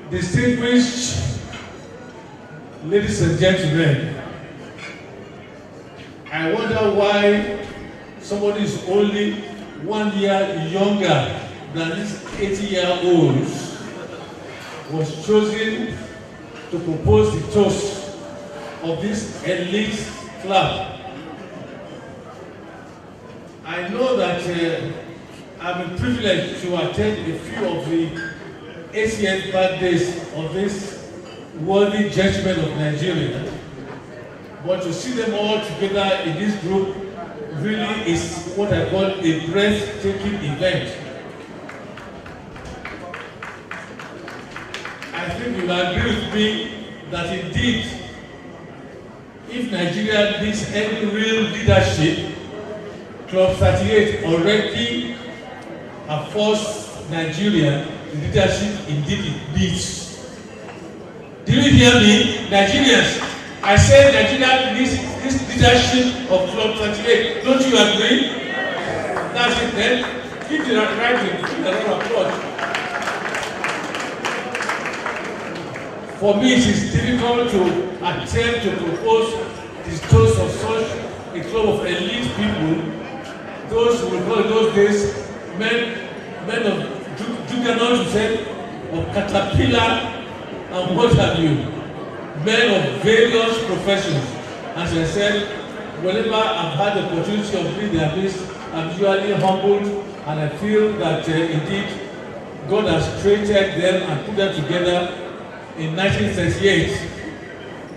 Distinguished ladies and gentlemen, I wonder why somebody is only 1 year younger than this 80-year-old was chosen to propose the toast of this elite club. I know that I've been privileged to attend a few of the 80th birthdays of this worthy gentlemen of Nigeria, but to see them all together in this group really is what I call a breathtaking event. I think you will agree with me that indeed, if Nigeria needs any real leadership, Club 38 already affords Nigeria the leadership indeed it needs. Do you hear me? Nigerians, I say Nigeria needs this leadership of Club 38. Don't you agree? That's it then. Give the right to give the round of applause. For me, it is difficult to attempt to propose this toast of such a club of elite people. Those who will call those days men of juggernaut, you said, of caterpillar and what have you, men of various professions. As I said, whenever I've had the opportunity of being their midst, I'm usually humbled, and I feel that indeed God has created them and put them together in 1938.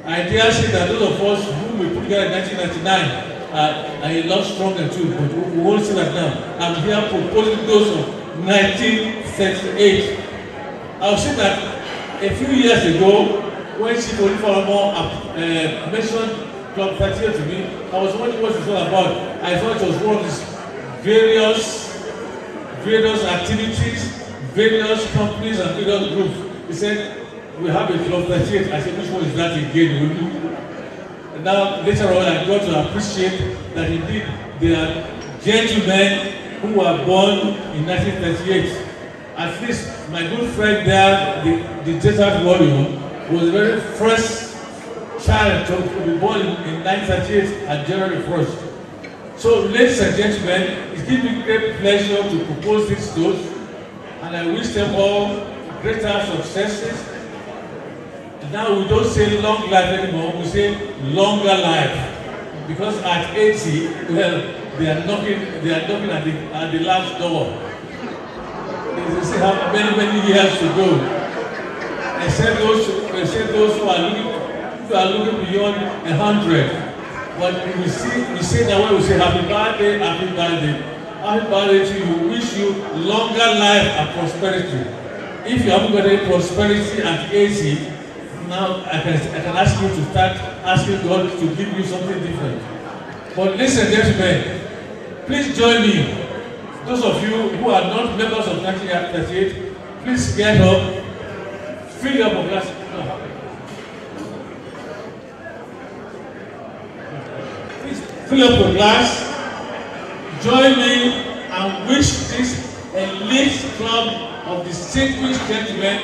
I dare say that those of us whom we put together in 1999 are a lot stronger too, but we won't say that now. I'm here proposing those of 1938. I'll say that a few years ago, when Chief Olufalomo mentioned Club 38 to me, I was wondering what it's all about. I thought it was one of these various activities, various companies and various groups. He said, we have a Club 38. I said, which one is that again? And now, later on, I got to appreciate that indeed they are gentlemen who were born in 1938. At least my good friend there, the desert warrior, was the very first child to be born in 1938 at January 1st. So, ladies and gentlemen, it gives me great pleasure to propose this toast, and I wish them all greater successes. Now we don't say long life anymore, we say longer life. Because at 80, well, they are knocking at the last door. They say have many years to go. Except those who are looking beyond 100. But we say that when we say happy birthday, happy birthday. Happy birthday to you. Wish you longer life and prosperity. If you haven't got any prosperity at 80, now I can ask you to start asking God to give you something different. But listen, gentlemen, please join me. Those of you who are not members of 1938, please get up, fill up a glass. Please fill up a glass. Join me and wish this elite club of distinguished gentlemen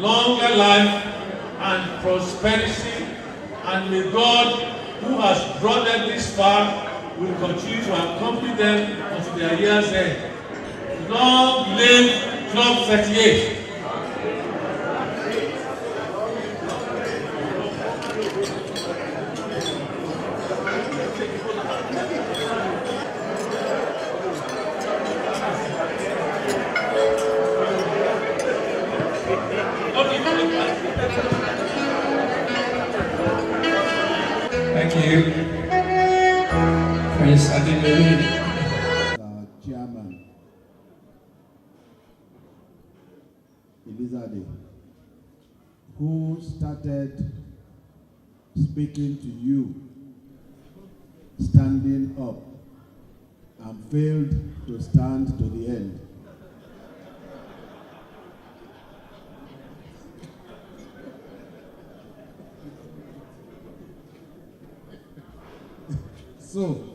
longer life and prosperity, and may God, who has brought them this far, will continue to accompany them until their years end. Long live Club 38. Thank you. Prince Adelaide. Chairman, Elizabeth, who started speaking to you, standing up, and failed to stand to the end. So,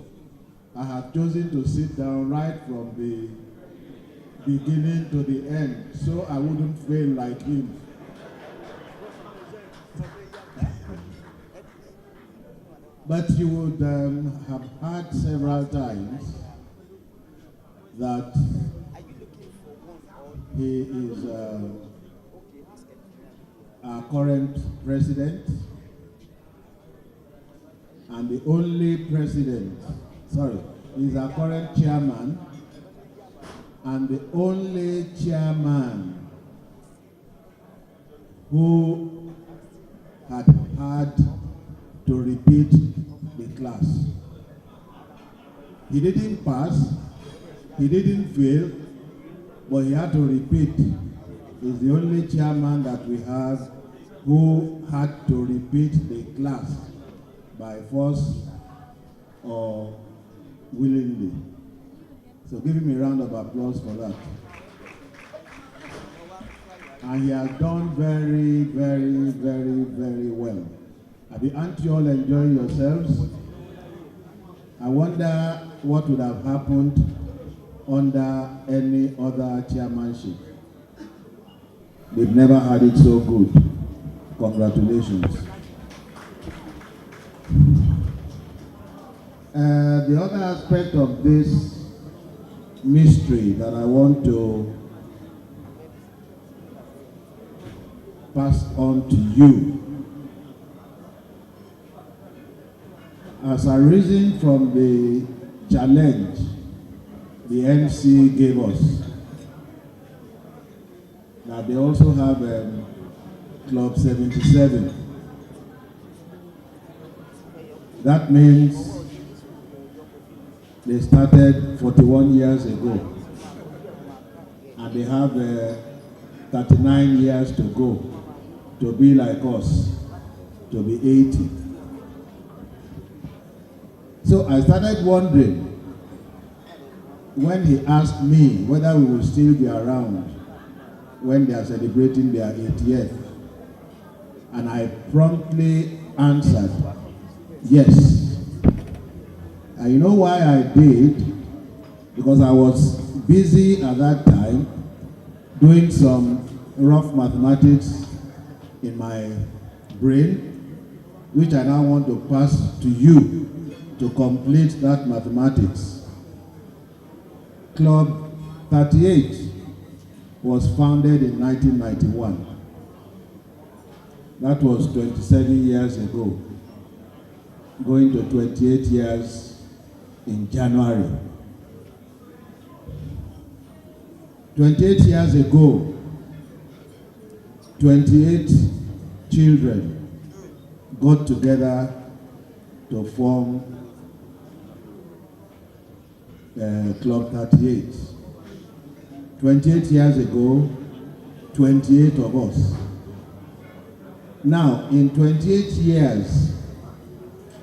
I have chosen to sit down right from the beginning to the end, so I wouldn't fail like him. But you would have heard several times that he is our current president and the only president, he's our current chairman and the only chairman who had to repeat the class. He didn't pass, he didn't fail, but he had to repeat. He's the only chairman that we have who had to repeat the class by force or willingly. So give him a round of applause for that. And he has done very, very, very, very well. Aren't you all enjoying yourselves? I wonder what would have happened under any other chairmanship. We've never had it so good. Congratulations. The other aspect of this mystery that I want to pass on to you has arisen from the challenge the MC gave us, that they also have Club 77. That means they started 41 years ago and they have 39 years to go to be like us, to be 80. So I started wondering when he asked me whether we will still be around when they are celebrating their 80th. And I promptly answered, yes. And you know why I did? Because I was busy at that time doing some rough mathematics in my brain, which I now want to pass to you to complete that mathematics. Club 38 was founded in 1991. That was 27 years ago, going to 28 years in January. 28 years ago, 28 children got together to form Club 38. 28 years ago, 28 of us. Now, in 28 years,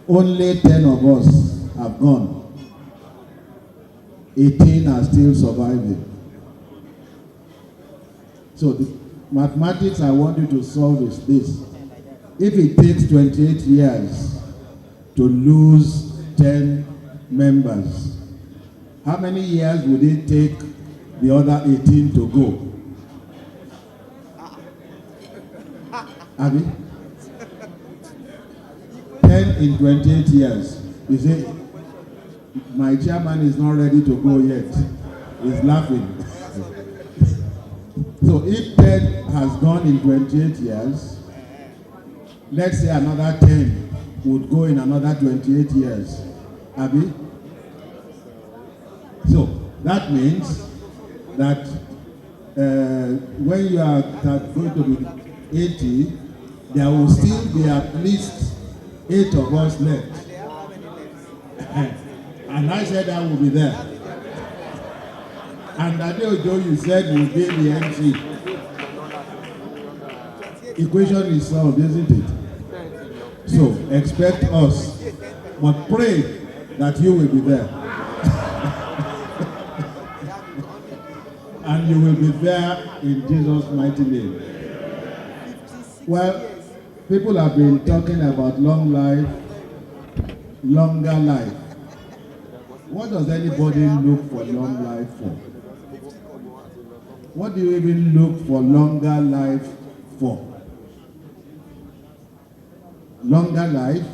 only 10 of us have gone. 18 are still surviving. So the mathematics I want you to solve is this. If it takes 28 years to lose 10 members, how many years would it take the other 18 to go? Abby? 10 in 28 years. You say, my chairman is not ready to go yet. He's laughing. So if 10 has gone in 28 years, let's say another 10 would go in another 28 years. Abby? So that means that when you are going to be 80, there will still be at least 8 of us left. And I said I will be there. And Adeojo, you said will be the MC. Equation is solved, isn't it? So expect us, but pray that you will be there. And you will be there in Jesus' mighty name. Well, people have been talking about long life, longer life. What does anybody look for long life for? What do you even look for longer life for? Longer life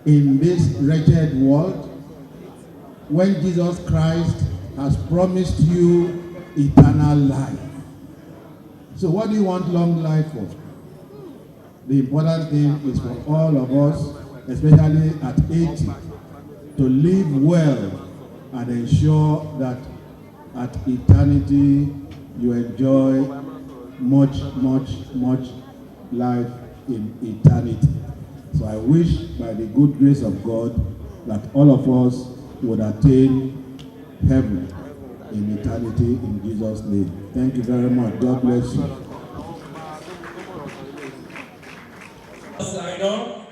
in this wretched world when Jesus Christ has promised you eternal life. So what do you want long life for? The important thing is for all of us, especially at 80, to live well and ensure that at eternity you enjoy much life in eternity. So I wish by the good grace of God that all of us would attain heaven in eternity in Jesus' name. Thank you very much. God bless you. Sign on.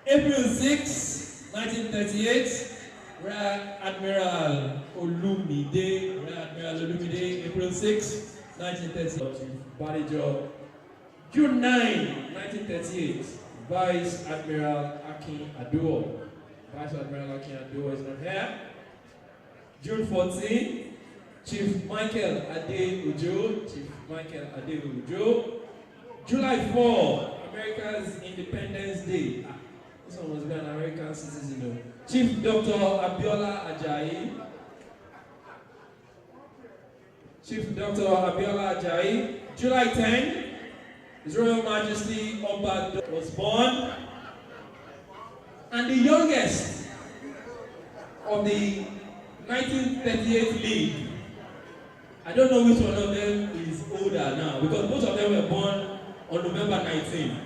April 6, 1938, Rear Admiral Olumide, April 6, 1938, body job. June 9, 1938, Vice Admiral Akin Aduo. Vice Admiral Akin Aduo is not here. June 14, Chief Michael Ade Ujo, July 4, America's Independence Day. This one was an American citizen. Chief Dr. Abiola Ajayi. July 10, His Royal Majesty Oba was born. And the youngest of the 1938 League, I don't know which one of them is older now, because both of them were born on November 19.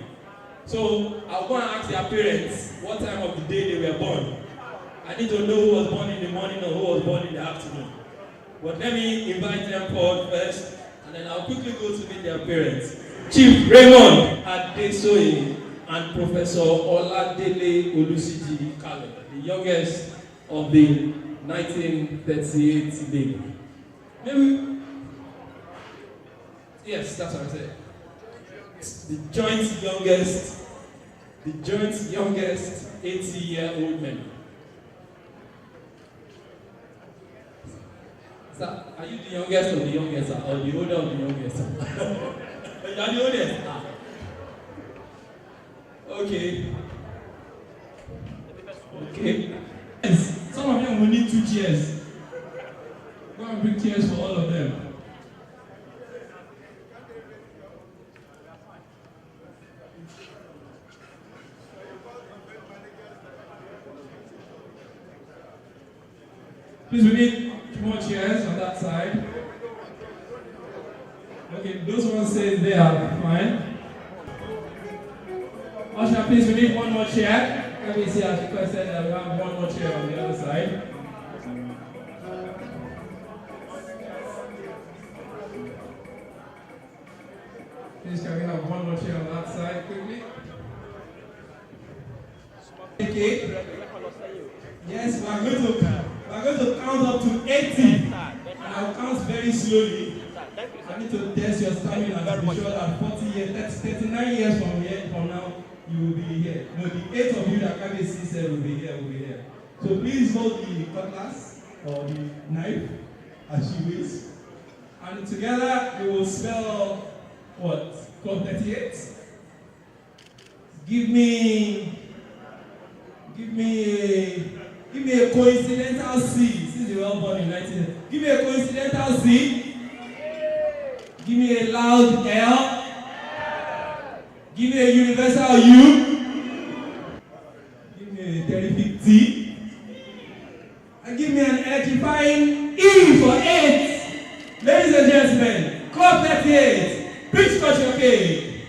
So I'll go and ask their parents what time of the day they were born. I need to know who was born in the morning or who was born in the afternoon. But let me invite them forward first, and then I'll quickly go to meet their parents. Chief Raymond Adesoye and Professor Oladele Olusiji Kale, the youngest of the 1938 League. Maybe, yes, that's what I said. The joint youngest 80-year-old man. So, are you the youngest of the youngest or the older of the youngest? You are the oldest. Okay. Yes. Some of them will need 2 chairs. Go and bring chairs for all of them. Please, we need 2 more chairs on that side. Okay, those ones say they are fine. Usher, please, we need 1 more chair. Let me see, as requested, that we have 1 more chair on the other side. Please, can we have 1 more chair on that side quickly? Okay. Yes, we are going to count up to 80. And I'll count very slowly. I need to test your stamina to be sure that 40 years, 39 years from now, you will be here. No, the 8 of you that can be said will be here. So please hold the cutlass or the knife as you wish. And together we will spell what? Code 38. Give me a coincidental C. Since you were born in 19. Give me a coincidental C. Give me a loud L. Give me a universal U. Give me a terrific T. And give me an electrifying E for 8. Ladies and gentlemen, Club 38. Preach cut your cake.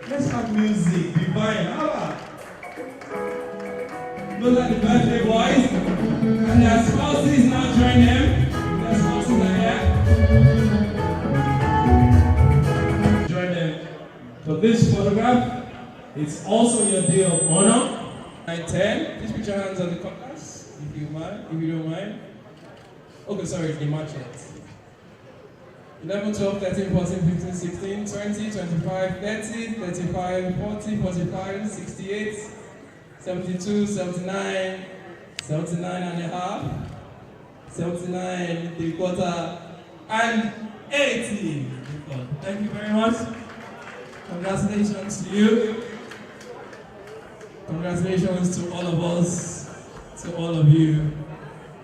Let's have music. Divine. How about? Those are the birthday boys. And their spouses now join them. Their spouses are here. Join them for this photograph. It's also your day of honor. 9-10. Please put your hands on the compass, if you don't mind. Okay, sorry, the match yet. 11, 12, 13, 14, 15, 16, 20, 25, 30, 35, 40, 45, 68, 72, 79, 79 and a half, 79, 3/4, and 80. Thank you very much. Congratulations to you. Congratulations to all of us, to all of you.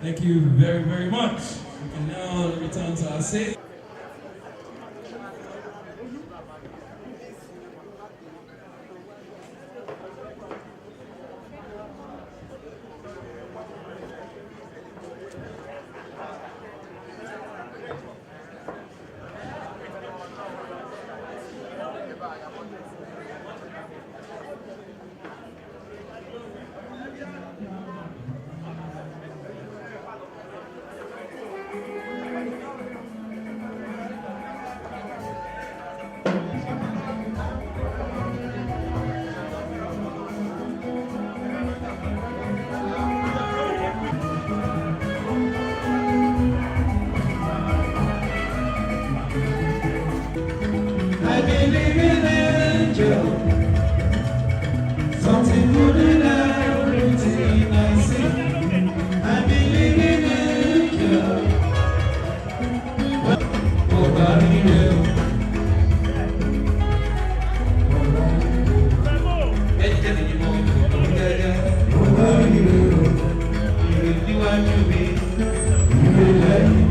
Thank you very, very much. We can now return to our seat. I believe in angel. Something good in everything I see. I believe in angel. Nobody knew. Nobody knew. You really want to be. You really like me.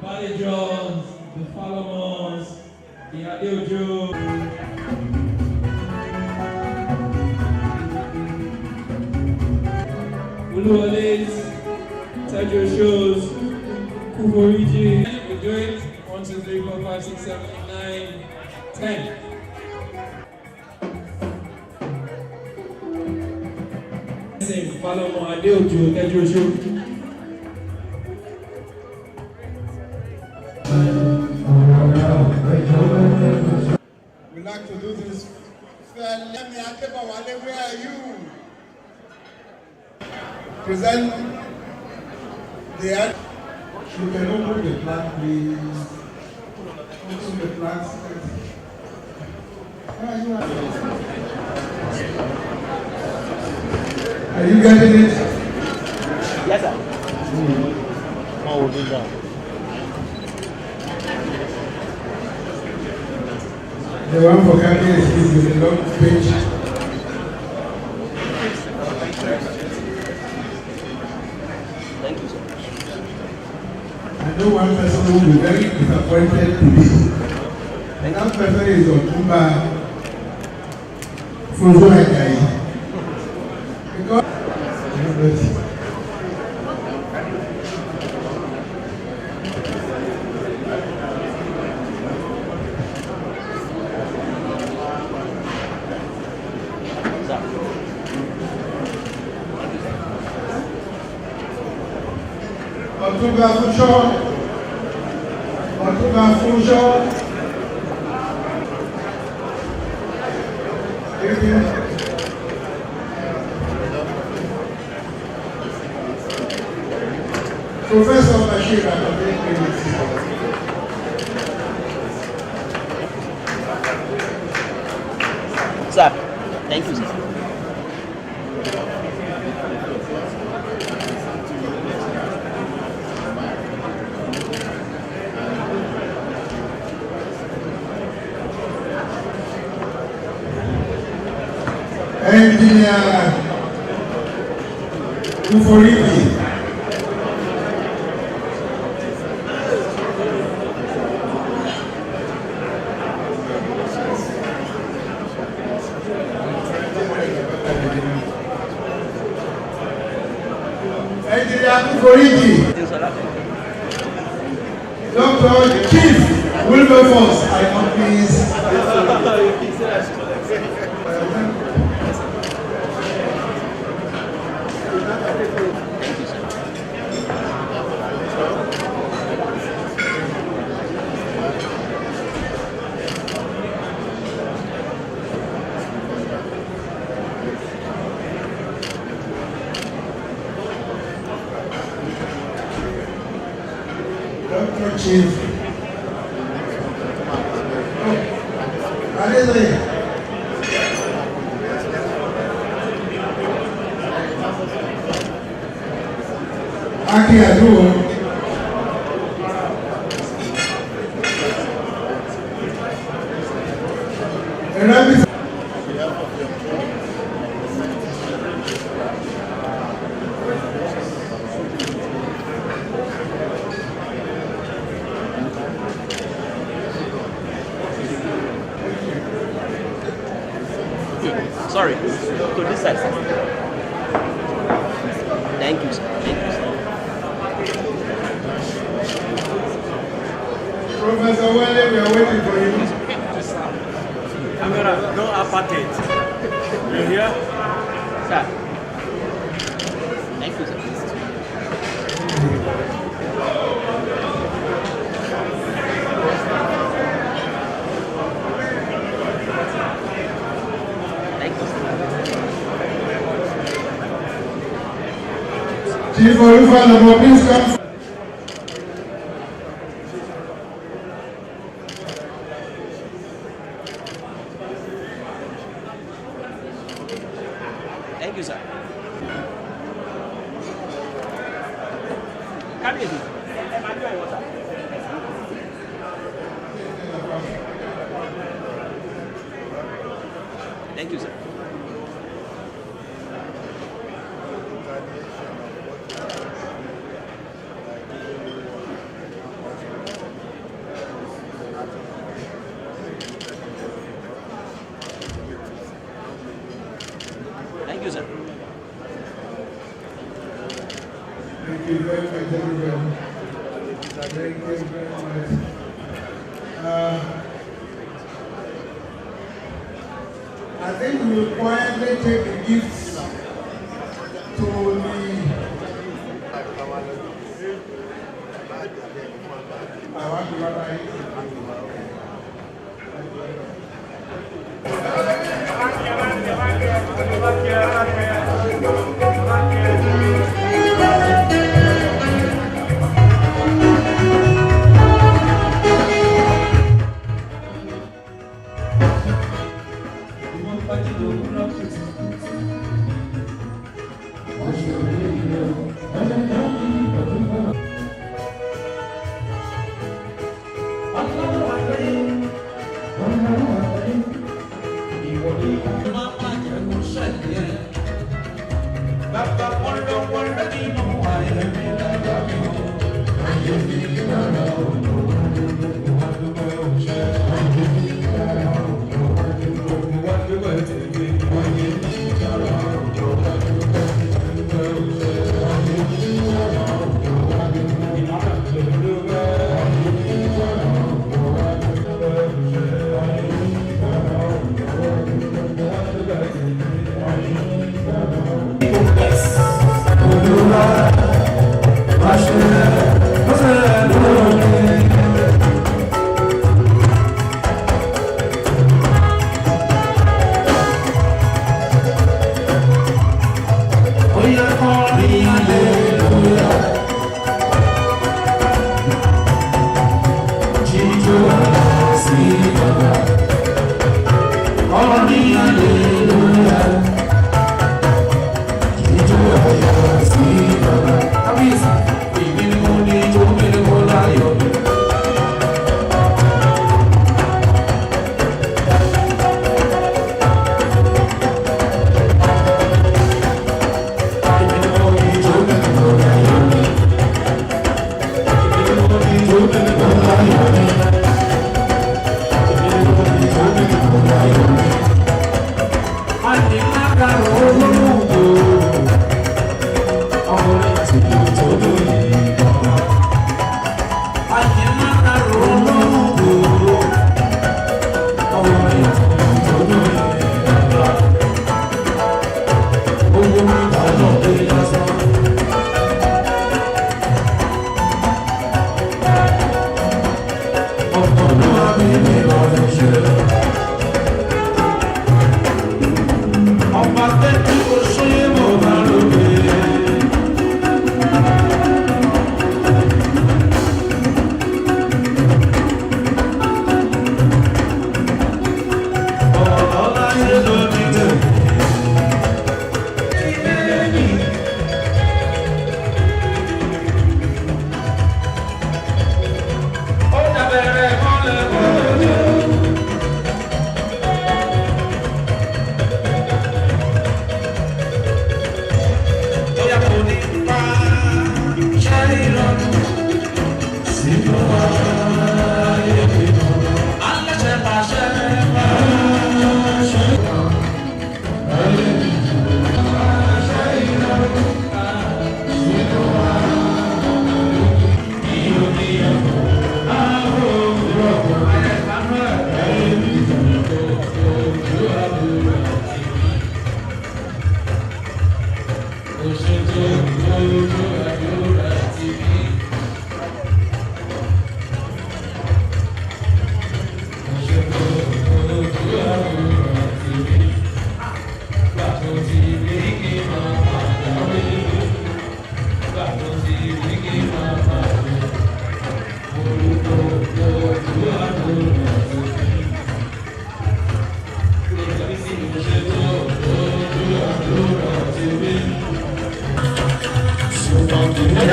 Valley Jones, the Falomons, the Adeojo. Uluwale's, Tajo Shows, Kuforiji. We do it. 1, 2, 3, 4, 5, 6, 7, 8, 9, 10. Same, Falomon, Adeojo, Tajo Shows. We like to do this. Let me ask about where are you? Present the ad. You can open the plant, please. Open the plant. Are you getting it? Yes, sir. Oh, we'll do that. The one for Kanye is with the long page. Thank you, sir. I know one person who will be very disappointed today. And that person is Otumba Fuzo Ajayi. Because Otumba Fujo. Professor Bashir, Sir, thank you, sir. Engineer Kuforiti. Engineer Kuforiti. Dr. Chief Wilberforce, I come please. Honorable Chief. Hallelujah. Aki Aduo. Sorry, to this side, sir. Thank you, sir. Thank you, sir. Professor Wale, we are waiting for you. Camera, no apartheid. You hear? Sir. Thank you, sir. Thank you, sir. Chief Olufalomo, please come. Thank you, sir. Come here. Thank you, sir. Thank you, sir. Thank you very much, everyone. Thank you very much. I think we will quietly take the gifts to the I want to Olúwa, má ṣe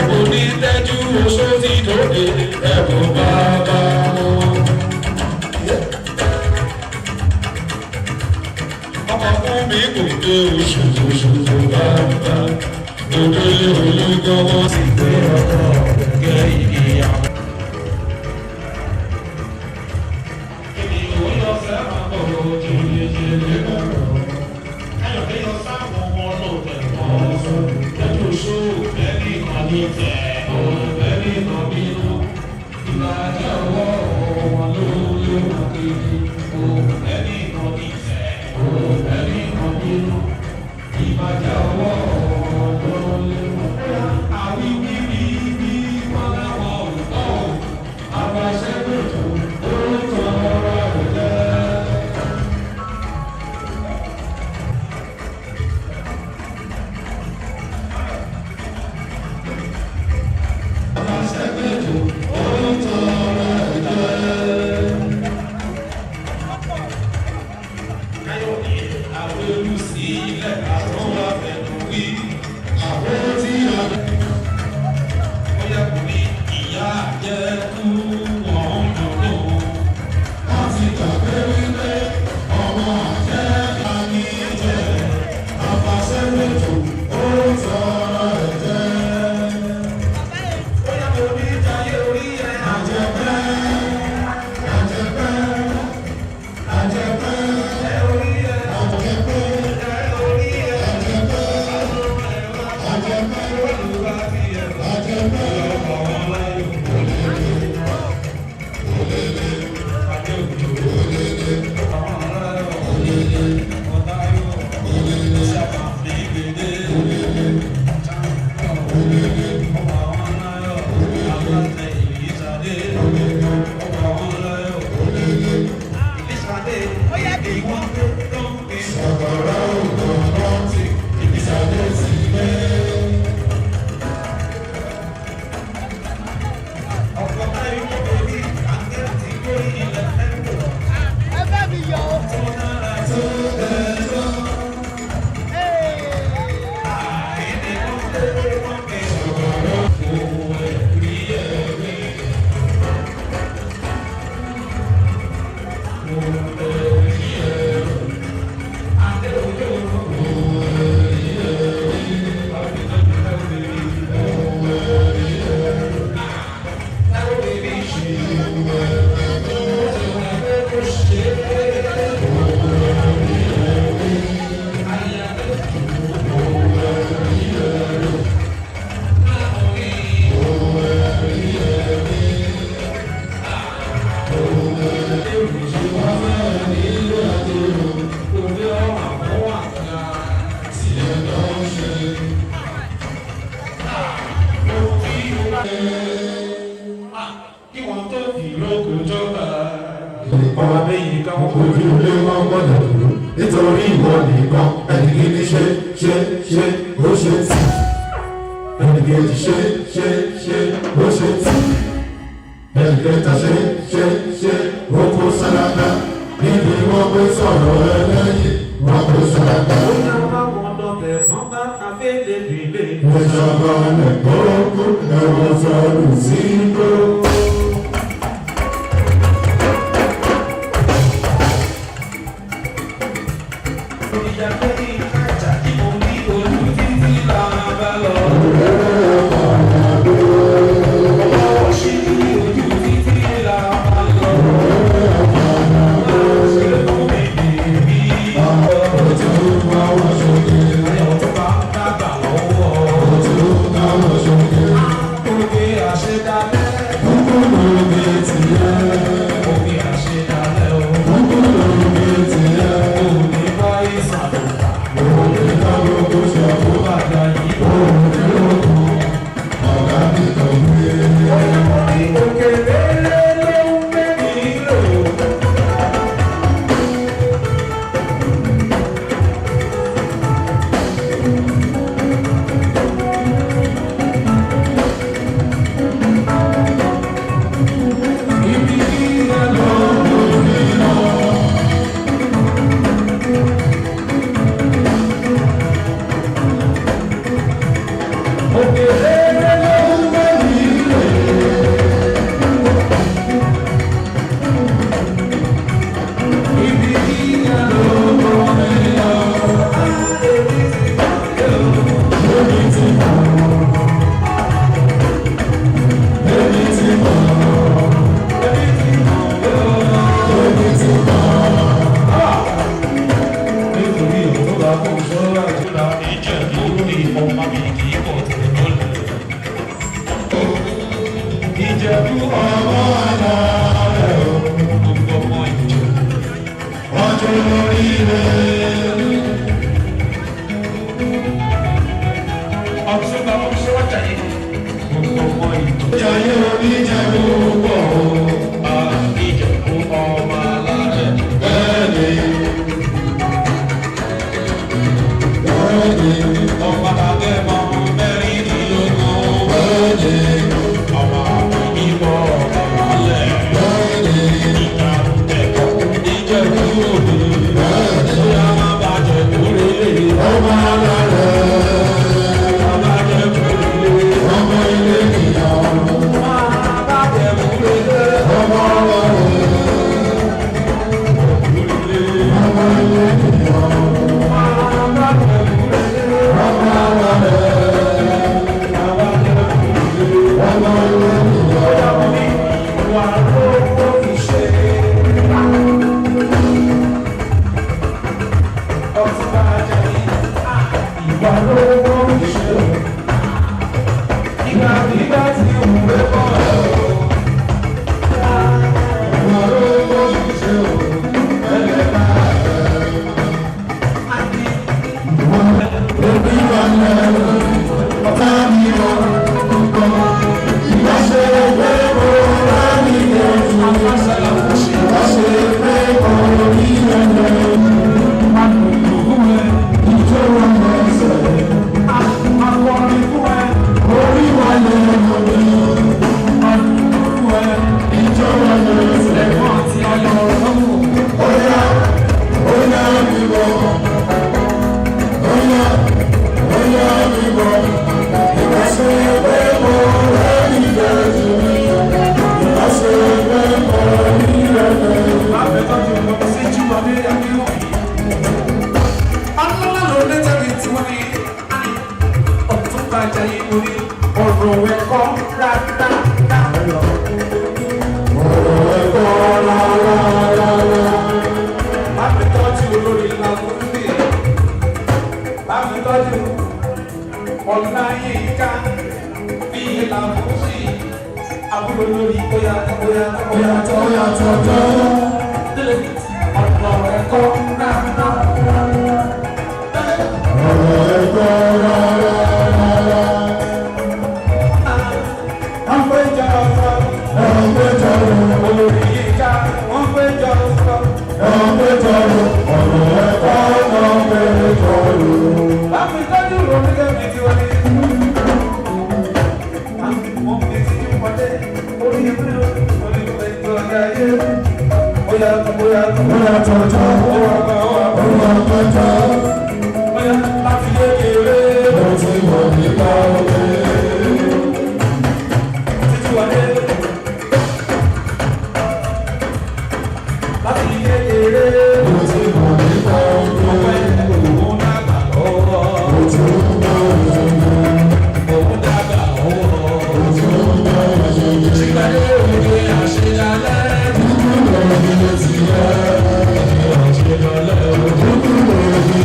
Ẹ̀bùn ní tẹ́jú oṣó ti dòde ẹ̀bùn bàbá wọn. Ọkọ̀ fún mi kò dé oṣù bàbá. Òde lé ológun wọn sì gbé ọkọ̀ gẹ́gẹ́ ìyàwó. Ènìyàn yọ sẹ́wọ̀n kọ̀ ojú yẹyẹ lọ́rọ̀. Ayọ̀dé yọ sáwọn ọmọ ọlọ́ọ̀tẹ̀ kan sọ. Tẹ́jú oṣó bẹ́ẹ̀ni kan ní tẹ̀ bẹ́ẹ̀ni kan bínú. Ìbàjẹ́ ọwọ́ wọn ló lé wọn kiri. Bẹ́ẹ̀ni kan ní tẹ̀ bẹ́ẹ̀ni kan bínú. Ìbàjẹ́ ọwọ́ wọn ló lé wọn kiri. Àwíwí bí wọn láwọn olùkọ́ àbáṣẹ́ lòtò ó tọrọ rẹ̀ jẹ́. Ọba méjì káwọn ojú ilé wọn gbọ́dọ̀ dúró nítorí ìwọ nìkan ẹnìkejì ṣe ó ṣe tì ẹnìkejì ṣe ó ṣe tì ẹnìkẹta ṣe ó kó sálábà níbi wọn pé sọ̀rọ̀ ẹlẹ́yìn wọn kó sálábà. Ó yá káwọn dọ̀tẹ̀ fún bá afẹ́lẹ́ fìlẹ̀. Ìjọba ẹ̀kọ́ ẹ̀wọ̀n sọ̀rọ̀ sí igbó.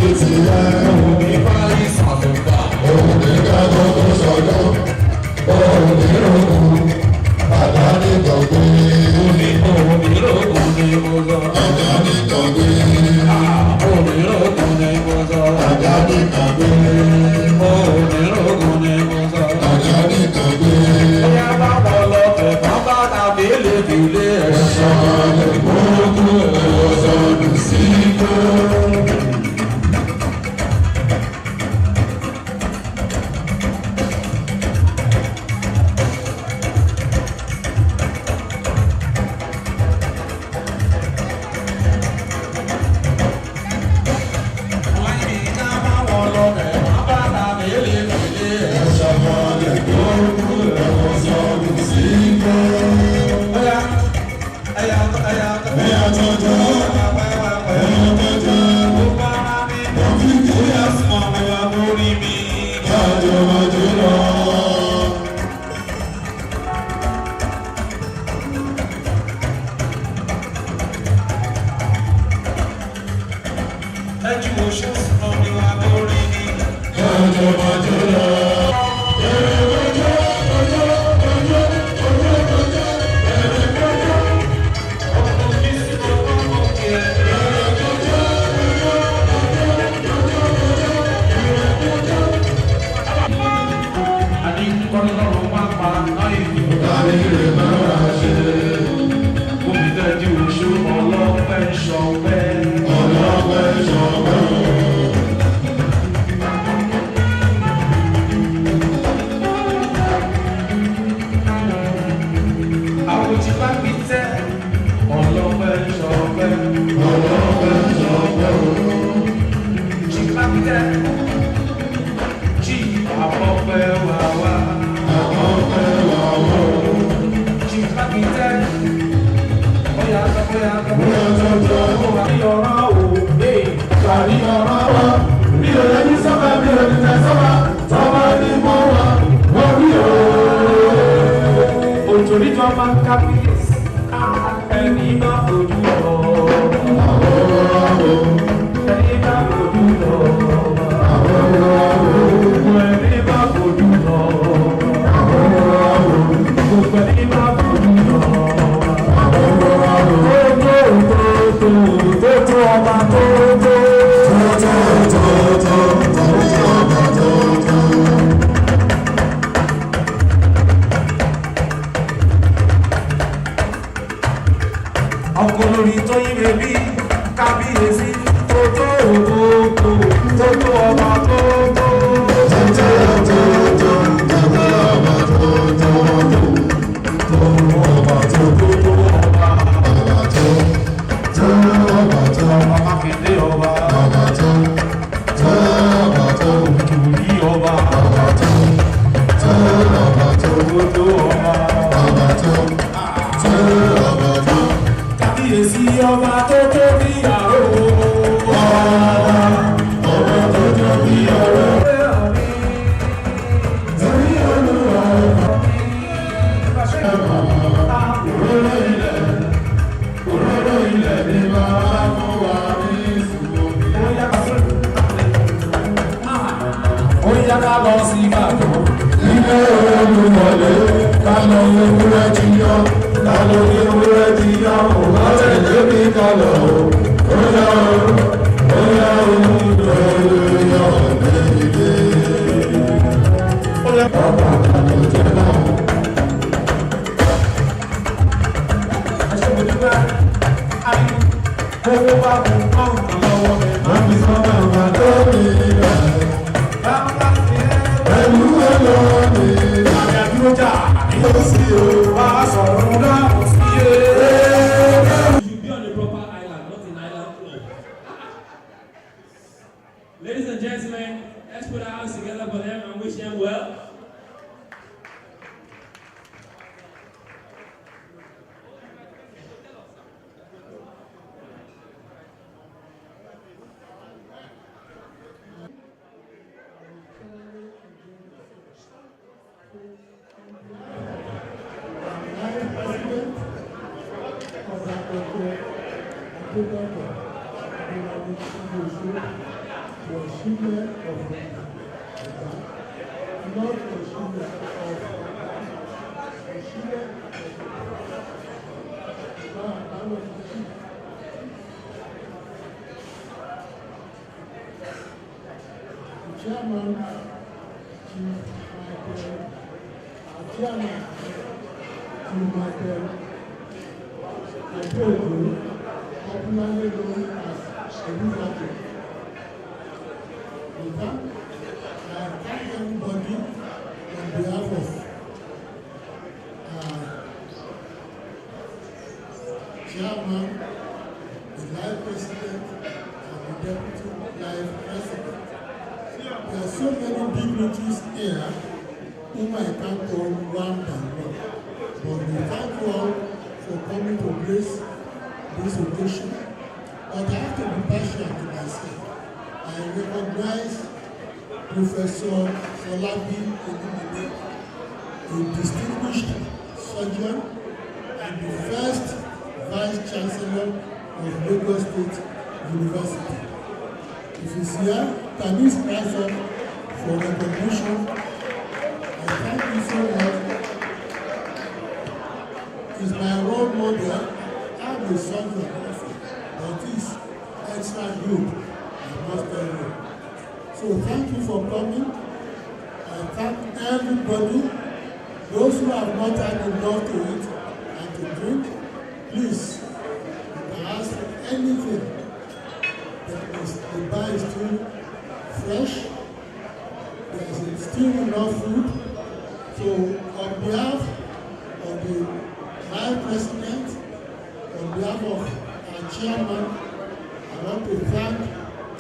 It's ọba kábíyèsí ẹni bá fojú lọ. Ẹni bá fojú lọ. Ẹni bá fojú lọ. Gbogbo ẹni bá fojú lọ. Tó ọba tó. Ọkọ lórí tó yí bèbí kábíyèsí tó ọba tó. Kábíyèsí ọba tó tóbi àrò. Ọba tó tóbi àrò. Torí olúwa òróró ilẹ̀ ni bàbá fún wa ní ìsúnmọ́. Ó yá ká lọ sí Ìbàdàn. Ilé olúwọlé ká lọ ewúrẹ́ jíyọ́. Ká lọ ewúrẹ́ jíyọ́. Ó tẹ̀lé mi ká lọ. Ó yá bàbá àlọ́ jẹ́ náà. Owó bá kú kọ́ǹkan lọ́wọ́ mi. Má fi sọ́nà wà lórí rẹ̀. Bàbá ti pẹ̀lú ọlọ́ọ̀ni. Àmì àdúrójà yóò sí o. Wá sọ̀rọ̀ náà kò sí e. You should be on a proper island, not an island club. Ladies and gentlemen, let's put our hands together for them and wish them well. Chairman, popularly known as Elizabeth. In fact, I thank everybody on behalf of Chairman, the Life President, and the Deputy Life President. There are so many dignitaries here whom I can't call one by one. But we thank you all for coming to grace this occasion. But I have to be partial to myself. I recognize Professor Folabi Olumide, a distinguished surgeon and the first Vice Chancellor of Lagos State University. If he's here, can you rise up for recognition? I thank you so much. He's my role model. I'm a surgeon also, but he's extra good, I must tell you. So thank you for coming. I thank everybody, those who have not had enough to eat and to drink. Please, you can ask for anything. The bar is still fresh. There is still enough food. So on behalf of the Vice President, on behalf of our chairman, I want to thank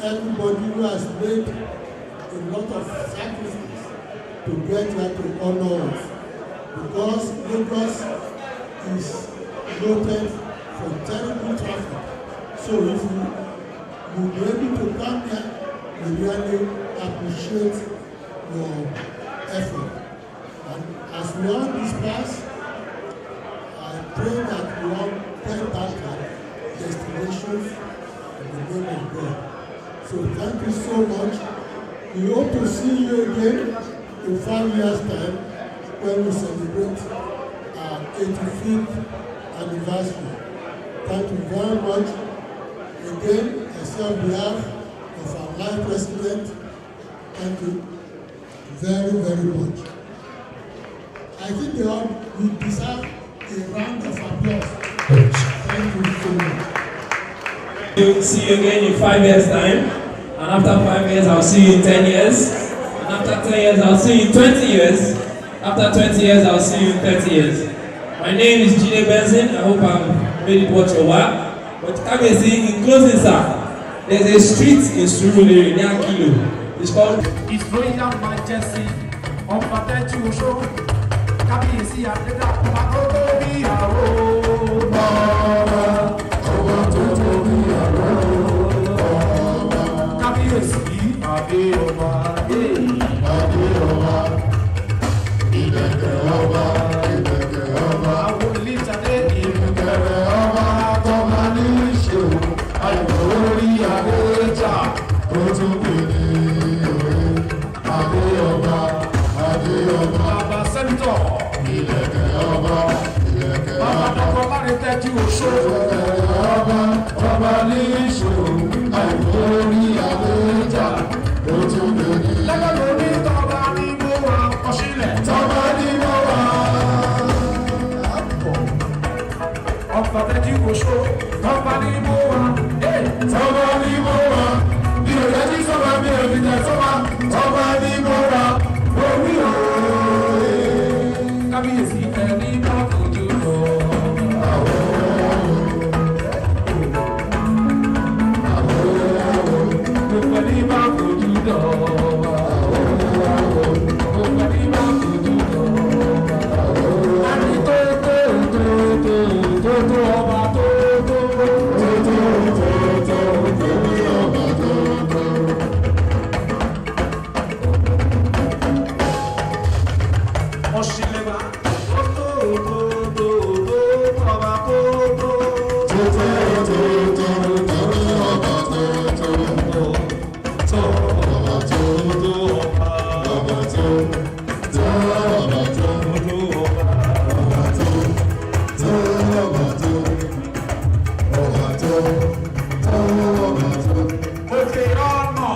everybody who has made a lot of sacrifice to get here to honor us. Because Lagos is noted for terrible traffic. So if you'll be able to come here, we really appreciate your effort. And as we all disperse, So thank you so much. We hope to see you again in 5 years' time when we celebrate our 85th anniversary. Thank you very much. Again, I say on behalf of our life president, thank you very, very much. I think we deserve a round of applause. Thank you so much. We'll see you again in 5 years' time. And after 5 years, I'll see you in 10 years. And after 10 years, I'll see you in 20 years. After 20 years, I'll see you in 30 years. My name is Jide Benson. I hope I've made it worth your while. But come and see, in closing, sir, there's a street in Surulere near Kilo. It's called His Royal Majesty of Perpetual Show. Kábíyèsí Adéda Àkókò bí àrò. Kábíyèsí Adéọba. Ìlẹ̀kẹ̀ ọba. Àwọn olùjáde ìlẹ̀kẹ̀ ọba tọ́ba ní ìṣòro. Àìmọ̀ orí Adéjà tó tún pè ní òwe. Adéọba. Bàbá sẹ́ńtọ̀. Ìlẹ̀kẹ̀ ọba. Bàbá dọ́kọ̀ láre tẹ́jú oṣó. Ìlẹ̀kẹ̀ ọba. Ọba ní ìṣòro. Àìmọ̀ orí Adéjà tó tún pè ní. Lẹ́gbẹ̀ẹ́ lórí tọ́ba ní mo wà ọ̀ṣílẹ̀. Tọ́ba ní mo wà. Ọba tẹ́jú oṣó. Tọ́ba ní mo wà. Tọ́ba ní mo wà. Bí o yẹ kí sọ́ba mi ò fi jẹ sọ́ba. Tọ́ba ní mo wà. Orí òòrè. Kábíyèsí ẹni bá fojú lọ. Gbogbo ẹni bá fojú lọ. Gbogbo ẹni bá fojú lọ. Ẹni tó ọba tó ọba tó. Ọ̀ṣìlẹ̀wà ọba òkè ọ̀nà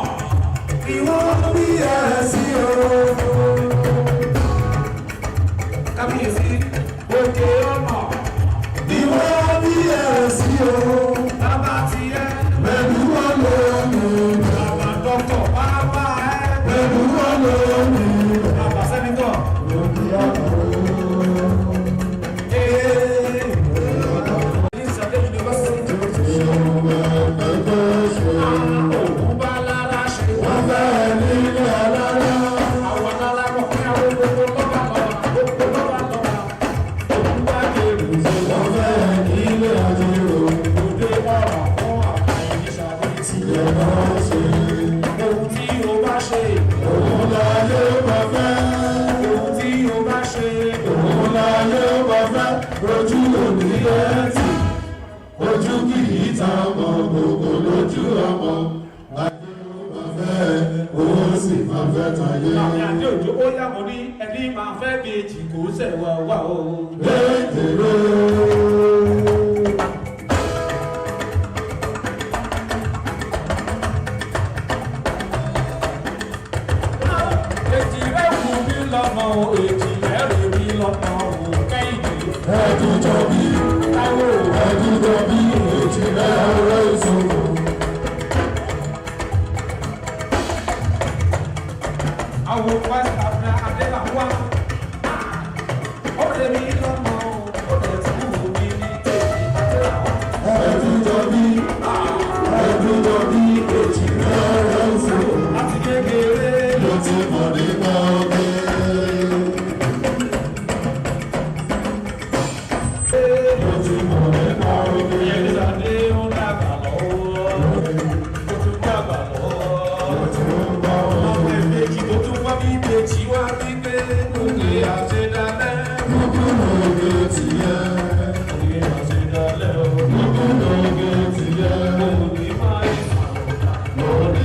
ìwọ́n bí ẹ̀ sí ọ̀rọ̀. Kábíyèsí òkè ọ̀nà ìwọ́n bí ẹ̀ sí ọ̀rọ̀. Bàbá tiẹ̀ pẹ̀lú wọn lónìí. Bàbá dọ́kítọ̀ bàbá ẹ̀ pẹ̀lú wọn lónìí. Bàbá sẹ́nitọ̀ òkè ọ̀nà. Ní Ìsàlẹ̀ Yunifásitì. Òun bá lára ṣe. Wọ́n fẹ́ nílé alára. Àwọn alára kọ̀ fún àwọn gbogbo lọ́ba lọ́ba. Gbogbo lọ́ba lọ́ba. Òun bá kéré. Wọ́n fẹ́ nílé àjẹrò. Òde ọ̀rọ̀ fún àkàyè ìṣàkóso. Tilẹ̀ náà ṣe. Ohun tí o bá ṣe. Òun láyé bá fẹ́. Ohun tí o bá ṣe. Òun láyé bá fẹ́. Ojú òní ẹ̀ tì. Ojú kì í ta ọmọ gbogbo lójú ọmọ. Ayé ló máa fẹ́, òun sì máa fẹ́ tayé. Àmì àdé òjò ó yá mo ní ẹni máa fẹ́ kejì kò sẹ̀wá wá o. Lédèrè. Èjì rẹ̀ kù mí lọ́mọ o, èjì rẹ̀ rè mí lọ́mọ o, kẹ́hìndé. Ẹ̀dùn jọ bí, ẹ̀dùn jọ bí, èjì rẹ̀ rẹ̀ ìṣòro. Àwọn West Africa Adela wá. Ó lè mí lọ́mọ o, ó lè tún wù mí ní tèmi Adela wá. Ẹ̀dùn jọ bí, èjì rẹ̀ rẹ̀ ìṣòro. Láti kékeré ló ti mọ̀ nípa ọgbẹ́. Ló ti mọ̀ nípa ọgbẹ́. Ìyẹn ní Sàdé ó dàgbà lọ́wọ́. Ó tún dàgbà lọ́wọ́. Ó tún bá wọn. Ọmọ ìbejì tó tún wá bí ìbejì wá wípé òkè àṣedálẹ̀. Gbogbo lóge tìyẹ. Òkè àṣedálẹ̀ o. Gbogbo lóge tìyẹ. Òní máa ń sàn. Òní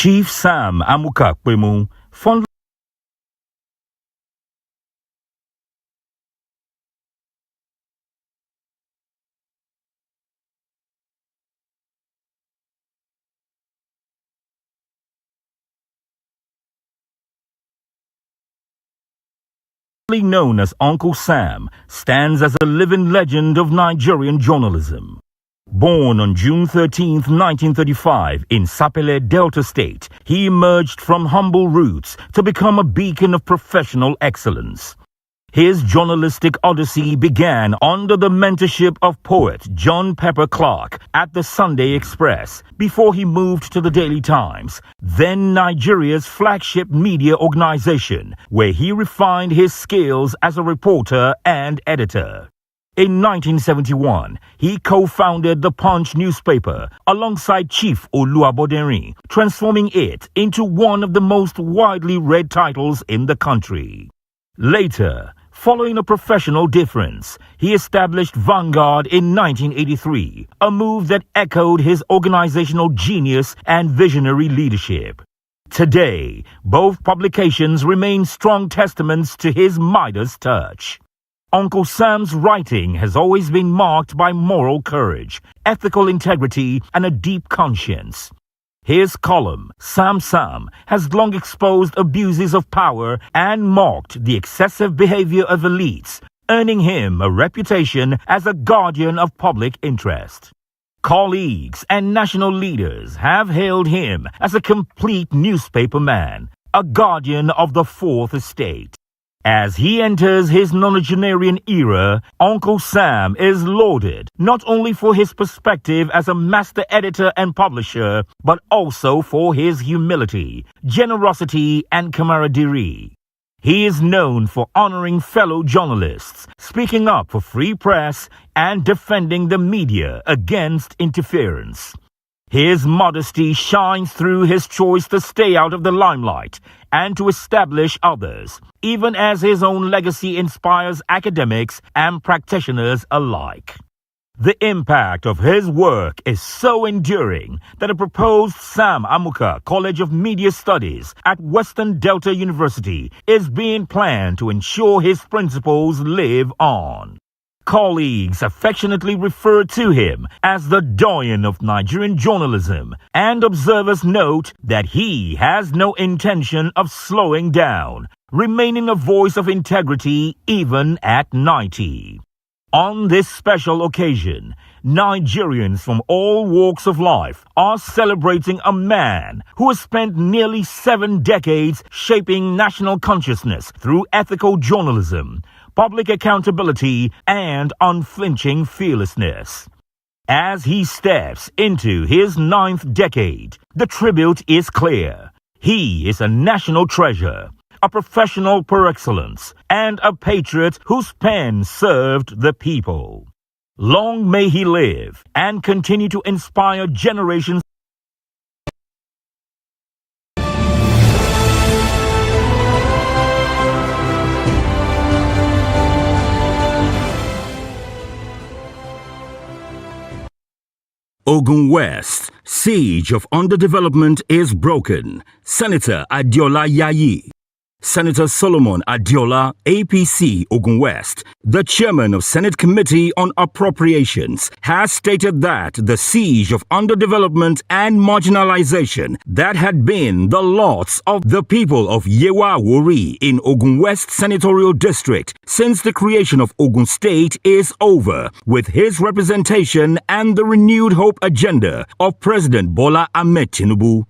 Chief Sam Amukakpemu, fondly known as Uncle Sam, stands as a living legend of Nigerian journalism. Born on June 13, 1935 in Sapele, Delta State, he emerged from humble roots to become a beacon of professional excellence. His journalistic odyssey began under the mentorship of poet John Pepper Clark at the Sunday Express before he moved to the Daily Times, then Nigeria's flagship media organization, where he refined his skills as a reporter and editor. In 1971, he co-founded the Punch newspaper alongside Chief Oluwaboderin, transforming it into one of the most widely read titles in the country. Later, following a professional difference, he established Vanguard in 1983, a move that echoed his organizational genius and visionary leadership. Today, both publications remain strong testaments to his Midas touch. Uncle Sam's writing has always been marked by moral courage, ethical integrity, and a deep conscience. His column, Sam, has long exposed abuses of power and mocked the excessive behavior of elites, earning him a reputation as a guardian of public interest. Colleagues and national leaders have hailed him as a complete newspaper man, a guardian of the Fourth Estate. As he enters his nonagenarian era, Uncle Sam is lauded not only for his perspective as a master editor and publisher, but also for his humility, generosity, and camaraderie. He is known for honoring fellow journalists, speaking up for free press, and defending the media against interference. His modesty shines through his choice to stay out of the limelight and to establish others, even as his own legacy inspires academics and practitioners alike. The impact of his work is so enduring that a proposed Sam Amuka College of Media Studies at Western Delta University is being planned to ensure his principles live on. Colleagues affectionately refer to him as the doyen of Nigerian journalism, and observers note that he has no intention of slowing down, remaining a voice of integrity even at 90. On this special occasion, Nigerians from all walks of life are celebrating a man who has spent nearly 7 decades shaping national consciousness through ethical journalism, public accountability, and unflinching fearlessness. As he steps into his 9th decade, the tribute is clear. He is a national treasure, a professional par excellence, and a patriot whose pen served the people. Long may he live and continue to inspire generations. Ogun West, siege of underdevelopment is broken. Senator Adiola Yayi. Senator Solomon Adiola, APC, Ogun West, the chairman of Senate Committee on Appropriations, has stated that the siege of underdevelopment and marginalization that had been the lots of the people of Yewa Wuri in Ogun West Senatorial District since the creation of Ogun State is over, with his representation and the renewed hope agenda of President Bola Ahmed Tinubu.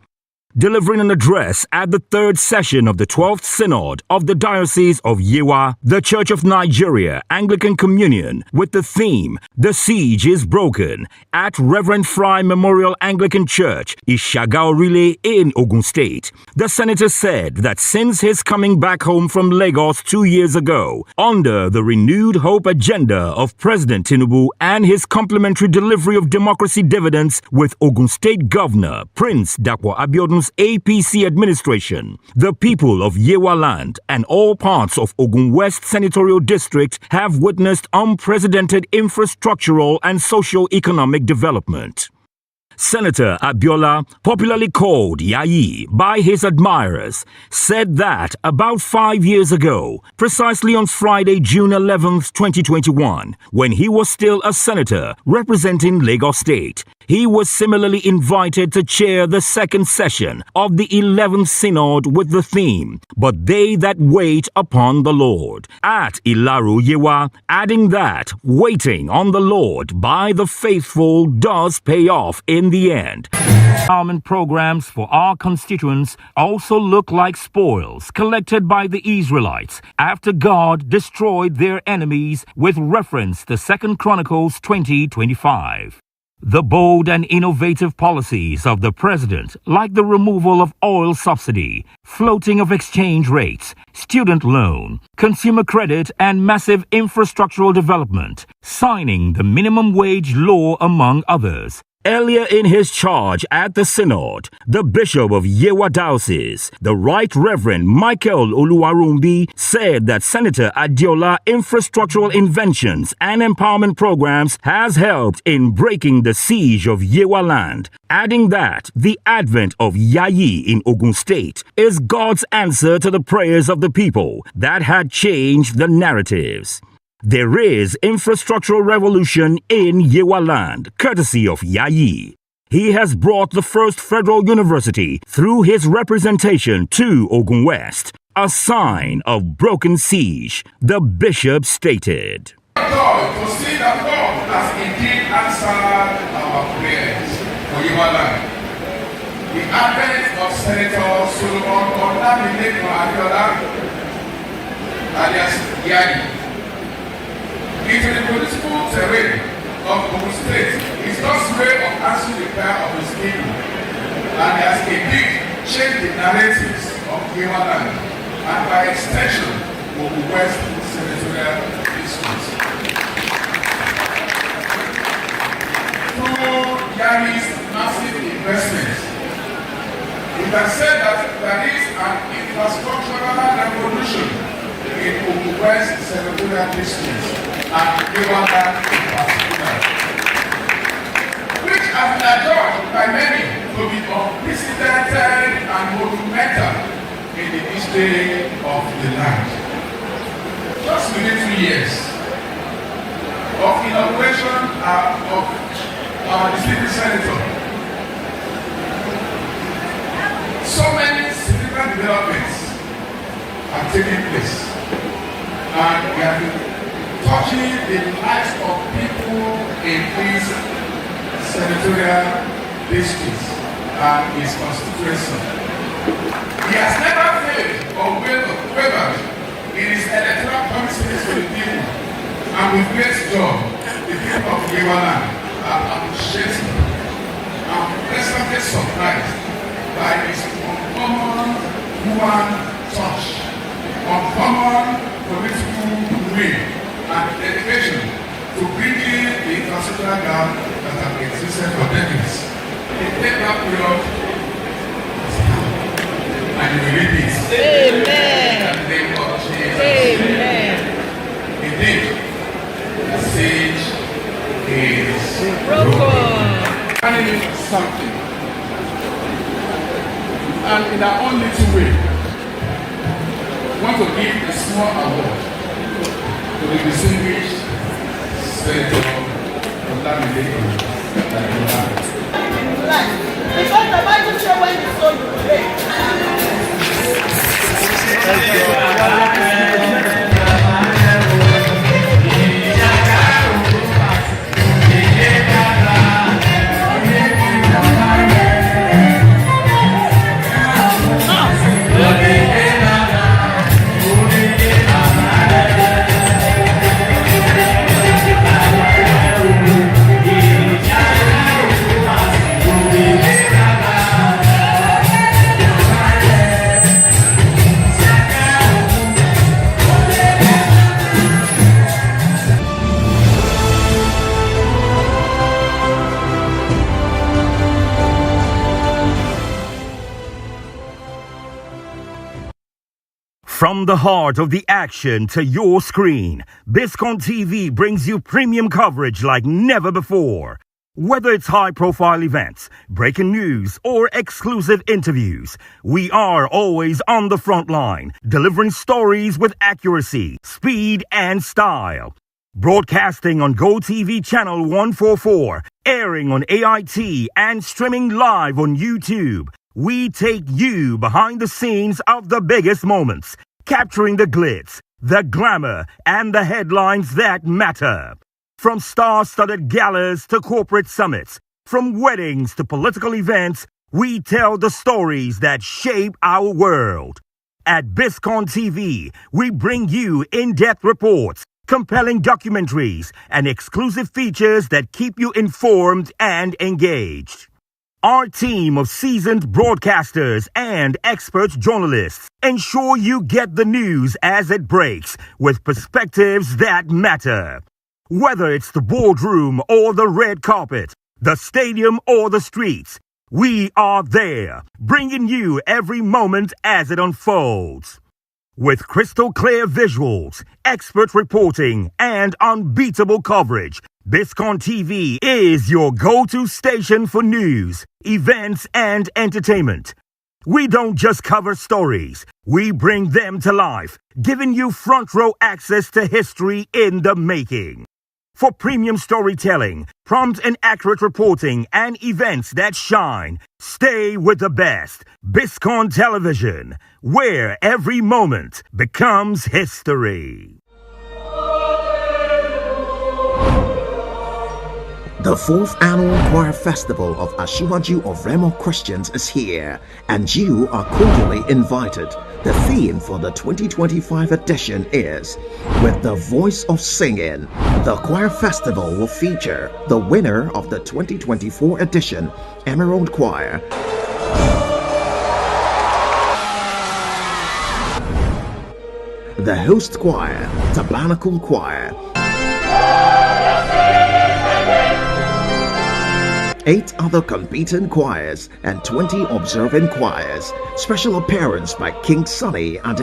Delivering an address at the 3rd session of the 12th Synod of the Diocese of Yewa, the Church of Nigeria Anglican Communion, with the theme, "The Siege is Broken," at Reverend Fry Memorial Anglican Church, Ishagaorile in Ogun State. The senator said that since his coming back home from Lagos 2 years ago, under the renewed hope agenda of President Tinubu and his complimentary delivery of democracy dividends with Ogun State Governor Prince Dapo Abiodun's APC administration, the people of Yewa land and all parts of Ogun West Senatorial District have witnessed unprecedented infrastructural and socio-economic development. Senator Abiola, popularly called Yayi by his admirers, said that about 5 years ago, precisely on Friday, June 11th, 2021, when he was still a senator representing Lagos State, he was similarly invited to chair the 2nd session of the 11th Synod with the theme, "But They That Wait Upon the Lord," at Ilaru Yewa, adding that waiting on the Lord by the faithful does pay off in the end. Empowerment programs for our constituents also look like spoils collected by the Israelites after God destroyed their enemies, with reference to 2 Chronicles 20:25. The bold and innovative policies of the president, like the removal of oil subsidy, floating of exchange rates, student loan, consumer credit, and massive infrastructural development, signing the minimum wage law, among others. Earlier in his charge at the Synod, the Bishop of Yewa Diocese, the Right Reverend Michael Oluwarumbi, said that Senator Adiola infrastructural inventions and empowerment programs has helped in breaking the siege of Yewa land, adding that the advent of Yayi in Ogun State is God's answer to the prayers of the people that had changed the narratives. There is infrastructural revolution in Yewa land, courtesy of Yayi. He has brought the first federal university through his representation to Ogun West, a sign of broken siege, the bishop stated. God, to see that God has indeed answered our prayers for Yewa land. The advent of Senator Solomon Adiola alias Yayi into the political terrain of Ogun State is God's way of answering the prayer of his people, and has indeed changed the narratives of Yewa land and by extension Ogun West Senatorial District. Through Yayi's massive investments, we can say that there is an infrastructural revolution in Ogun West Senatorial District and Yewa land in particular. has been adjudged by many to be unprecedented and monumental in the history of the land. Just within 2 years of inauguration of our distinguished senator, so many significant developments are taking place, and we have been touching the lives of people in these senatorial districts and his constituency. He has never failed or wavered in his electoral promises to the people, and with great joy, the people of Yewaland are appreciating and pleasantly surprised by his uncommon human touch, uncommon political will, and dedication to bridging the infrastructural gap that has existed for decades. The payback period is now, and you will read it. Amen. In the name of Jesus. Amen. Indeed, the siege is broken. Planning something, and in our own little way, we want to give a small award to the distinguished Senator Olamide. Because the Bible says when you sow, you reap. From the heart of the action to your screen, Biscon TV brings you premium coverage like never before. Whether it's high-profile events, breaking news, or exclusive interviews, we are always on the front line, delivering stories with accuracy, speed, and style. Broadcasting on GoTV Channel 144, airing on AIT, and streaming live on YouTube, we take you behind the scenes of the biggest moments, capturing the glitz, the glamour, and the headlines that matter. From star-studded galas to corporate summits, from weddings to political events, we tell the stories that shape our world. At Biscon TV, we bring you in-depth reports, compelling documentaries, and exclusive features that keep you informed and engaged. Our team of seasoned broadcasters and expert journalists ensure you get the news as it breaks with perspectives that matter. Whether it's the boardroom or the red carpet, the stadium or the streets, we are there, bringing you every moment as it unfolds. With crystal clear visuals, expert reporting, and unbeatable coverage, Biscon TV is your go-to station for news, events, and entertainment. We don't just cover stories, we bring them to life, giving you front-row access to history in the making. For premium storytelling, prompt and accurate reporting, and events that shine, stay with the best. Biscon Television, where every moment becomes history. The 4th Annual Choir Festival of Ashiwaju of Remo Christians is here, and you are cordially invited. The theme for the 2025 edition is With the Voice of Singing. The Choir Festival will feature the winner of the 2024 edition, Emerald Choir, the host choir, Tabernacle Choir, 8 other competing choirs, and 20 observing choirs. Special appearance by King Sunny and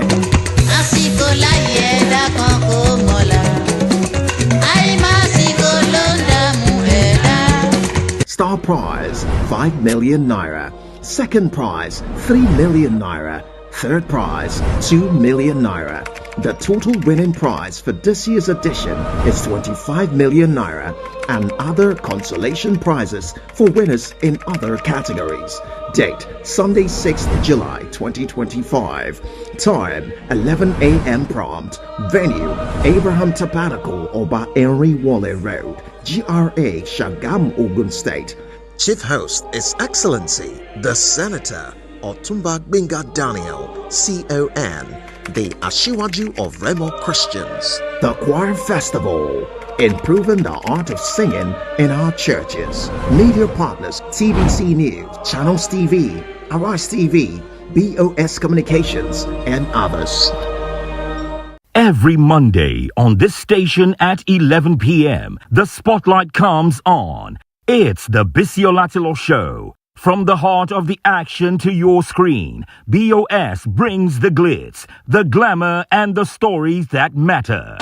Star prize 5 million naira. Second prize 3 million naira. Third prize 2 million naira. The total winning prize for this year's edition is 25 million naira and other consolation prizes for winners in other categories. Date Sunday 6th July 2025. Time 11 a.m. prompt. Venue Abraham Tabernacle, Oba Henry Wale Road, GRA, Shagam, Ogun State. Chief host is Excellency the Senator Otumba Gbenga Daniel, CON, the Ashiwaju of Remo Christians. The Choir Festival, improving the art of singing in our churches. Media partners TVC News, Channels TV, Arise TV, BOS Communications, and others. Every Monday on this station at 11 p.m., the spotlight comes on. It's the Biscon Show. From the heart of the action to your screen, BOS brings the glitz, the glamour, and the stories that matter.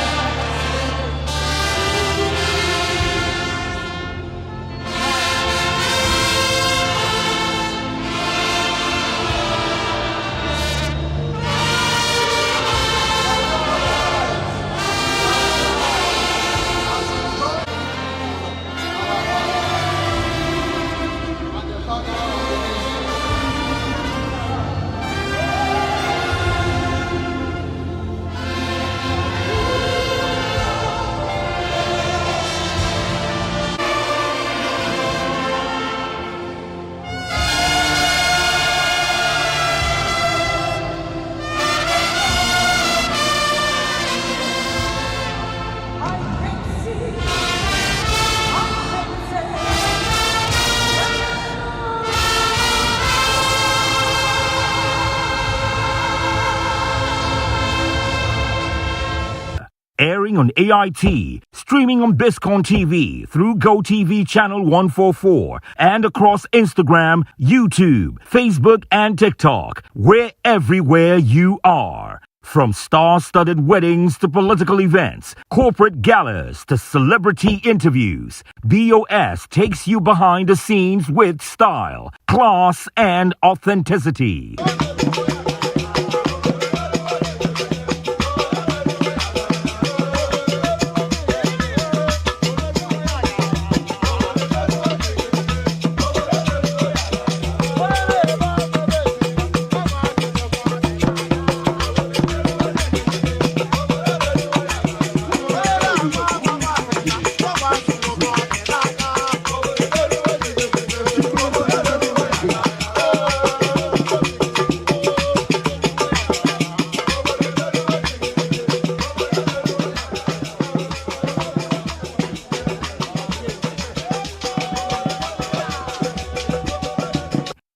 Airing on AIT, streaming on Biscon TV through GoTV channel 144 and across Instagram, YouTube, Facebook, and TikTok. We're everywhere you are. From star-studded weddings to political events, corporate galas to celebrity interviews, BOS takes you behind the scenes with style, class, and authenticity.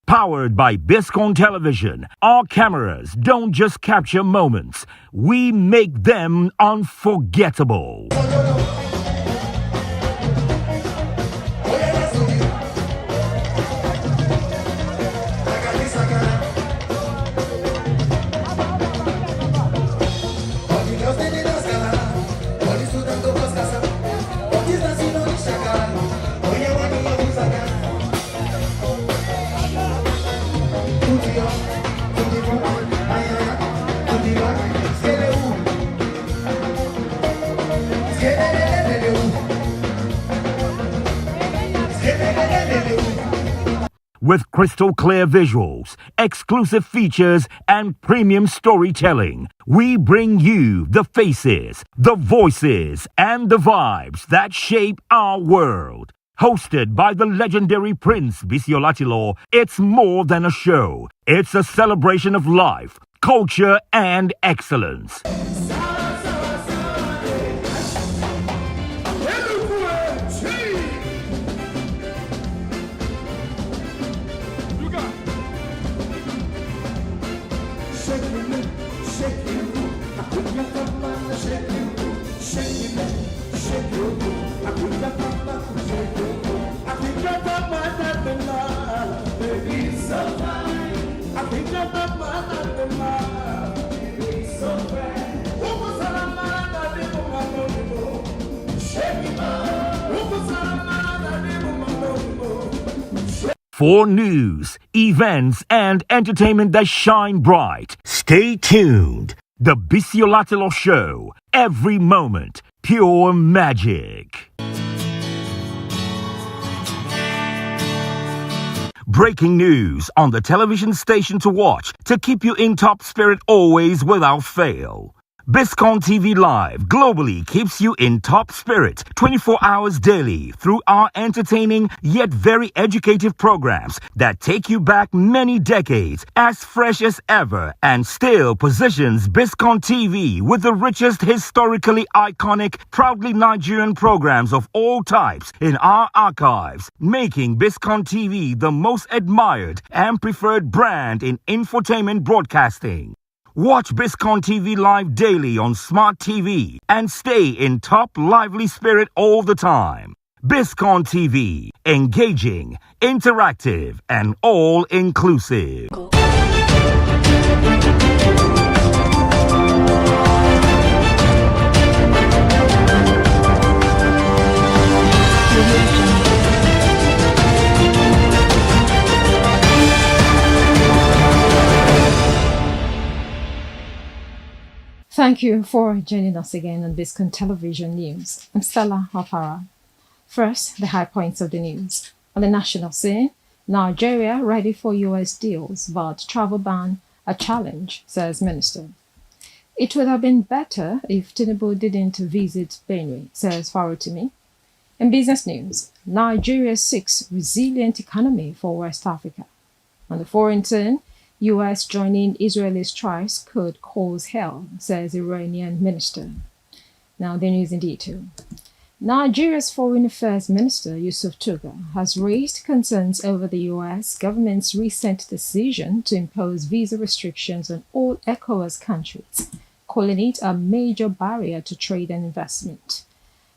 Powered by Biscon Television, our cameras don't just capture moments, we make them unforgettable. With crystal clear visuals, exclusive features, and premium storytelling, we bring you the faces, the voices, and the vibes that shape our world. Hosted by the legendary Prince Biscon, it's more than a show. It's a celebration of life, culture, and excellence. For news, events, and entertainment that shine bright, stay tuned. The Biscon Show. Every moment, pure magic. Breaking news on the television station to watch to keep you in top spirit always without fail. Biscon TV Live globally keeps you in top spirit 24 hours daily through our entertaining yet very educative programs that take you back many decades as fresh as ever and still positions Biscon TV with the richest historically iconic, proudly Nigerian programs of all types in our archives, making Biscon TV the most admired and preferred brand in infotainment broadcasting. Watch Biscon TV Live daily on Smart TV and stay in top lively spirit all the time. Biscon TV, engaging, interactive, and all-inclusive. Thank you for joining us again on Biscon Television News. I'm Stella Opara. First, the high points of the news. On the national scene, Nigeria ready for US deals, but travel ban a challenge, says Minister. It would have been better if Tinubu didn't visit Benue, says Farotimi. In business news, Nigeria seeks resilient economy for West Africa. On the foreign scene, US joining Israeli strikes could cause hell, says Iranian minister. Now the news in detail. Nigeria's Foreign Affairs Minister Yusuf Tuga has raised concerns over the US government's recent decision to impose visa restrictions on all ECOWAS countries, calling it a major barrier to trade and investment.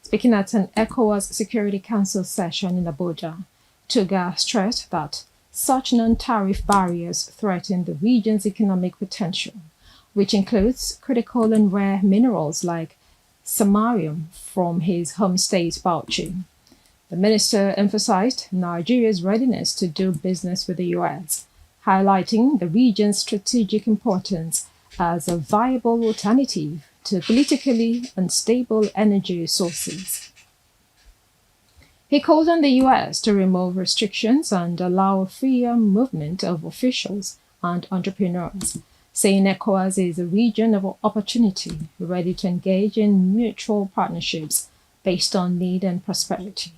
Speaking at an ECOWAS Security Council session in Abuja, Tuga stressed that such non-tariff barriers threaten the region's economic potential, which includes critical and rare minerals like samarium from his home state, Bauchi. The minister emphasized Nigeria's readiness to do business with the US, highlighting the region's strategic importance as a viable alternative to politically unstable energy sources. He called on the US to remove restrictions and allow freer movement of officials and entrepreneurs, saying ECOWAS is a region of opportunity, ready to engage in mutual partnerships based on need and prosperity.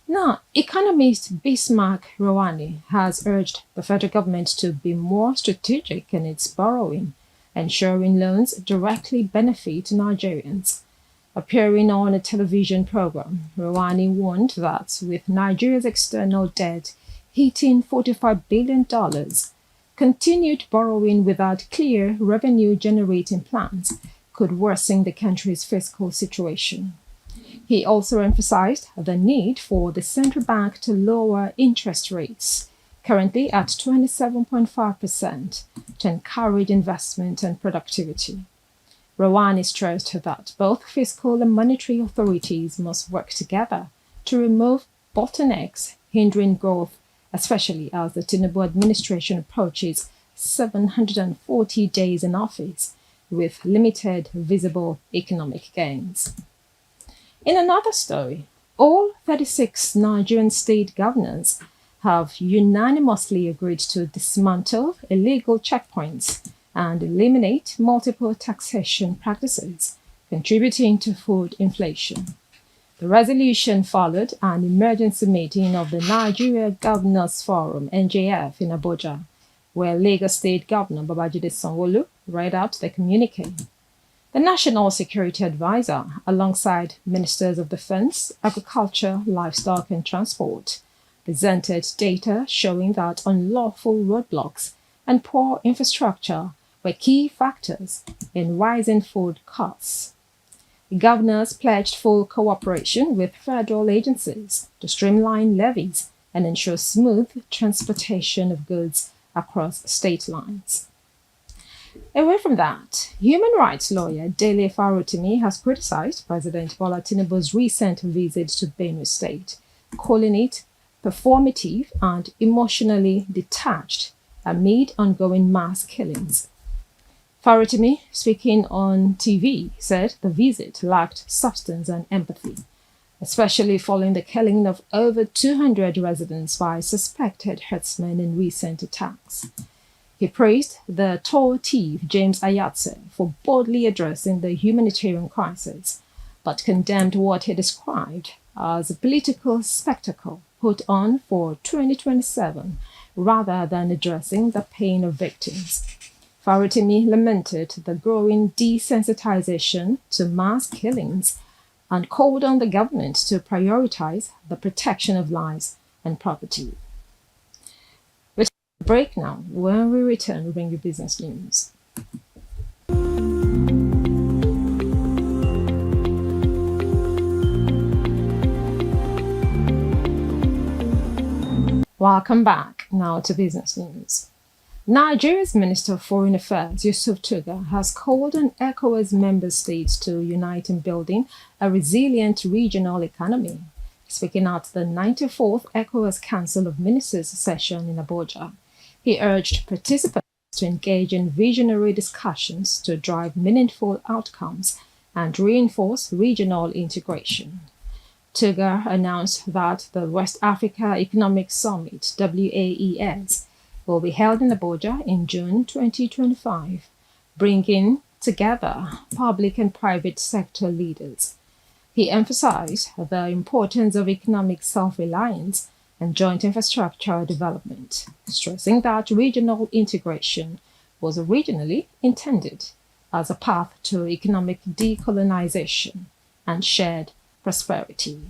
Now, economist Bismarck Rowani has urged the federal government to be more strategic in its borrowing, ensuring loans directly benefit Nigerians. Appearing on a television program, Rowani warned that with Nigeria's external debt hitting $45 billion, continued borrowing without clear revenue-generating plans could worsen the country's fiscal situation. He also emphasized the need for the central bank to lower interest rates, currently at 27.5%, to encourage investment and productivity. Rowani stressed that both fiscal and monetary authorities must work together to remove bottlenecks hindering growth, especially as the Tinubu administration approaches 740 days in office with limited visible economic gains. In another story, all 36 Nigerian state governors have unanimously agreed to dismantle illegal checkpoints and eliminate multiple taxation practices, contributing to food inflation. The resolution followed an emergency meeting of the Nigeria Governors Forum, NJF, in Abuja, where Lagos State Governor Babajide Sanwo-Olu read out the communique. The National Security Advisor, alongside Ministers of Defense, Agriculture, Livestock and Transport, presented data showing that unlawful roadblocks and poor infrastructure were key factors in rising food costs. The governors pledged full cooperation with federal agencies to streamline levies and ensure smooth transportation of goods across state lines. Away from that, human rights lawyer Dele Farotimi has criticized President Bola Tinubu's recent visit to Benue State, calling it performative, and emotionally detached amid ongoing mass killings. Faritimi, speaking on TV, said the visit lacked substance and empathy, especially following the killing of over 200 residents by suspected herdsmen in recent attacks. He praised the tall chief James Ayatse for boldly addressing the humanitarian crisis, but condemned what he described as a political spectacle put on for 2027 rather than addressing the pain of victims. Faritimi lamented the growing desensitization to mass killings and called on the government to prioritize the protection of lives and property. We'll take a break now. When we return, we'll bring you business news. Welcome back now to business news. Nigeria's Minister of Foreign Affairs, Yusuf Tuga, has called on ECOWAS member states to unite in building a resilient regional economy. Speaking at the 94th ECOWAS Council of Ministers session in Abuja, he urged participants to engage in visionary discussions to drive meaningful outcomes and reinforce regional integration. Tuga announced that the West Africa Economic Summit, WAES, will be held in Abuja in June 2025, bringing together public and private sector leaders. He emphasized the importance of economic self-reliance and joint infrastructure development, stressing that regional integration was originally intended as a path to economic decolonization and shared prosperity.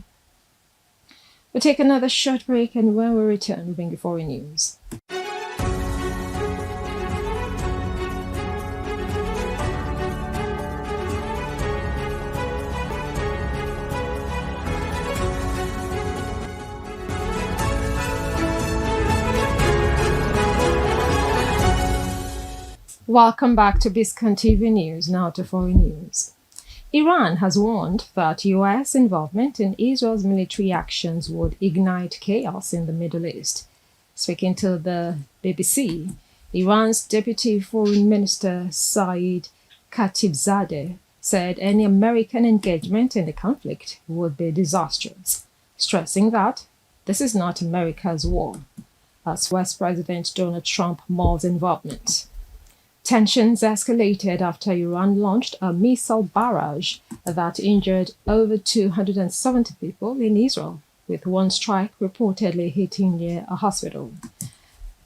We'll take another short break, and when we return, we'll bring you foreign news. Welcome back to Biscon TV News, now to foreign news. Iran has warned that U.S. involvement in Israel's military actions would ignite chaos in the Middle East. Speaking to the BBC, Iran's Deputy Foreign Minister Saeed Khatibzadeh said any American engagement in the conflict would be disastrous, stressing that this is not America's war, as US President Donald Trump mauls involvement. Tensions escalated after Iran launched a missile barrage that injured over 270 people in Israel, with one strike reportedly hitting near a hospital.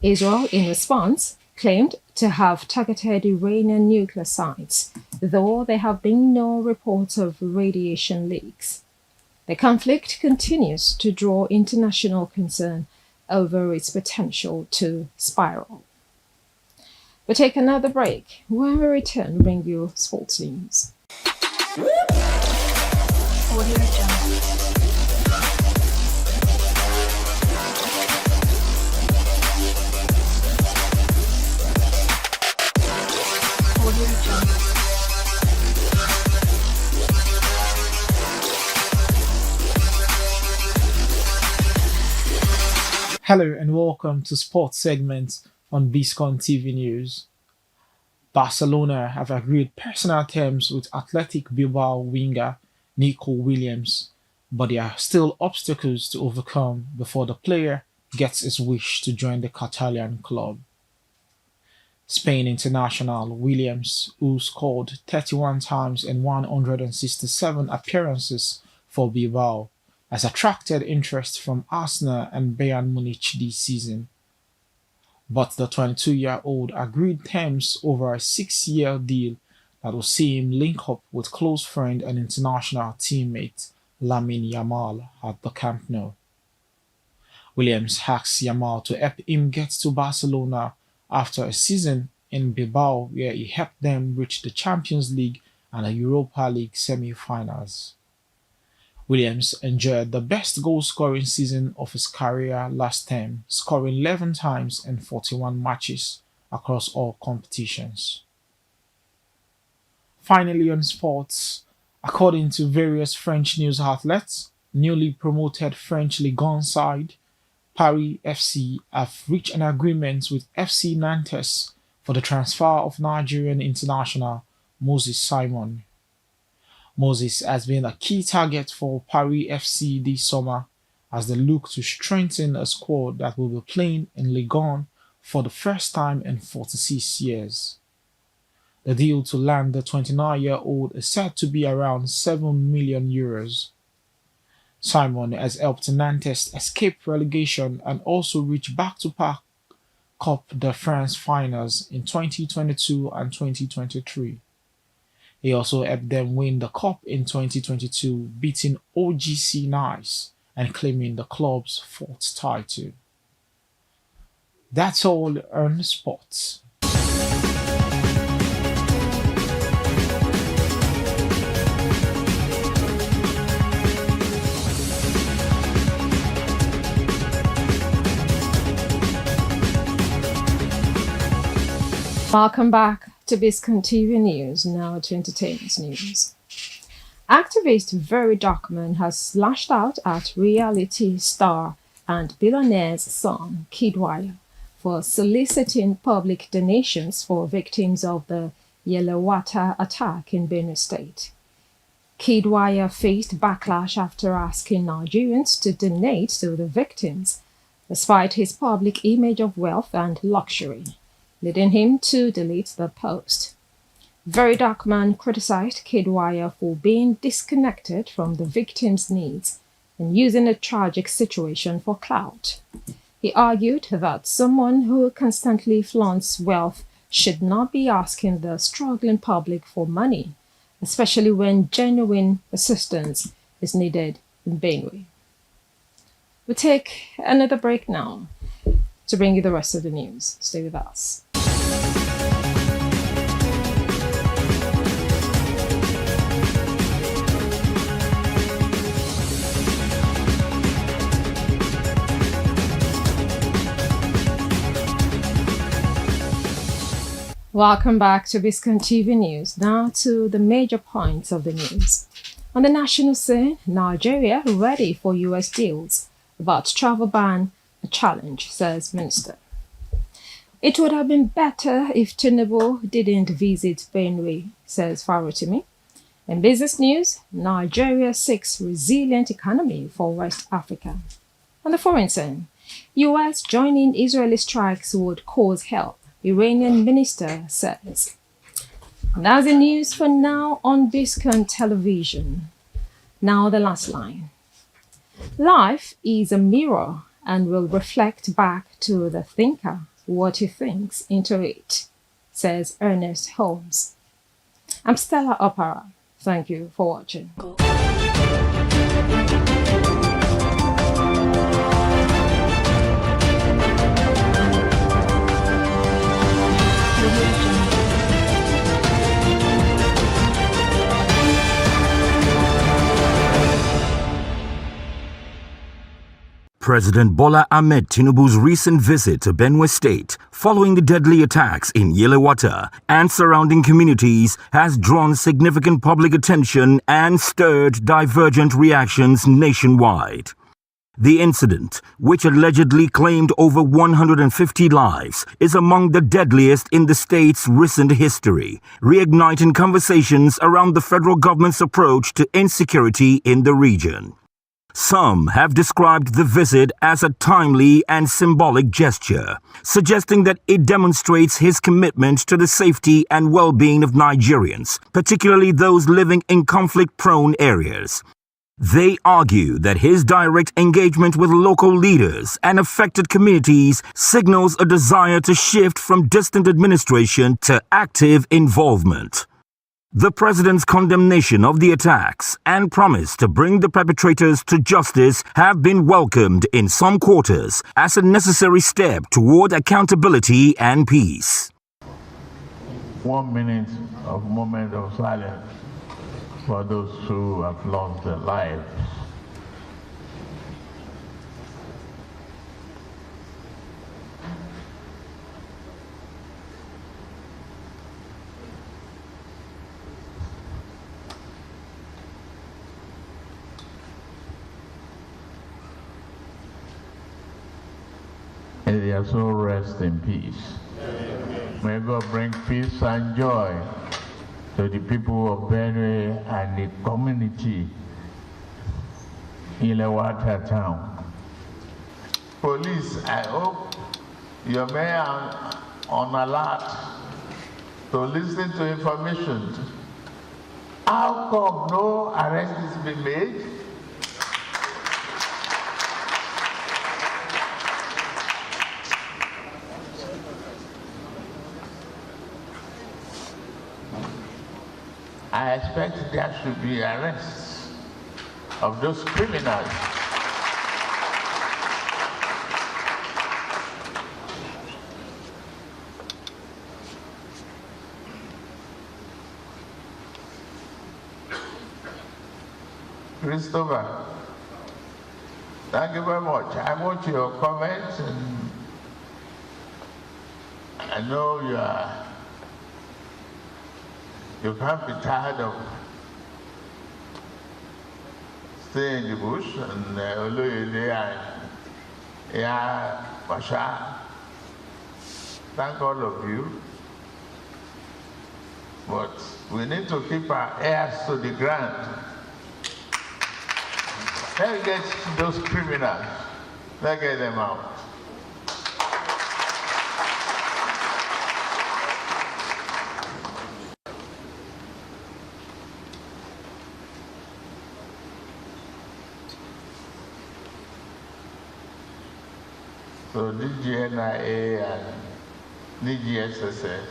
Israel, in response, claimed to have targeted Iranian nuclear sites, though there have been no reports of radiation leaks. The conflict continues to draw international concern over its potential to spiral. We'll take another break. When we return, we'll bring you sports news. Hello and welcome to sports segments on Biscon TV News. Barcelona have agreed personal terms with Athletic Bilbao winger Nico Williams, but there are still obstacles to overcome before the player gets his wish to join the Catalan club. Spain international Williams, who scored 31 times in 167 appearances for Bilbao, has attracted interest from Arsenal and Bayern Munich this season. But the 22-year-old agreed terms over a 6-year deal that will see him link up with close friend and international teammate Lamine Yamal at the Camp Nou. Williams asked Yamal to help him get to Barcelona after a season in Bilbao where he helped them reach the Champions League and the Europa League semi-finals. Williams enjoyed the best goal-scoring season of his career last term, scoring 11 times in 41 matches across all competitions. Finally on sports, according to various French news outlets, newly promoted French Ligue 1 side Paris FC have reached an agreement with FC Nantes for the transfer of Nigerian international Moses Simon. Moses has been a key target for Paris FC this summer as they look to strengthen a squad that will be playing in Ligue 1 for the first time in 46 years. The deal to land the 29-year-old is said to be around €7 million. Simon has helped Nantes escape relegation and also reach back-to-back Coupe de France finals in 2022 and 2023. He also helped them win the cup in 2022, beating OGC Nice and claiming the club's fourth title. That's all on sports. Welcome back to Biscon TV News, now to entertainment news. Activist Very Darkman has lashed out at reality star and billionaire's son, Kidwire, for soliciting public donations for victims of the Yellowater attack in Benue State. Kidwire faced backlash after asking Nigerians to donate to the victims, despite his public image of wealth and luxury, leading him to delete the post. Very Darkman criticized Kidwire for being disconnected from the victims' needs and using a tragic situation for clout. He argued that someone who constantly flaunts wealth should not be asking the struggling public for money, especially when genuine assistance is needed in Benue. We'll take another break now to bring you the rest of the news. Stay with us. Welcome back to Biscon TV News. Now to the major points of the news. On the national scene, Nigeria ready for US deals about travel ban, a challenge, says Minister. It would have been better if Tinubu didn't visit Benue, says Farotimi. In business news, Nigeria seeks resilient economy for West Africa. On the foreign scene, US joining Israeli strikes would cause help, Iranian minister says. And that's the news for now on Biscon Television. Now the last line. Life is a mirror and will reflect back to the thinker what he thinks into it, says Ernest Holmes. I'm Stella Opera. Thank you for watching. President Bola Ahmed Tinubu's recent visit to Benue State following the deadly attacks in Yellowater and surrounding communities has drawn significant public attention and stirred divergent reactions nationwide. The incident, which allegedly claimed over 150 lives, is among the deadliest in the state's recent history, reigniting conversations around the federal government's approach to insecurity in the region. Some have described the visit as a timely and symbolic gesture, suggesting that it demonstrates his commitment to the safety and well-being of Nigerians, particularly those living in conflict-prone areas. They argue that his direct engagement with local leaders and affected communities signals a desire to shift from distant administration to active involvement. The president's condemnation of the attacks and promise to bring the perpetrators to justice have been welcomed in some quarters as a necessary step toward accountability and peace. 1 minute of moment of silence for those who have lost their lives. May their soul rest in peace. May God bring peace and joy to the people of Benue and the community in Lewata town. Police, I hope you may on alert to listen to information. How come no arrest has been made? I expect there should be arrests of those criminals. Christopher, thank you very much. I want your comments, and I know you can't be tired of staying in the bush, and Pasha, thank all of you. But we need to keep our ears to the ground. Let's get those criminals. Let's get them out. So DGNIA and DGSSS,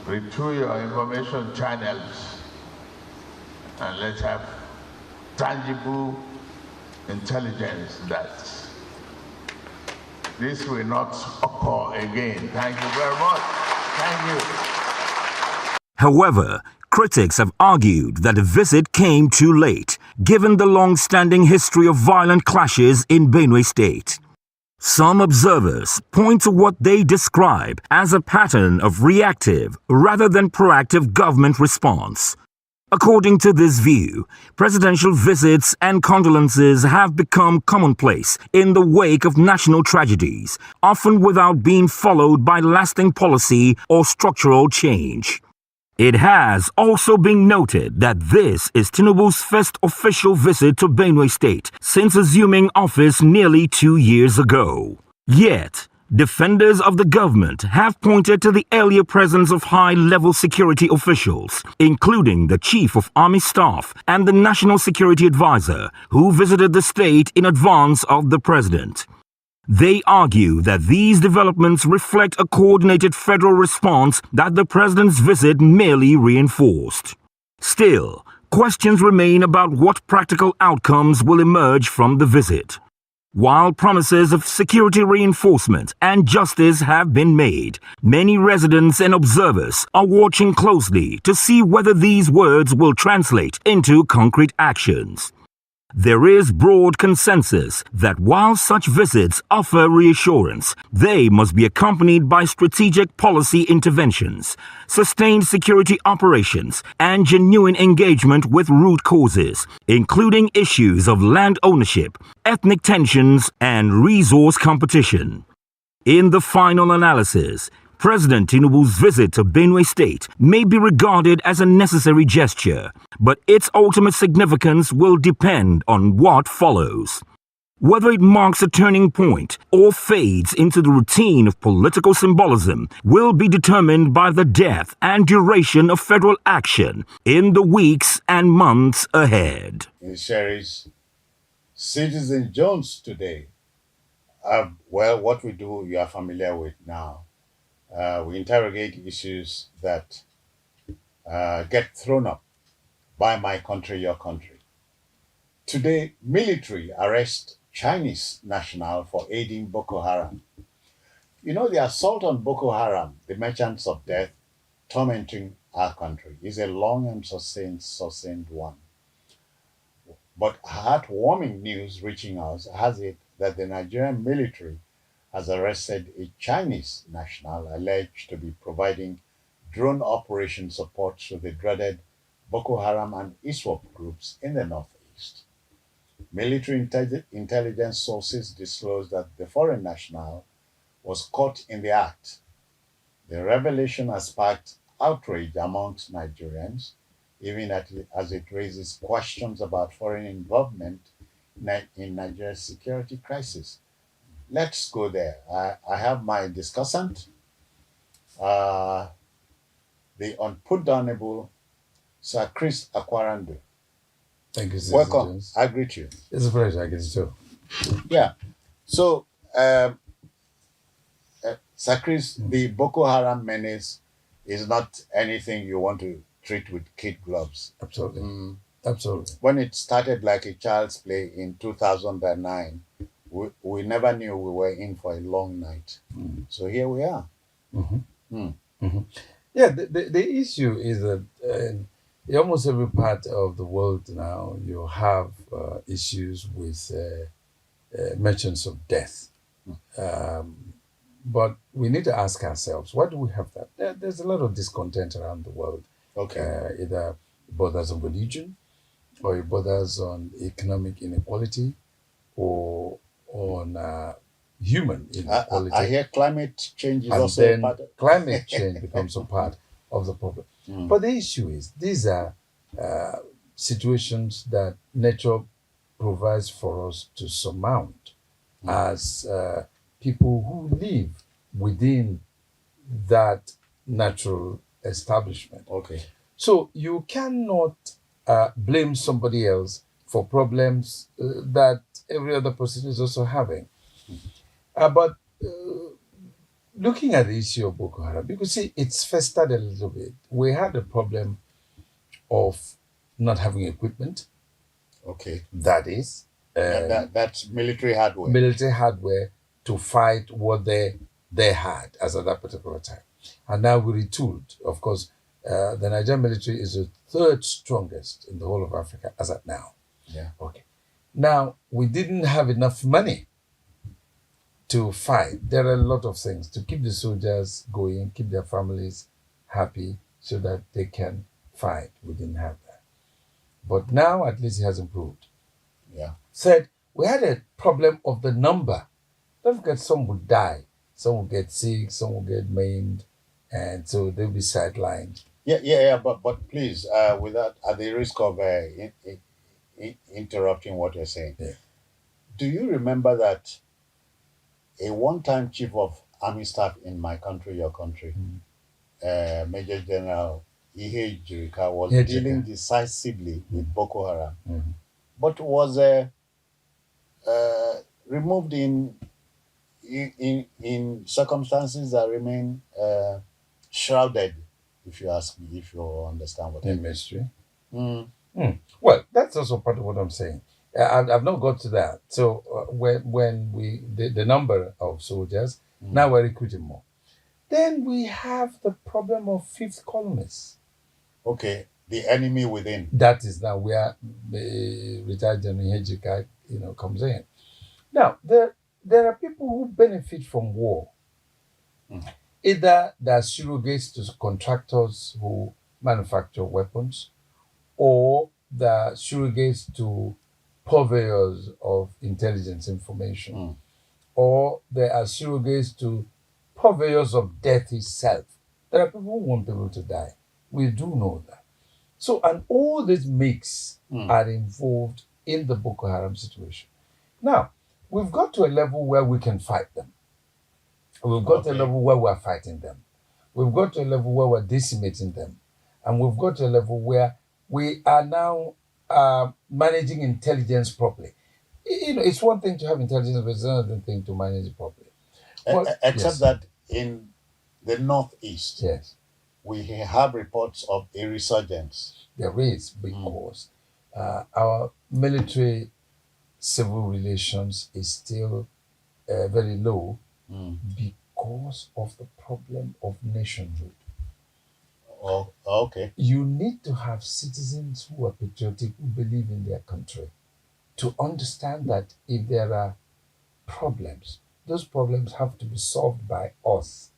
retool your information channels and let's have tangible intelligence that this will not occur again. Thank you very much. Thank you. However, critics have argued that the visit came too late, given the long-standing history of violent clashes in Benue State. Some observers point to what they describe as a pattern of reactive rather than proactive government response. According to this view, presidential visits and condolences have become commonplace in the wake of national tragedies, often without being followed by lasting policy or structural change. It has also been noted that this is Tinubu's first official visit to Benue State since assuming office nearly 2 years ago. Yet, defenders of the government have pointed to the earlier presence of high-level security officials, including the Chief of Army Staff and the National Security Advisor, who visited the state in advance of the president. They argue that these developments reflect a coordinated federal response that the president's visit merely reinforced. Still, questions remain about what practical outcomes will emerge from the visit. While promises of security reinforcement and justice have been made, many residents and observers are watching closely to see whether these words will translate into concrete actions. There is broad consensus that while such visits offer reassurance, they must be accompanied by strategic policy interventions, sustained security operations, and genuine engagement with root causes, including issues of land ownership, ethnic tensions, and resource competition. In the final analysis, President Tinubu's visit to Benue State may be regarded as a necessary gesture, but its ultimate significance will depend on what follows. Whether it marks a turning point or fades into the routine of political symbolism will be determined by the depth and duration of federal action in the weeks and months ahead. In series, Citizen Jones today. Well, what we do, you are familiar with now. We interrogate issues that get thrown up by my country, your country. Today, military arrest Chinese national for aiding Boko Haram. You know, the assault on Boko Haram, the merchants of death, tormenting our country, is a long and sustained one. But heartwarming news reaching us has it that the Nigerian military has arrested a Chinese national alleged to be providing drone operation support to the dreaded Boko Haram and ISWAP groups in the northeast. Military intelligence sources disclosed that the foreign national was caught in the act. The revelation has sparked outrage amongst Nigerians, even as it raises questions about foreign involvement in Nigeria's security crisis. Let's go there. I have my discussant, the unputdownable Sir Chris Akwarandu. Thank you, Sir Welcome. Jones. I greet you. It's a pleasure. I get you too. Yeah. So, Sir Chris, the Boko Haram menace is not anything you want to treat with kid gloves. Absolutely. Absolutely. When it started like a child's play in 2009, we never knew we were in for a long night. So here we are. Yeah, the issue is that in almost every part of the world now, you have issues with mentions of death. But we need to ask ourselves, why do we have that? There's a lot of discontent around the world. Okay. Either it borders on religion, or it borders on economic inequality, or on human inequality. I hear climate change is and also then a part of climate change becomes a part of the problem. But the issue is, these are situations that nature provides for us to surmount as people who live within that natural establishment. Okay. So you cannot blame somebody else for problems that every other person is also having. But looking at the issue of Boko Haram, you can see it's festered a little bit. We had a problem of not having equipment. Okay. That is. That's military hardware. Military hardware to fight what they had as at that particular time. And now we retooled. Of course, the Nigerian military is the third strongest in the whole of Africa as at now. Yeah. Okay. Now, we didn't have enough money to fight. There are a lot of things to keep the soldiers going, keep their families happy so that they can fight. We didn't have that. But now at least it has improved. Yeah. Third, we had a problem of the number. Don't forget, some would die, some will get sick, some will get maimed, and so they'll be sidelined. Yeah. But please, without at the risk of interrupting what you're saying, do you remember that a one-time chief of army staff in my country, your country, Major General Ihe Jirika, was dealing decisively with Boko Haram, but was removed in circumstances that remain shrouded, if you ask me, if you understand what I mean. Mystery. Well, that's also part of what I'm saying. I've not got to that. So when the number of soldiers, now we're recruiting more. Then we have the problem of fifth columnists. Okay, the enemy within. That is now where retired General Hejika, comes in. Now there are people who benefit from war. Either they're surrogates to contractors who manufacture weapons, or they're surrogates to purveyors of intelligence information, or they are surrogates to purveyors of death itself. There are people who want people to die. We do know that. So, and all these mix are involved in the Boko Haram situation. Now, we've got to a level where we can fight them. We've got to a level where we're fighting them. We've got to a level where we're decimating them. And we've got to a level where we are now managing intelligence properly. It's one thing to have intelligence, but it's another thing to manage it properly. Except that in the northeast, we have reports of a resurgence. There is, because our military civil relations is still very low because of the problem of nationhood. Oh, okay. You need to have citizens who are patriotic, who believe in their country, to understand that if there are problems, those problems have to be solved by us,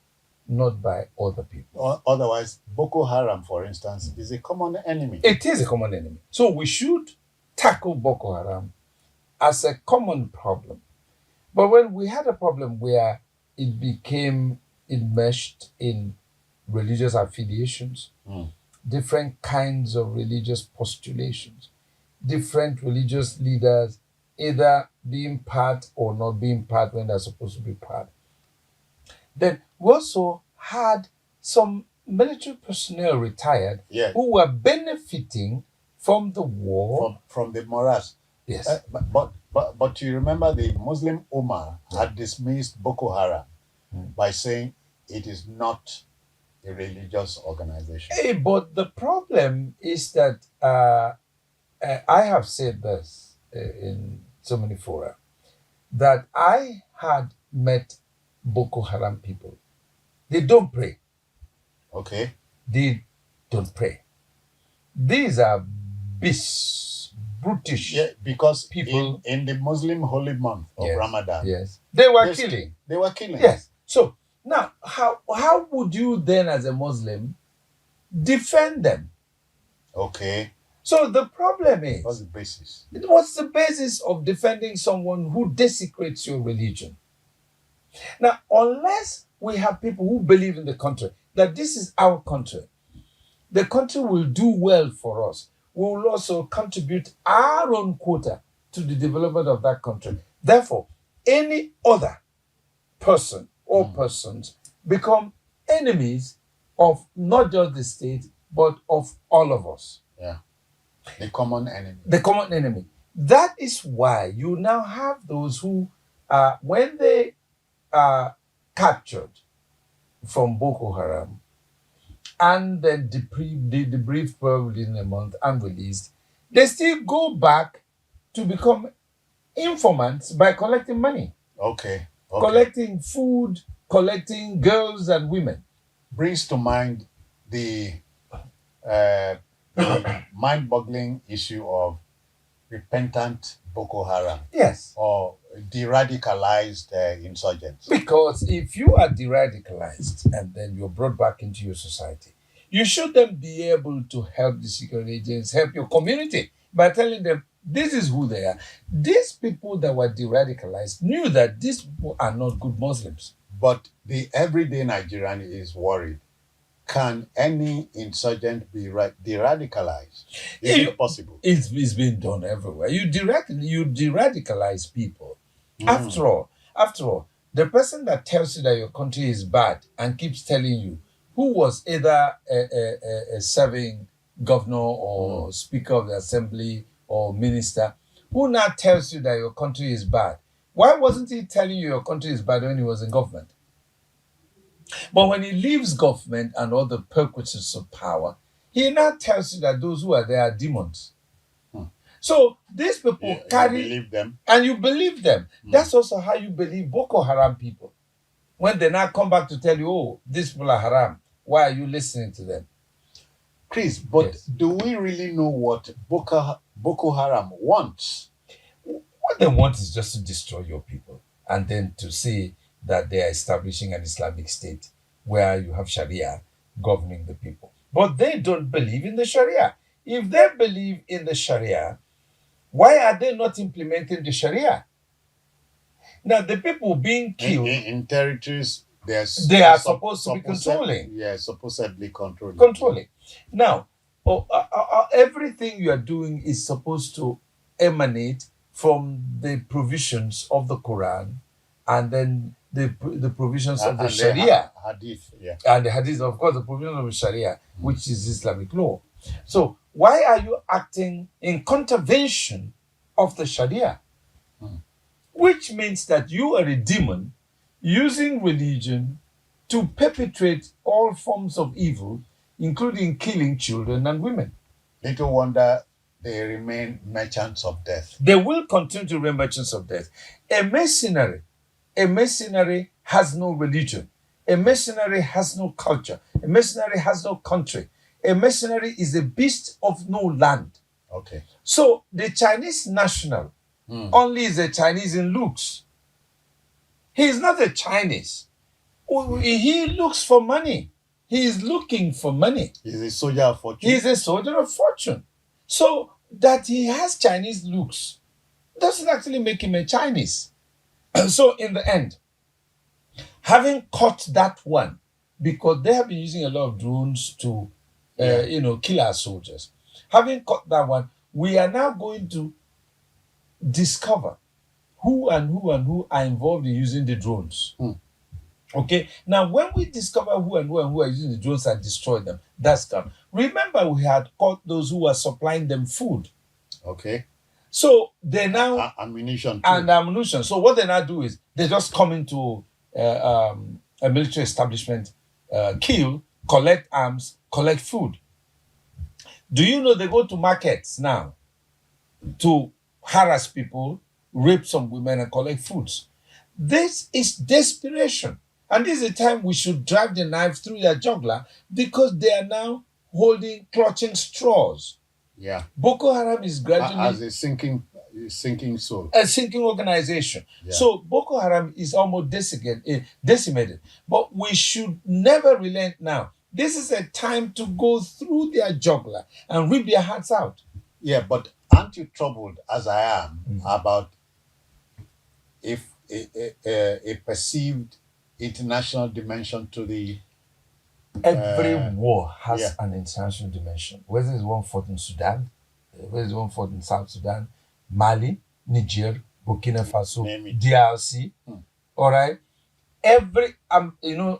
not by other people. Otherwise, Boko Haram, for instance, is a common enemy. It is a common enemy. So we should tackle Boko Haram as a common problem. But when we had a problem where it became enmeshed in religious affiliations, different kinds of religious postulations, different religious leaders either being part or not being part when they're supposed to be part. Then we also had some military personnel retired who were benefiting from the war. From the morass. Yes. But you remember the Muslim Ummah had dismissed Boko Haram by saying it is not a religious organization. Hey, but the problem is that I have said this in so many fora, that I had met Boko Haram people. They don't pray. Okay. They don't pray. These are brutish because people in the Muslim holy month of Ramadan. Yes. They were killing. They were killing. Yes. So now how would you then as a Muslim defend them? Okay. So the problem is, what's the basis? What's the basis of defending someone who desecrates your religion? Now, unless we have people who believe in the country, that this is our country, the country will do well for us. We will also contribute our own quota to the development of that country. Therefore, any other person or persons become enemies of not just the state, but of all of us. Yeah. The common enemy. The common enemy. That is why you now have those who, when they are captured from Boko Haram and then debriefed probably in a month and released, they still go back to become informants by collecting money. Okay. Collecting food, collecting girls and women. Brings to mind the mind-boggling issue of repentant Boko Haram. Yes. Or de-radicalized insurgents. Because if you are de-radicalized and then you're brought back into your society, you should then be able to help the security agents, help your community by telling them this is who they are. These people that were de-radicalized knew that these people are not good Muslims. But the everyday Nigerian is worried. Can any insurgent be de-radicalized? Is it possible? It's being done everywhere. You de-radicalize people. After all, the person that tells you that your country is bad and keeps telling you, who was either a serving governor or speaker of the assembly or minister, who now tells you that your country is bad, why wasn't he telling you your country is bad when he was in government? But when he leaves government and all the perquisites of power, he now tells you that those who are there are demons. So these people carry... You believe them. And you believe them. That's also how you believe Boko Haram people. When they now come back to tell you, oh, these people are haram, why are you listening to them? Chris, but do we really know what Boko Haram wants? What they want is just to destroy your people and then to say that they are establishing an Islamic state where you have Sharia governing the people. But they don't believe in the Sharia. If they believe in the Sharia, why are they not implementing the Sharia? Now, the people being killed... In territories, they are supposed to be controlling. Yeah, supposedly controlling. Controlling. Now, everything you are doing is supposed to emanate from the provisions of the Quran and then the provisions of the Sharia. Hadith, yeah. And the Hadith, of course, the provisions of the Sharia, which is Islamic law. So why are you acting in contravention of the Sharia? Which means that you are a demon using religion to perpetrate all forms of evil, including killing children and women. Little wonder they remain merchants of death. They will continue to remain merchants of death. A mercenary has no religion. A mercenary has no culture. A mercenary has no country. A mercenary is a beast of no land. Okay. So the Chinese national only is a Chinese in looks. He is not a Chinese. He looks for money. He is looking for money. He's a soldier of fortune. He is a soldier of fortune. So that he has Chinese looks doesn't actually make him a Chinese. So in the end, having caught that one, because they have been using a lot of drones to, kill our soldiers. Having caught that one, we are now going to discover who are involved in using the drones. Okay. Now, when we discover who are using the drones and destroy them, that's done. Remember, we had caught those who were supplying them food. Okay. So they now ammunition too. and ammunition. So what they now do is they just come into a military establishment, kill, collect arms, collect food. Do you know they go to markets now to harass people, rape some women, and collect foods? This is desperation. And this is the time we should drive the knife through their jugular, because they are now clutching straws. Yeah. Boko Haram is gradually as a sinking soul. A sinking organization. Yeah. So Boko Haram is almost decimated. But we should never relent now. This is a time to go through their jugular and rip their hearts out. Yeah, but aren't you troubled, as I am, about if a perceived international dimension to the... Every war has an international dimension. Whether it's one fought in Sudan, whether it's one fought in South Sudan, Mali, Niger, Burkina Faso, DRC. All right.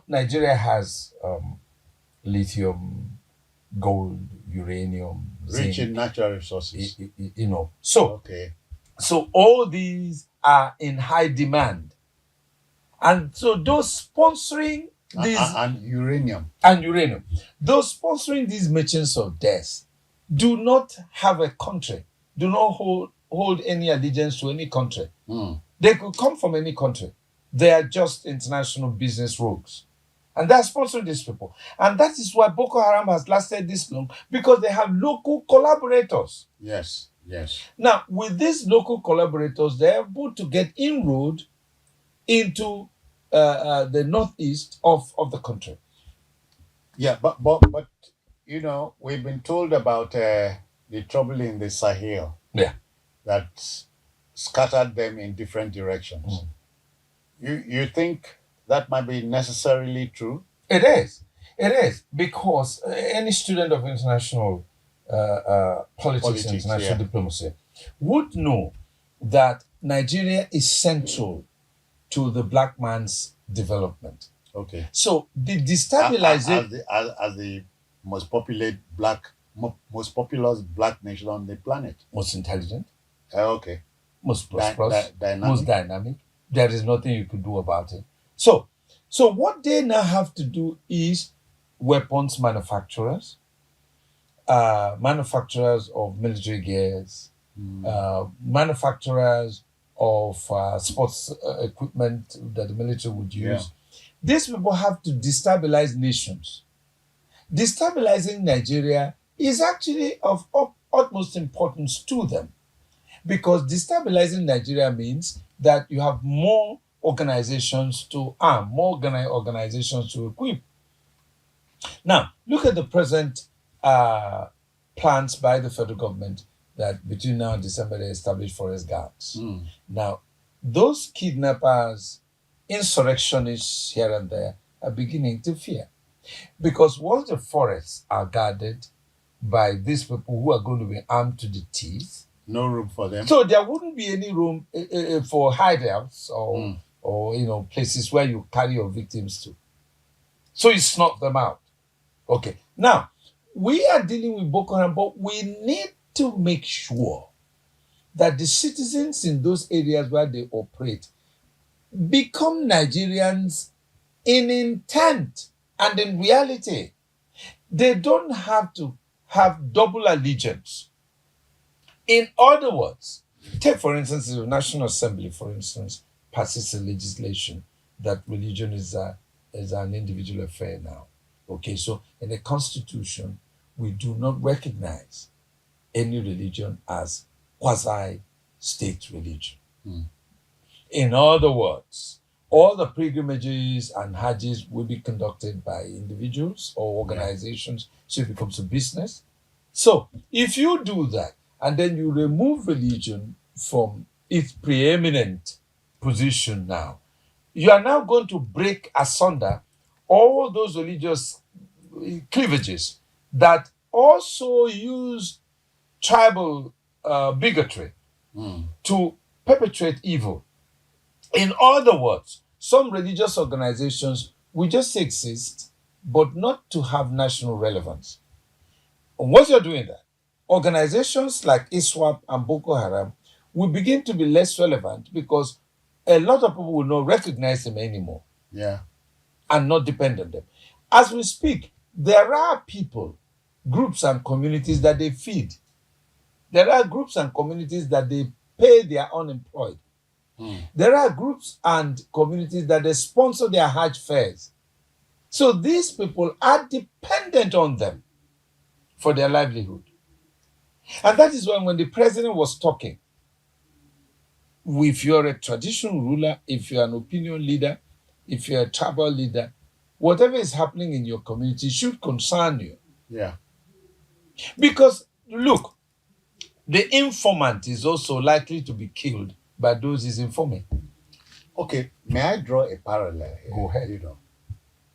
Nigeria has lithium, gold, uranium, rich zinc, in natural resources. So all these are in high demand, and so those sponsoring these and uranium, those sponsoring these merchants of death do not have a country, do not hold any allegiance to any country. They could come from any country. They are just international business rogues. And they're sponsoring these people. And that is why Boko Haram has lasted this long, because they have local collaborators. Yes. Now, with these local collaborators, they're able to get inroad into the northeast of the country. Yeah, but we've been told about the trouble in the Sahel. Yeah. That scattered them in different directions. You think that might be necessarily true? It is, because any student of international politics and international diplomacy would know that Nigeria is central to the black man's development. Okay. So the destabilization as the most populous black nation on the planet, most intelligent, okay, most prosperous, dynamic. most dynamic. There is nothing you could do about it. So what they now have to do is weapons manufacturers, manufacturers of military gears, manufacturers of sports equipment that the military would use. Yeah. These people have to destabilize nations. Destabilizing Nigeria is actually of utmost importance to them, because destabilizing Nigeria means that you have more organizations to arm, more organizations to equip. Now, look at the present plans by the federal government that between now and December they establish forest guards. Now, those kidnappers, insurrectionists here and there are beginning to fear. Because once the forests are guarded by these people who are going to be armed to the teeth, no room for them. So there wouldn't be any room for hideouts or places where you carry your victims to. So you snuff them out. Okay. Now, we are dealing with Boko Haram, but we need to make sure that the citizens in those areas where they operate become Nigerians in intent and in reality. They don't have to have double allegiance. In other words, take for instance the National Assembly, for instance, passes a legislation that religion is an individual affair now. Okay, so in the Constitution, we do not recognize any religion as quasi-state religion. In other words, all the pilgrimages and hajjis will be conducted by individuals or organizations, so it becomes a business. So if you do that, and then you remove religion from its preeminent position now. You are now going to break asunder all those religious cleavages that also use tribal bigotry to perpetrate evil. In other words, some religious organizations will just exist, but not to have national relevance. And once you're doing that, organizations like ISWAP and Boko Haram will begin to be less relevant because a lot of people will not recognize them anymore. Yeah. And not depend on them. As we speak, there are people, groups and communities that they feed. There are groups and communities that they pay their unemployed. There are groups and communities that they sponsor their Hajj fairs. So these people are dependent on them for their livelihood. And that is why when the president was talking, if you're a traditional ruler, if you're an opinion leader, if you're a tribal leader, whatever is happening in your community should concern you. Yeah. Because, look, the informant is also likely to be killed by those he's informing. Okay, may I draw a parallel here? Go ahead. You know,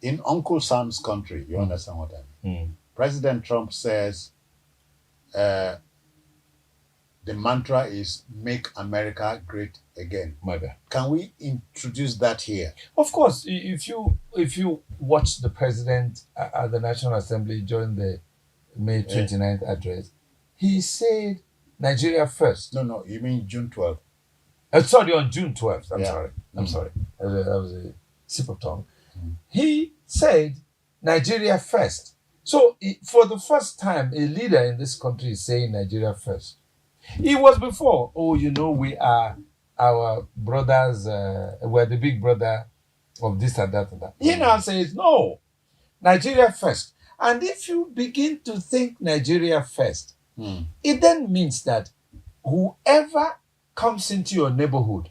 in Uncle Sam's country, you understand what I mean? President Trump says the mantra is "Make America Great Again." Can we introduce that here? Of course, if you watch the president at the National Assembly during the May 29th address, he said Nigeria first. No, you mean June 12th. Sorry, on June 12th. I'm sorry. That was a slip of tongue. He said Nigeria first. So for the first time, a leader in this country is saying Nigeria first. It was before, we are our brothers, we're the big brother of this and that and that. He now says, no, Nigeria first. And if you begin to think Nigeria first, it then means that whoever comes into your neighborhood,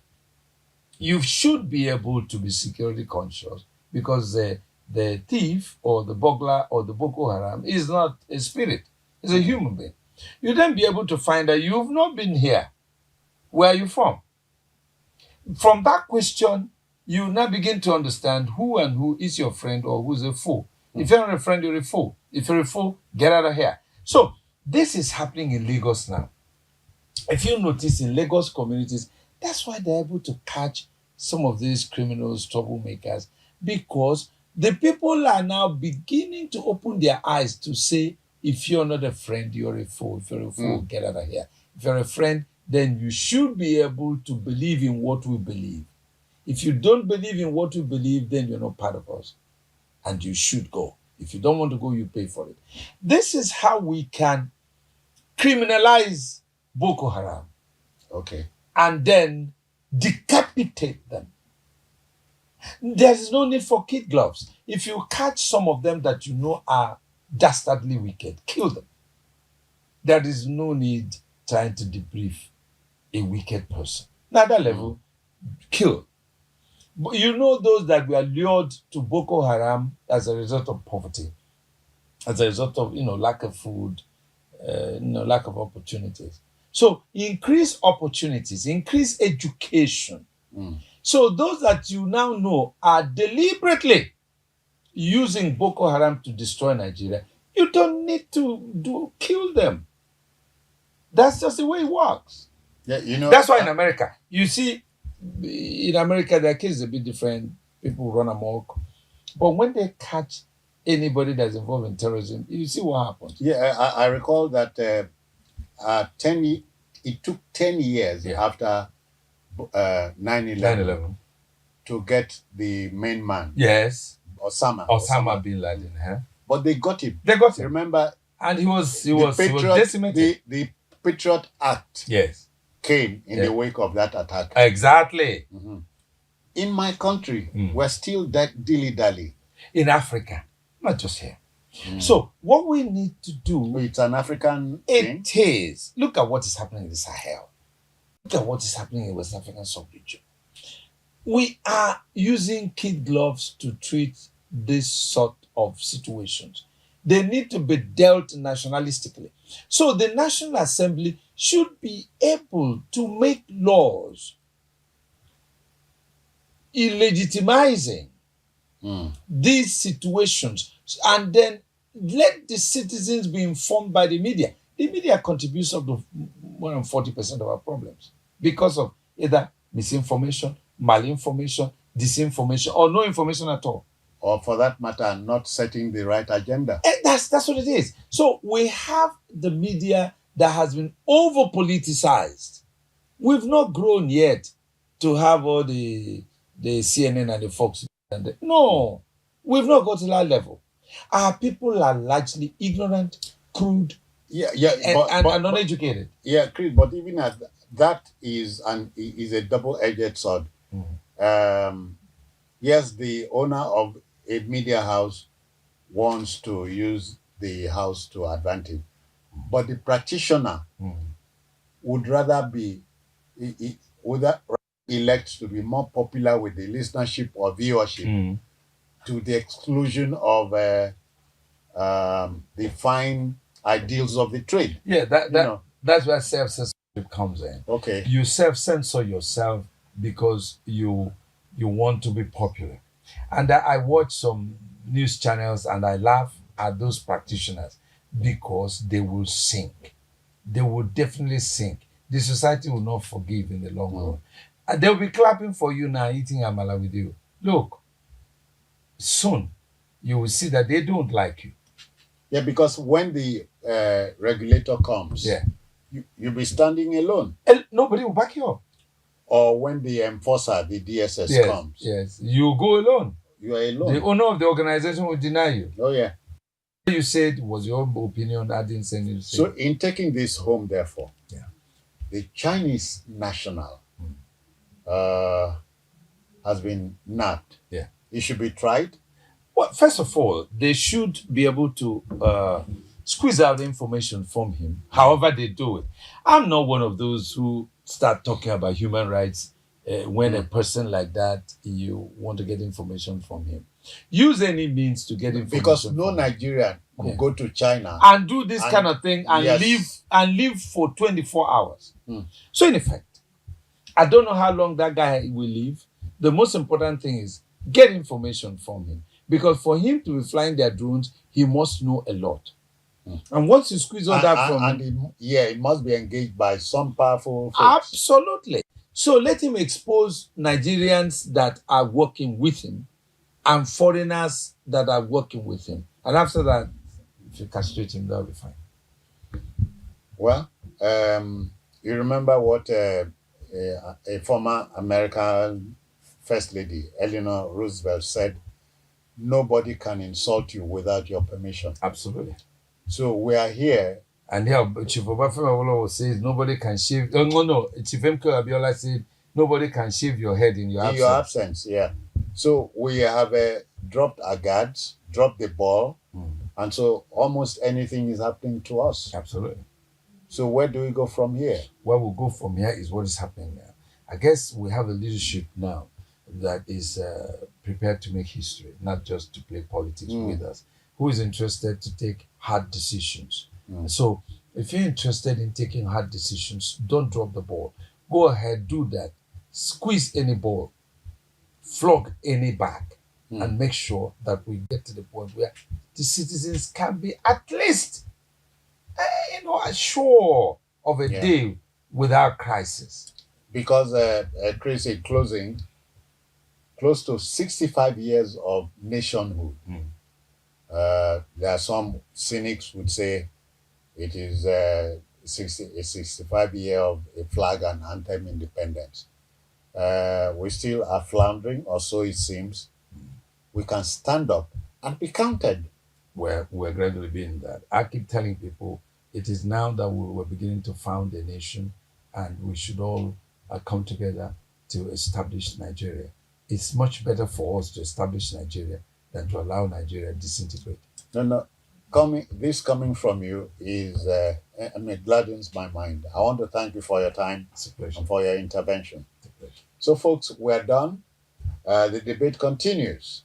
you should be able to be security conscious because the thief or the burglar or the Boko Haram is not a spirit, it's a human being. You then be able to find that you've not been here. Where are you from? From that question, you now begin to understand who and who is your friend or who's a fool. If you're not a friend, you're a fool. If you're a fool, get out of here. So this is happening in Lagos now. If you notice in Lagos communities, that's why they're able to catch some of these criminals, troublemakers, because the people are now beginning to open their eyes to say, if you're not a friend, you're a fool. If you're a fool, get out of here. If you're a friend, then you should be able to believe in what we believe. If you don't believe in what we believe, then you're not part of us. And you should go. If you don't want to go, you pay for it. This is how we can criminalize Boko Haram. Okay. And then decapitate them. There is no need for kid gloves. If you catch some of them that you know are dastardly wicked, kill them. There is no need trying to debrief a wicked person. At that level, kill. But you know those that were lured to Boko Haram as a result of poverty, as a result of lack of food, lack of opportunities. So increase opportunities, increase education. So those that you now know are deliberately using Boko Haram to destroy Nigeria, you don't need to kill them. That's just the way it works. Yeah, that's why in America, you see, in America, their case is a bit different. People run amok. But when they catch anybody that's involved in terrorism, you see what happens. Yeah, I recall that it took 10 years after 9/11 to get the main man. Yes. Osama bin Laden. Huh? But they got him. They got him. Remember? And he was decimated. The Patriot Act came in the wake of that attack. Exactly. In my country, we're still that dilly-dally. In Africa, not just here. So what we need to do... It's an African thing? It is. Look at what is happening in the Sahel. Look at what is happening in West African sub-region. We are using kid gloves to treat this sort of situations. They need to be dealt nationalistically. So the National Assembly should be able to make laws illegitimizing these situations, and then let the citizens be informed by the media. The media contributes up to more than 40% of our problems because of either misinformation, malinformation, disinformation, or no information at all. Or for that matter, not setting the right agenda. That's what it is. So we have the media that has been over politicized. We've not grown yet to have all the CNN and the Fox. No, we've not got to that level. Our people are largely ignorant, crude, and uneducated. Yeah, Chris, but even as that is a double-edged sword. Yes, the owner of a media house wants to use the house to advantage, but the practitioner would rather elect to be more popular with the listenership or viewership to the exclusion of the fine ideals of the trade. Yeah, that's where self-censorship comes in. Okay. You self-censor yourself because you want to be popular. And I watch some news channels and I laugh at those practitioners because they will sink. They will definitely sink. The society will not forgive in the long run. And they'll be clapping for you now, eating amala with you. Look, soon you will see that they don't like you. Yeah, because when the regulator comes, you'll be standing alone. And nobody will back you up. Or when the enforcer, the DSS comes. Yes, you go alone. You are alone. The owner of the organization will deny you. Oh, yeah. You said was your opinion. I didn't say anything. So in taking this home, therefore, the Chinese national has been nabbed. Yeah. It should be tried. Well, first of all, they should be able to squeeze out the information from him, however they do it. I'm not one of those who start talking about human rights when a person like that, you want to get information from him. Use any means to get information. Because no Nigerian could go to China and do this kind of thing and live for 24 hours. So in effect, I don't know how long that guy will live. The most important thing is get information from him. Because for him to be flying their drones, he must know a lot. And once you squeeze all that from him... it must be engaged by some powerful folks. Absolutely. So let him expose Nigerians that are working with him and foreigners that are working with him. And after that, if you castrate him, that'll be fine. Well, you remember what a former American First Lady, Eleanor Roosevelt, said? Nobody can insult you without your permission. Absolutely. So we are here. And here, Chief Obafemi says nobody can shave. No. Chief M.K. Abiola said nobody can shave your head in your absence. In your absence, yeah. So we have dropped our guards, dropped the ball, and so almost anything is happening to us. Absolutely. So where do we go from here? Where we go from here is what is happening now. I guess we have a leadership now that is prepared to make history, not just to play politics with us, who is interested to take hard decisions. So if you're interested in taking hard decisions, don't drop the ball. Go ahead, do that. Squeeze any ball, flog any bag, and make sure that we get to the point where the citizens can be at least, sure of a day without crisis. Because, Chris, in closing, close to 65 years of nationhood. There are some cynics would say it is a 65 year of a flag and anthem independence. We still are floundering, or so it seems. We can stand up and be counted. We're gradually being that. I keep telling people it is now that we're beginning to found a nation, and we should all come together to establish Nigeria. It's much better for us to establish Nigeria than to allow Nigeria to disintegrate. No. This coming from you is, it gladdens my mind. I want to thank you for your time and for your intervention. So, folks, we're done. The debate continues.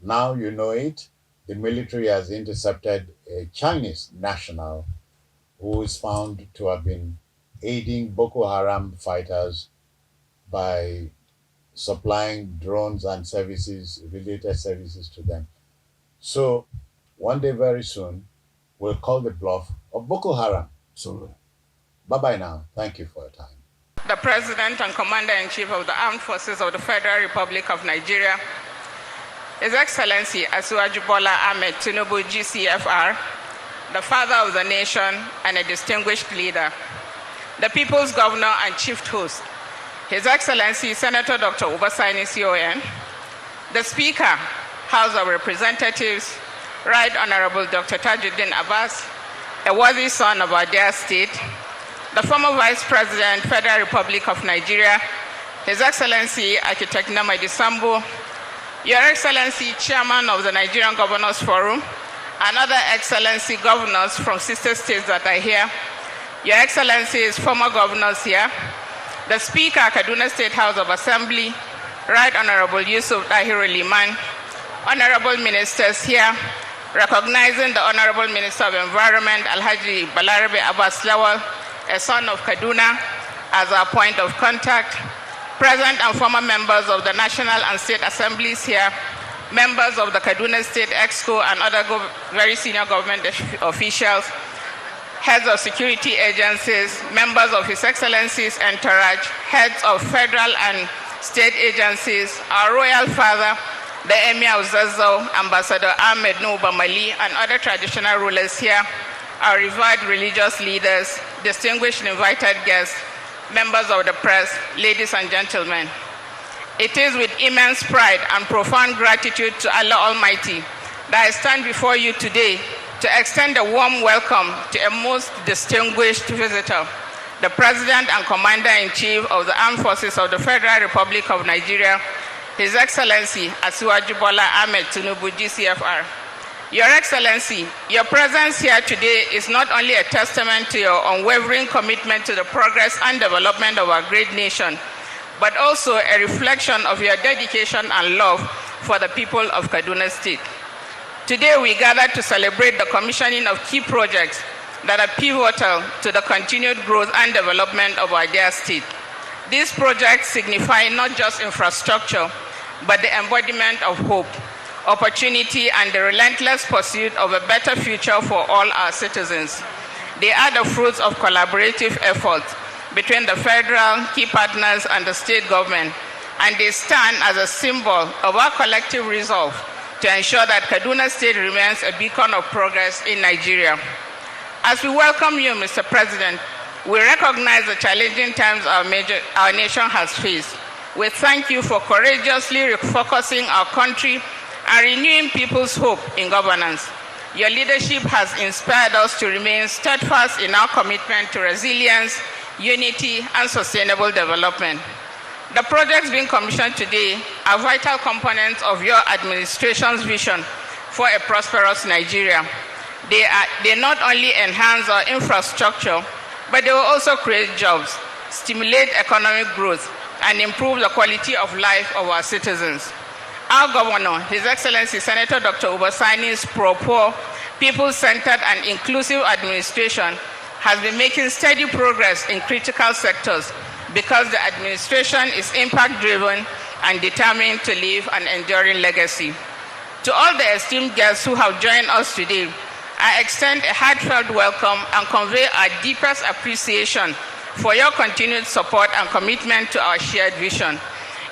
Now you know it. the military has intercepted a Chinese national who is found to have been aiding Boko Haram fighters by supplying drones and services, related services to them. So one day very soon, we'll call the bluff of Boko Haram. So bye-bye now. Thank you for your time. The President and Commander-in-Chief of the Armed Forces of the Federal Republic of Nigeria, His Excellency Asiwaju Bola Ahmed Tinubu, GCFR, the father of the nation and a distinguished leader, the People's Governor and Chief Host, His Excellency Senator Dr. Ubasaini CON, the Speaker, House of Representatives, Right Honorable Dr. Tajuddin Abbas, a worthy son of our dear state, the former Vice President, Federal Republic of Nigeria, His Excellency Architect Namadi Sambo, Your Excellency Chairman of the Nigerian Governors Forum, and other Excellency Governors from sister states that are here, Your Excellencies, former governors here, the Speaker, Kaduna State House of Assembly, Right Honorable Yusuf Dahiru Liman, Honorable Ministers here, recognizing the Honorable Minister of Environment, Alhaji Balarabe Abbas Lawal, a son of Kaduna, as our point of contact, present and former members of the National and State Assemblies here, members of the Kaduna State Exco and other very senior government officials, heads of security agencies, members of His Excellency's entourage, heads of federal and state agencies, our royal father, the Emir of Zazzau, Ambassador Ahmed Nuba Mali, and other traditional rulers here, our revered religious leaders, distinguished and invited guests, members of the press, ladies and gentlemen. It is with immense pride and profound gratitude to Allah Almighty that I stand before you today to extend a warm welcome to a most distinguished visitor, the President and Commander-in-Chief of the Armed Forces of the Federal Republic of Nigeria, His Excellency Asiwaju Bola Ahmed Tinubu, GCFR. Your Excellency, your presence here today is not only a testament to your unwavering commitment to the progress and development of our great nation, but also a reflection of your dedication and love for the people of Kaduna State. Today we gather to celebrate the commissioning of key projects that are pivotal to the continued growth and development of our dear state. These projects signify not just infrastructure, but the embodiment of hope, opportunity, and the relentless pursuit of a better future for all our citizens. They are the fruits of collaborative efforts between the federal, key partners, and the state government, and they stand as a symbol of our collective resolve to ensure that Kaduna State remains a beacon of progress in Nigeria. As we welcome you, Mr. President, we recognize the challenging times our nation has faced. We thank you for courageously refocusing our country and renewing people's hope in governance. Your leadership has inspired us to remain steadfast in our commitment to resilience, unity, and sustainable development. The projects being commissioned today are vital components of your administration's vision for a prosperous Nigeria. They not only enhance our infrastructure, but they will also create jobs, stimulate economic growth, and improve the quality of life of our citizens. Our Governor, His Excellency Senator Dr. Ubasaini's pro-poor, people-centered and inclusive administration has been making steady progress in critical sectors because the administration is impact-driven and determined to leave an enduring legacy. To all the esteemed guests who have joined us today, I extend a heartfelt welcome and convey our deepest appreciation for your continued support and commitment to our shared vision.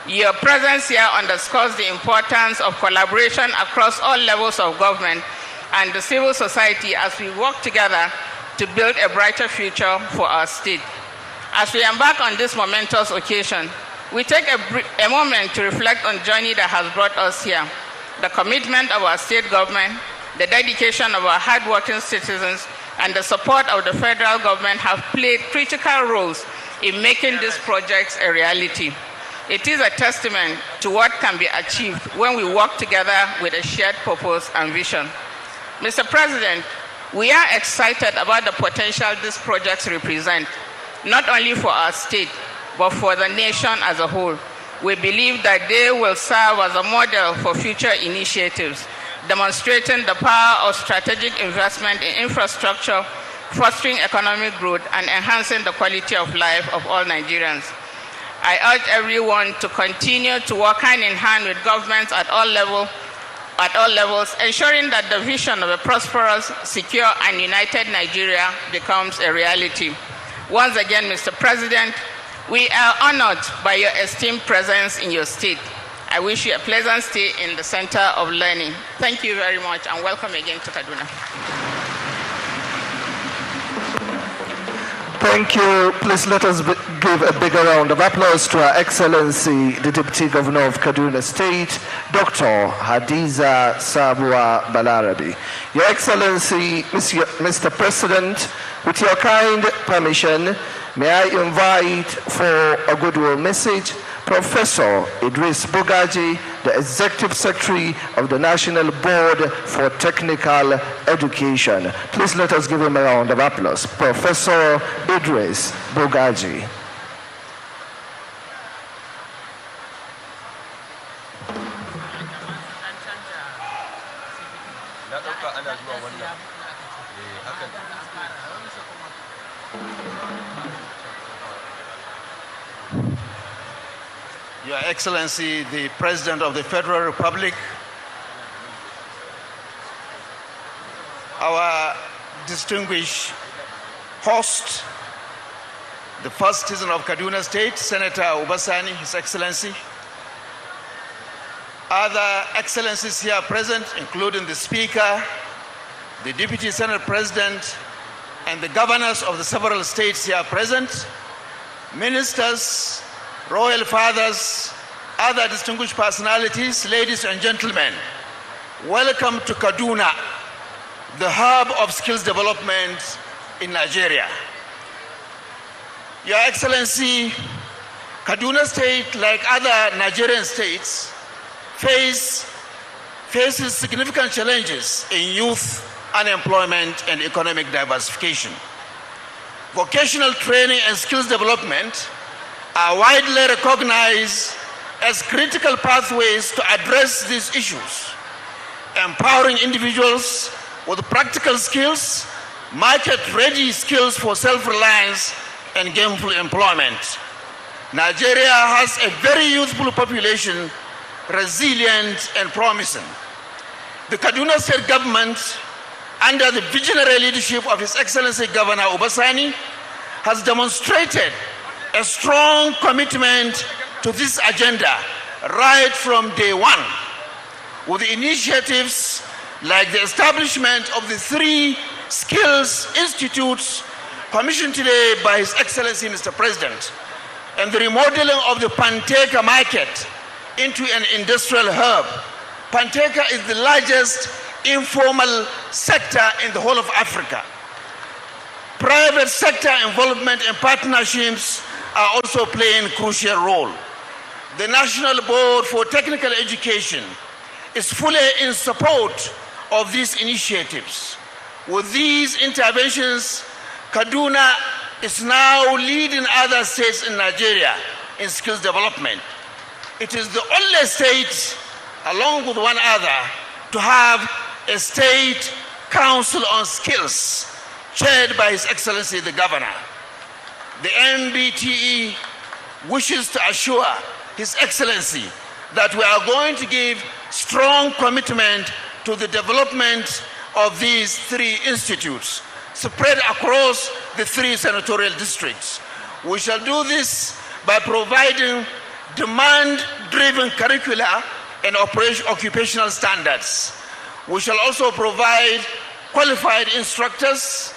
Your presence here underscores the importance of collaboration across all levels of government and the civil society as we work together to build a brighter future for our state. As we embark on this momentous occasion, we take a moment to reflect on the journey that has brought us here. The commitment of our state government, the dedication of our hardworking citizens, and the support of the federal government have played critical roles in making these projects a reality. It is a testament to what can be achieved when we work together with a shared purpose and vision. Mr. President, we are excited about the potential these projects represent, not only for our state, but for the nation as a whole. We believe that they will serve as a model for future initiatives demonstrating the power of strategic investment in infrastructure, fostering economic growth, and enhancing the quality of life of all Nigerians. I urge everyone to continue to work hand in hand with governments at all levels, ensuring that the vision of a prosperous, secure, and united Nigeria becomes a reality. Once again, Mr. President, we are honored by your esteemed presence in your state. I wish you a pleasant stay in the Center of Learning. Thank you very much, and welcome again to Kaduna. Thank you. Please let us give a bigger round of applause to Her Excellency, the Deputy Governor of Kaduna State, Dr. Hadiza Sabua Balarabi. Your Excellency, Mr. President, with your kind permission, may I invite for a goodwill message Professor Idris Bogaji, the Executive Secretary of the National Board for Technical Education. Please let us give him a round of applause. Professor Idris Bogaji. Your Excellency, the President of the Federal Republic, our distinguished host, the first citizen of Kaduna State, Senator Obasani, His Excellency, other excellencies here present, including the Speaker, the Deputy Senate President, and the governors of the several states here present, ministers, royal fathers, other distinguished personalities, ladies and gentlemen, welcome to Kaduna, the hub of skills development in Nigeria. Your Excellency, Kaduna State, like other Nigerian states, faces significant challenges in youth unemployment and economic diversification. Vocational training and skills development are widely recognized as critical pathways to address these issues, empowering individuals with practical skills, market-ready skills for self-reliance and gainful employment. Nigeria has a very youthful population, resilient and promising. The Kaduna State government, under the visionary leadership of His Excellency Governor Obasani, has demonstrated a strong commitment to this agenda right from day one, with initiatives like the establishment of the 3 skills institutes commissioned today by His Excellency Mr. President, and the remodeling of the Panteka market into an industrial hub. Panteka is the largest informal sector in the whole of Africa. Private sector involvement and partnerships are also playing a crucial role. The National Board for Technical Education is fully in support of these initiatives. With these interventions, Kaduna is now leading other states in Nigeria in skills development. It is the only state, along with one other, to have a state council on skills chaired by His Excellency the Governor. The NBTE wishes to assure His Excellency that we are going to give strong commitment to the development of these 3 institutes spread across the 3 senatorial districts. We shall do this by providing demand-driven curricula and occupational standards. We shall also provide qualified instructors,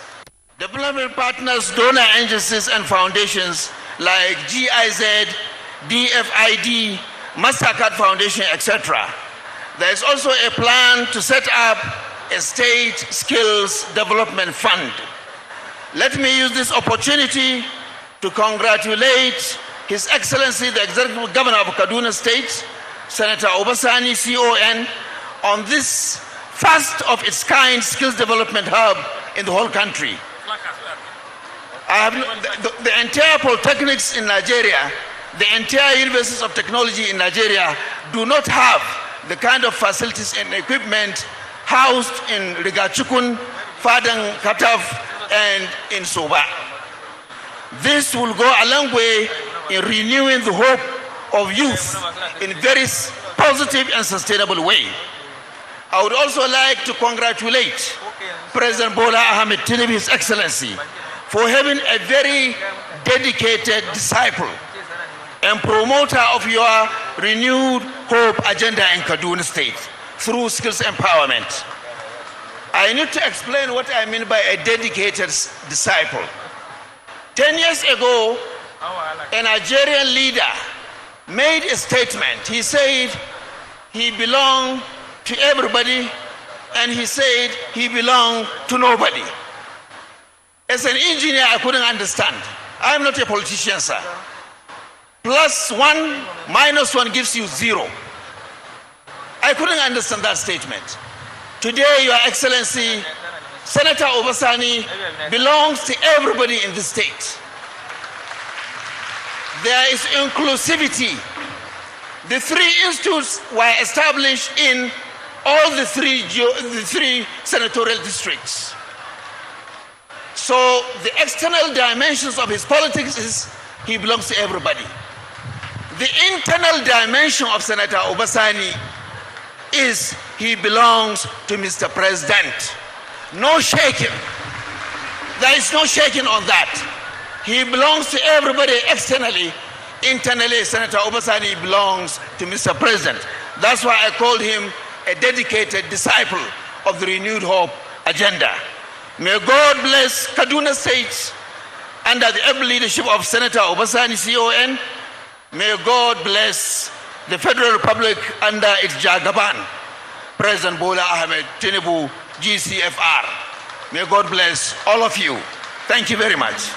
development partners, donor agencies, and foundations like GIZ, DFID, MasterCard Foundation, etc. There is also a plan to set up a state skills development fund. Let me use this opportunity to congratulate His Excellency the Executive Governor of Kaduna State, Senator Obasani, CON, on this first of its kind skills development hub in the whole country. The entire polytechnics in Nigeria, the entire universities of technology in Nigeria do not have the kind of facilities and equipment housed in Rigachukun, Fadang, Kataf, and in Soba. This will go a long way in renewing the hope of youth in a very positive and sustainable way. I would also like to congratulate President Bola Ahmed Tinubu, His Excellency, for having a very dedicated disciple and promoter of your renewed hope agenda in Kaduna State through skills empowerment. I need to explain what I mean by a dedicated disciple. 10 years ago, a Nigerian leader made a statement. He said he belonged to everybody, and he said he belonged to nobody. As an engineer, I couldn't understand. I'm not a politician, sir. +1 -1 gives you 0. I couldn't understand that statement. Today, Your Excellency, Senator Obasani belongs to everybody in the state. There is inclusivity. The 3 institutes were established in all the three senatorial districts. So the external dimensions of his politics is he belongs to everybody. The internal dimension of Senator Obasani is he belongs to Mr. President. No shaking. There is no shaking on that. He belongs to everybody externally. Internally, Senator Obasani belongs to Mr. President. That's why I called him a dedicated disciple of the Renewed Hope agenda. May God bless Kaduna State under the able leadership of Senator Obasani, CON. May God bless the Federal Republic under its Jagaban, President Bola Ahmed Tinubu, GCFR. May God bless all of you. Thank you very much.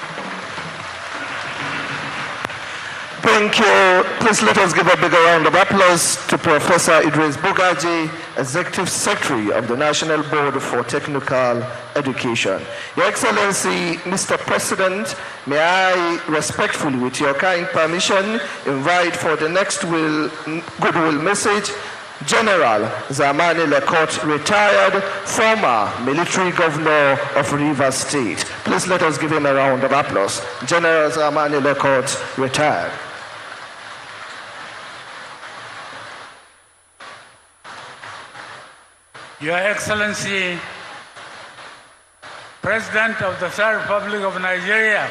Thank you. Please let us give a big round of applause to Professor Idris Bugaji, Executive Secretary of the National Board for Technical Education. Your Excellency, Mr. President, may I respectfully, with your kind permission, invite for the next goodwill message General Zamani Lekot, retired former military governor of Rivers State. Please let us give him a round of applause. General Zamani Lekot, retired. Your Excellency, President of the Third Republic of Nigeria,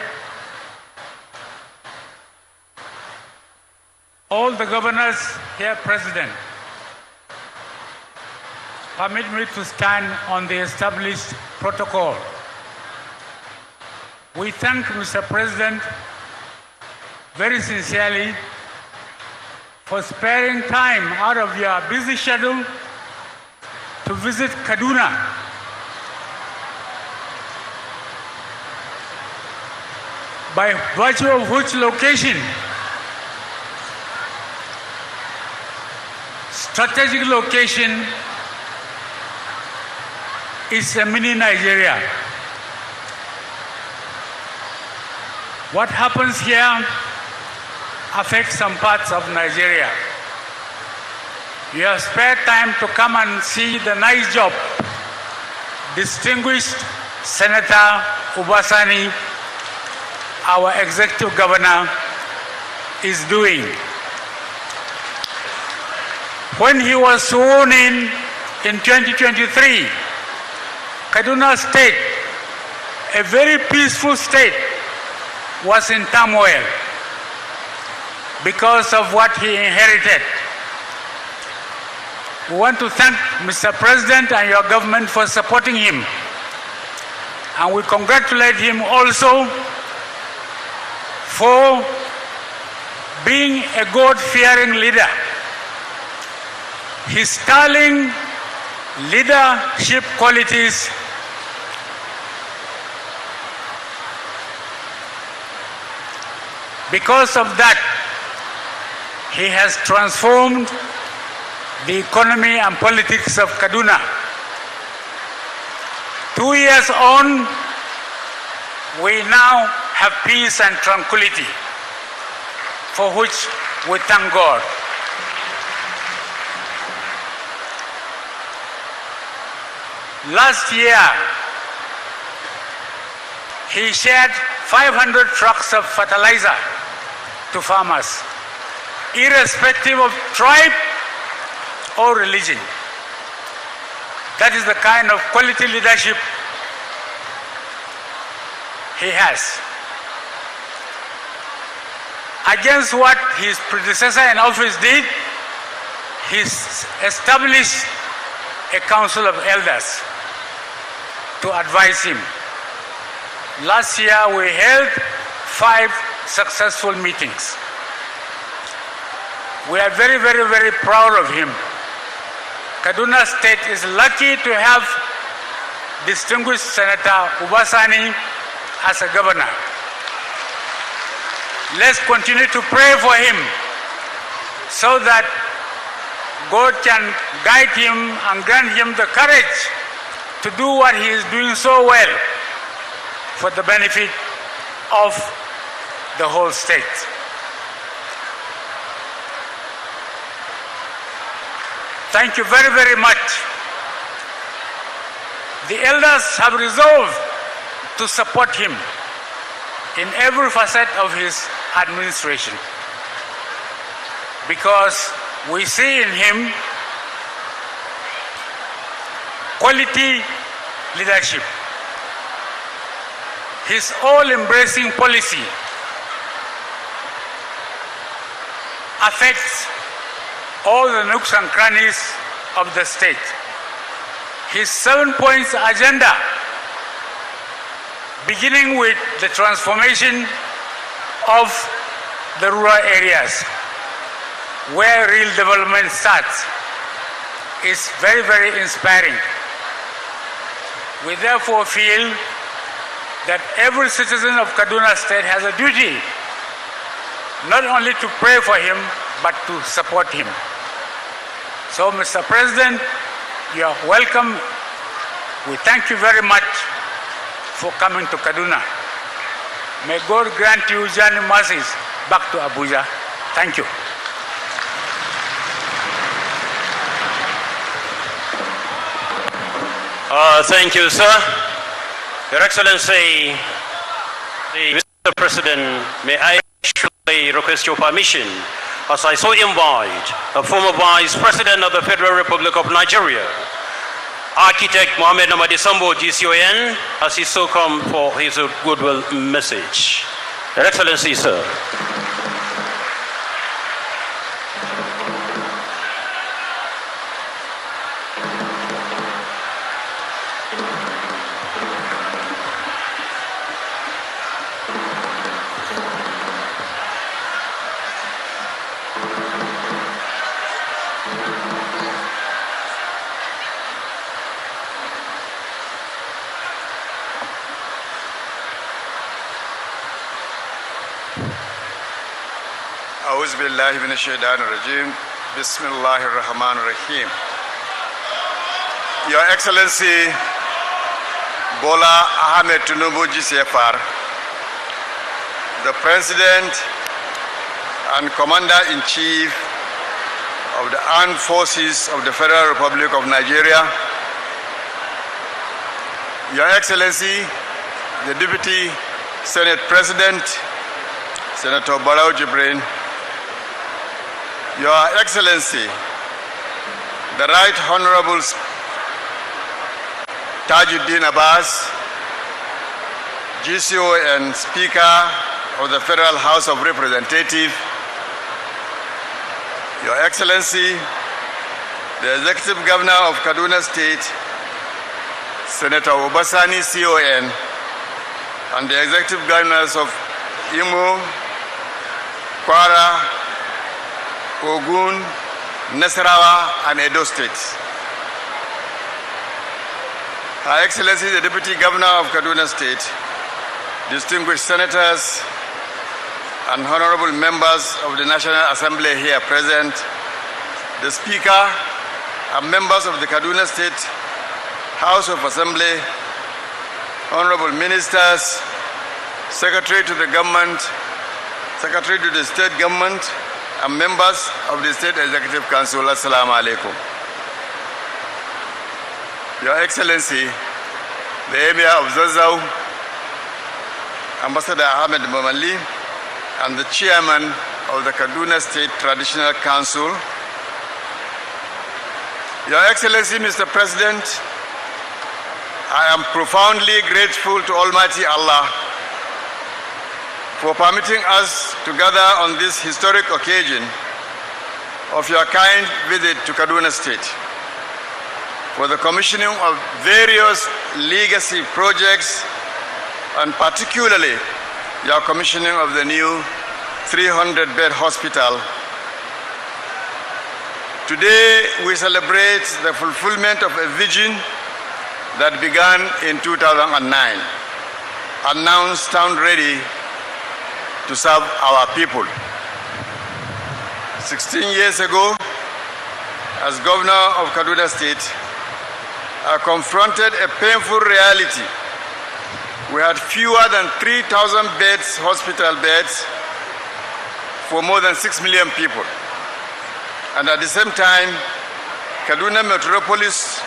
all the governors here present, permit me to stand on the established protocol. We thank Mr. President very sincerely for sparing time out of your busy schedule to visit Kaduna. By virtue of which location, strategic location, is a mini Nigeria. What happens here affects some parts of Nigeria. You have spared time to come and see the nice job distinguished Senator Obasani, our executive governor, is doing. When he was sworn in 2023, Kaduna State, a very peaceful state, was in turmoil because of what he inherited. We want to thank Mr. President and your government for supporting him. And we congratulate him also for being a God-fearing leader. His sterling leadership qualities because of that, he has transformed the economy and politics of Kaduna. 2 years on, we now have peace and tranquility, for which we thank God. Last year, he shared 500 trucks of fertilizer to farmers, irrespective of tribe or religion. That is the kind of quality leadership he has. Against what his predecessor in office did, he established a council of elders to advise him. Last year we held 5 successful meetings. We are very, very, very proud of him. Kaduna State is lucky to have distinguished Senator Ubasani as a governor. Let's continue to pray for him so that God can guide him and grant him the courage to do what he is doing so well for the benefit of the whole state. Thank you very, very much. The elders have resolved to support him in every facet of his administration because we see in him quality leadership. His all-embracing policy affects all the nooks and crannies of the state. His 7 points agenda, beginning with the transformation of the rural areas, where real development starts, is very, very inspiring. We therefore feel that every citizen of Kaduna State has a duty not only to pray for him, but to support him. So, Mr. President, you are welcome. We thank you very much for coming to Kaduna. May God grant you journey mercies back to Abuja. Thank you. Thank you, sir. Your Excellency, Mr. President, may I actually request your permission as I so invite the former Vice President of the Federal Republic of Nigeria, Architect Mohamed Namadi Sambo, GCON, as he so come for his goodwill message. Your Excellency, sir. أعوذ بالله من الشيطان الرجيم بسم الله الرحمن الرحيم. Your Excellency Bola Ahmed Tinubu GCFR, the President and Commander-in-Chief of the Armed Forces of the Federal Republic of Nigeria, Your Excellency the Deputy Senate President, Senator Barrow Jibrin, Your Excellency, the Right Honorable Tajuddin Abbas, GCO and Speaker of the Federal House of Representatives, Your Excellency, the Executive Governor of Kaduna State, Senator Ubasani CON, and the Executive Governors of Imo, Kwara, Ogun, Nasarawa, and Edo States. Her Excellency, the Deputy Governor of Kaduna State, distinguished senators and honorable members of the National Assembly here present, the Speaker and members of the Kaduna State House of Assembly, honorable ministers, Secretary to the Government, Secretary to the State Government, and members of the State Executive Council, Assalamu alaikum. Your Excellency, the Emir of Zazzau, Ambassador Ahmed Momali, and the Chairman of the Kaduna State Traditional Council. Your Excellency, Mr. President, I am profoundly grateful to Almighty Allah for permitting us to gather on this historic occasion of your kind visit to Kaduna State for the commissioning of various legacy projects, and particularly your commissioning of the new 300-bed hospital. Today we celebrate the fulfillment of a vision that began in 2009 and now stand ready to serve our people. 16 years ago, as Governor of Kaduna State, I confronted a painful reality. We had fewer than 3,000 beds, hospital beds, for more than 6 million people. And at the same time, Kaduna Metropolis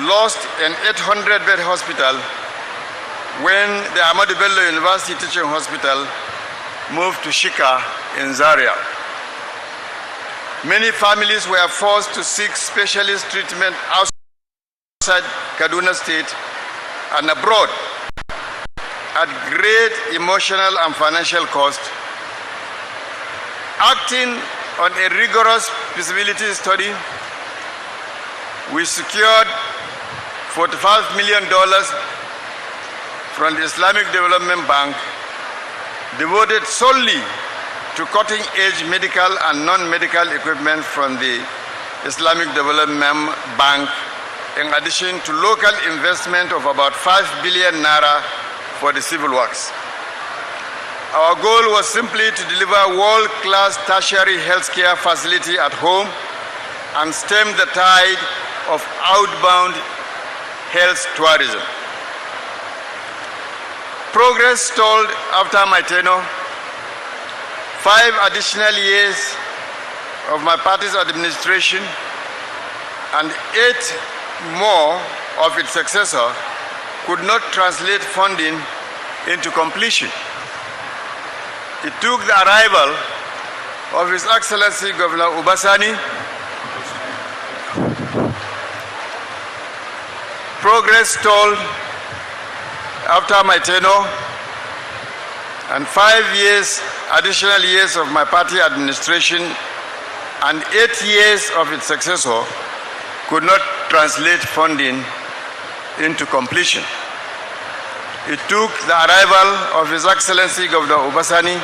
lost an 800-bed hospital when the Ahmadu Bello University Teaching Hospital moved to Shika in Zaria. Many families were forced to seek specialist treatment outside Kaduna State and abroad at great emotional and financial cost. Acting on a rigorous feasibility study, we secured $45 million from the Islamic Development Bank, devoted solely to cutting-edge medical and non-medical equipment from the Islamic Development Bank, in addition to local investment of about 5 billion naira for the civil works. Our goal was simply to deliver world-class tertiary healthcare facility at home and stem the tide of outbound health tourism. Progress stalled after my tenure. 5 additional years of my party's administration and 8 more of its successor could not translate funding into completion. It took the arrival of His Excellency Governor Ubasani, progress stalled after my tenure, and 5 additional years of my party administration and 8 years of its successor could not translate funding into completion. It took the arrival of His Excellency Governor Ubasani,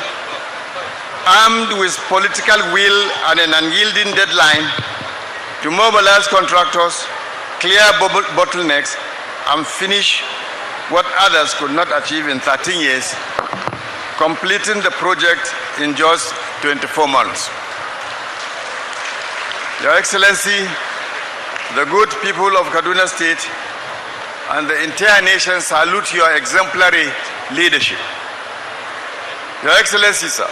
armed with political will and an unyielding deadline, to mobilize contractors, clear bottlenecks, and finish what others could not achieve in 13 years, completing the project in just 24 months. Your Excellency, the good people of Kaduna State and the entire nation salute your exemplary leadership. Your Excellency, sir,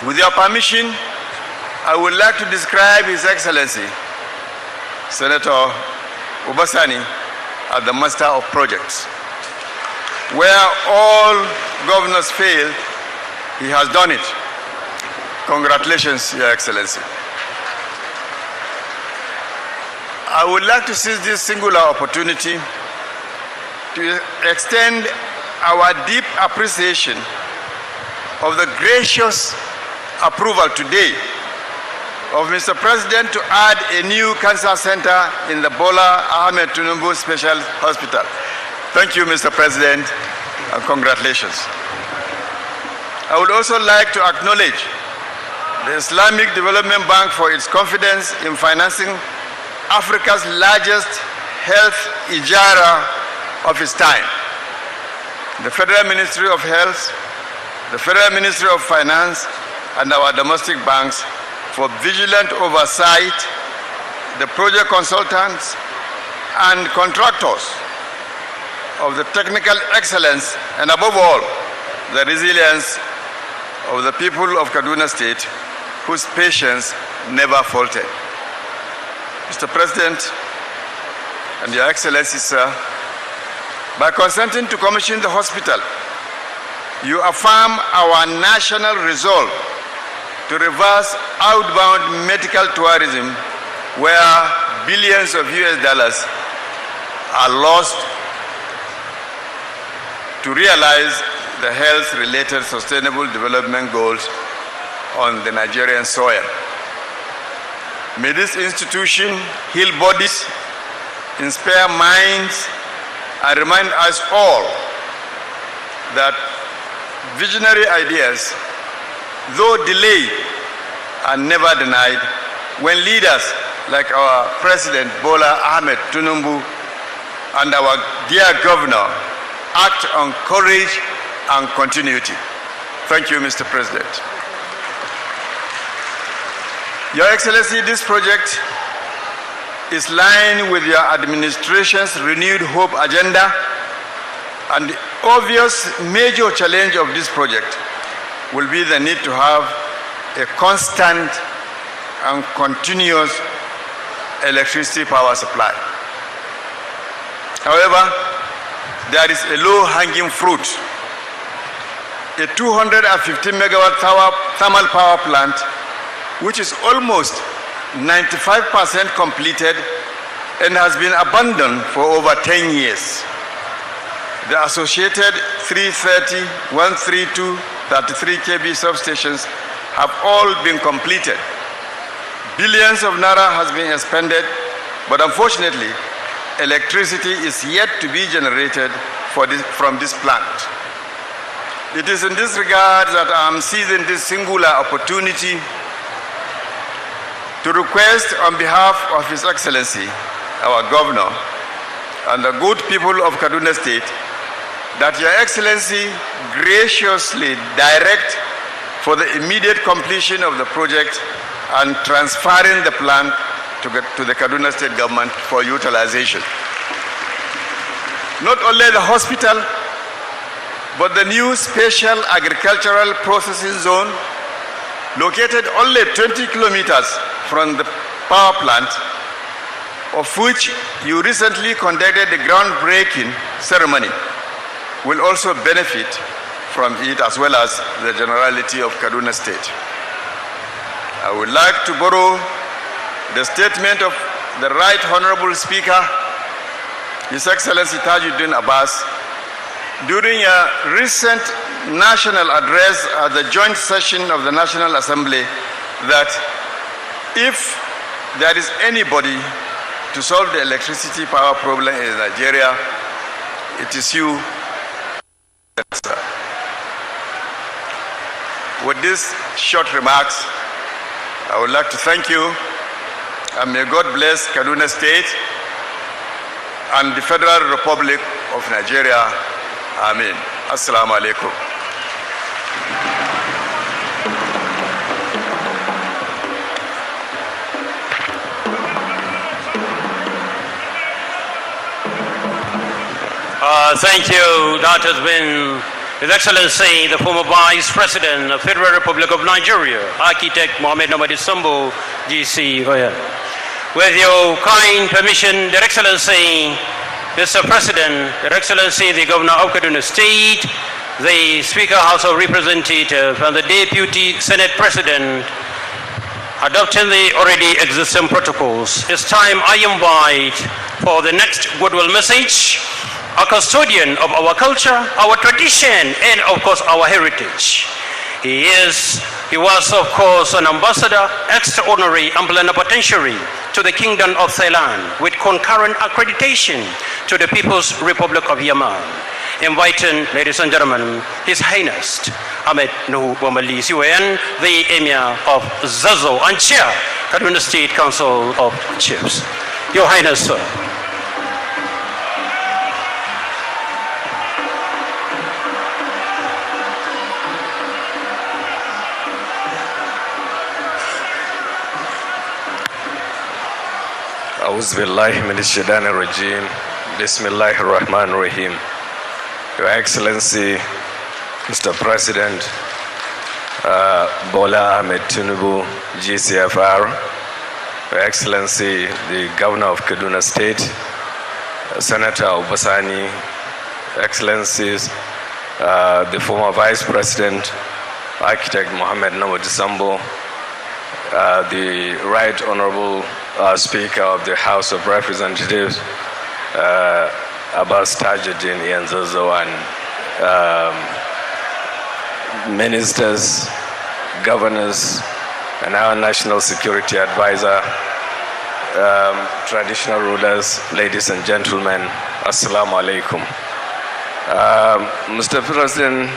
with your permission, I would like to describe His Excellency, Senator Ubasani, as the master of projects. Where all governors fail, he has done it. Congratulations, Your Excellency. I would like to seize this singular opportunity to extend our deep appreciation of the gracious approval today of Mr. President to add a new cancer center in the Bola Ahmed Tinubu Special Hospital. Thank you, Mr. President, and congratulations. I would also like to acknowledge the Islamic Development Bank for its confidence in financing Africa's largest health ijara of its time. The Federal Ministry of Health, the Federal Ministry of Finance, and our domestic banks for vigilant oversight, the project consultants and contractors of the technical excellence, and above all, the resilience of the people of Kaduna State, whose patience never faltered. Mr. President, and Your Excellency, sir, by consenting to commission the hospital, you affirm our national resolve to reverse outbound medical tourism where billions of US dollars are lost to realize the health-related sustainable development goals on the Nigerian soil. May this institution heal bodies, inspire minds, and remind us all that visionary ideas, though delayed, are never denied when leaders like our President Bola Ahmed Tinubu and our dear Governor act on courage and continuity. Thank you, Mr. President. Your Excellency, this project is lined with your administration's renewed hope agenda, and the obvious major challenge of this project will be the need to have a constant and continuous electricity power supply. However, there is a low-hanging fruit. A 250 megawatt thermal power plant, which is almost 95% completed and has been abandoned for over 10 years. The associated 330, 132, 33 kV substations have all been completed. Billions of naira has been expended, but unfortunately, electricity is yet to be generated from this plant. It is in this regard that I am seizing this singular opportunity to request on behalf of His Excellency, our Governor, and the good people of Kaduna State, that Your Excellency graciously direct for the immediate completion of the project and transferring the plant to the Kaduna State government for utilization. Not only the hospital, but the new special agricultural processing zone, located only 20 kilometers from the power plant, of which you recently conducted the groundbreaking ceremony, will also benefit from it, as well as the generality of Kaduna State. I would like to borrow the statement of the Right Honorable Speaker, His Excellency Tajuddin Abbas, during a recent national address at the joint session of the National Assembly, that if there is anybody to solve the electricity power problem in Nigeria, it is you. With these short remarks, I would like to thank you, and may God bless Kaduna State and the Federal Republic of Nigeria. Amen. Assalamu alaikum. Thank you. That has been His Excellency, the former Vice President of the Federal Republic of Nigeria, Architect Mohammed Namadi Sambo, GC. Go ahead. With your kind permission, Your Excellency, Mr. President, Your Excellency, the Governor of Kaduna State, the Speaker, House of Representatives, and the Deputy Senate President, adopting the already existing protocols, it's time I invite for the next goodwill message, a custodian of our culture, our tradition, and of course our heritage. He was of course an ambassador, extraordinary and plenipotentiary to the Kingdom of Thailand with concurrent accreditation to the People's Republic of Yemen. Inviting, ladies and gentlemen, His Highness Ahmed Nuhu Wamali Siwayan, the Emir of Zazo and Chair, Kaduna State Council of Chiefs. Your Highness, sir. أعوذ بالله من الشيطان الرجيم بسم الله الرحمن الرحيم. Your Excellency, Mr. President Bola Ahmed Tinubu, GCFR, Your Excellency, the Governor of Kaduna State, Senator Obasani, Excellencies, the former Vice President, Architect Mohammed Nawad Sambo, the Right Honorable Speaker of the House of Representatives, Abbas Tajuddin Ianzozo, and ministers, governors, and our National Security Advisor, traditional rulers, ladies and gentlemen, Assalamu alaikum. Mr. President,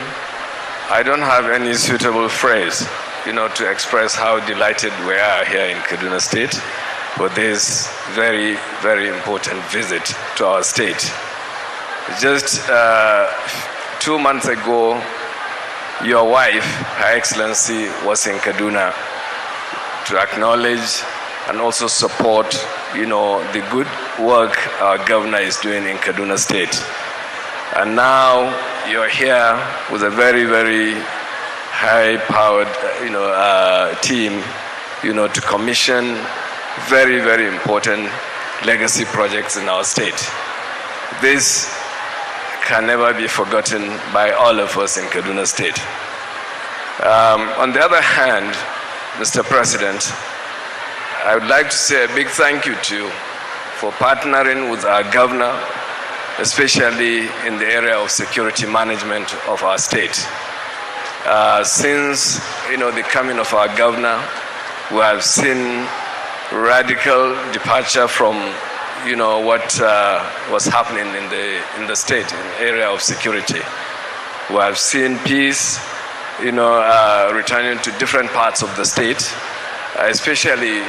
I don't have any suitable phrase, to express how delighted we are here in Kaduna State for this very, very important visit to our state. Just 2 months ago, your wife, Her Excellency, was in Kaduna to acknowledge and also support, the good work our governor is doing in Kaduna State. And now you're here with a very, very high-powered, team, to commission very, very important legacy projects in our state. This can never be forgotten by all of us in Kaduna State. On the other hand, Mr. President, I would like to say a big thank you to you for partnering with our governor, especially in the area of security management of our state. Since the coming of our governor, we have seen radical departure from what was happening in the state in the area of security. We have seen peace, returning to different parts of the state, especially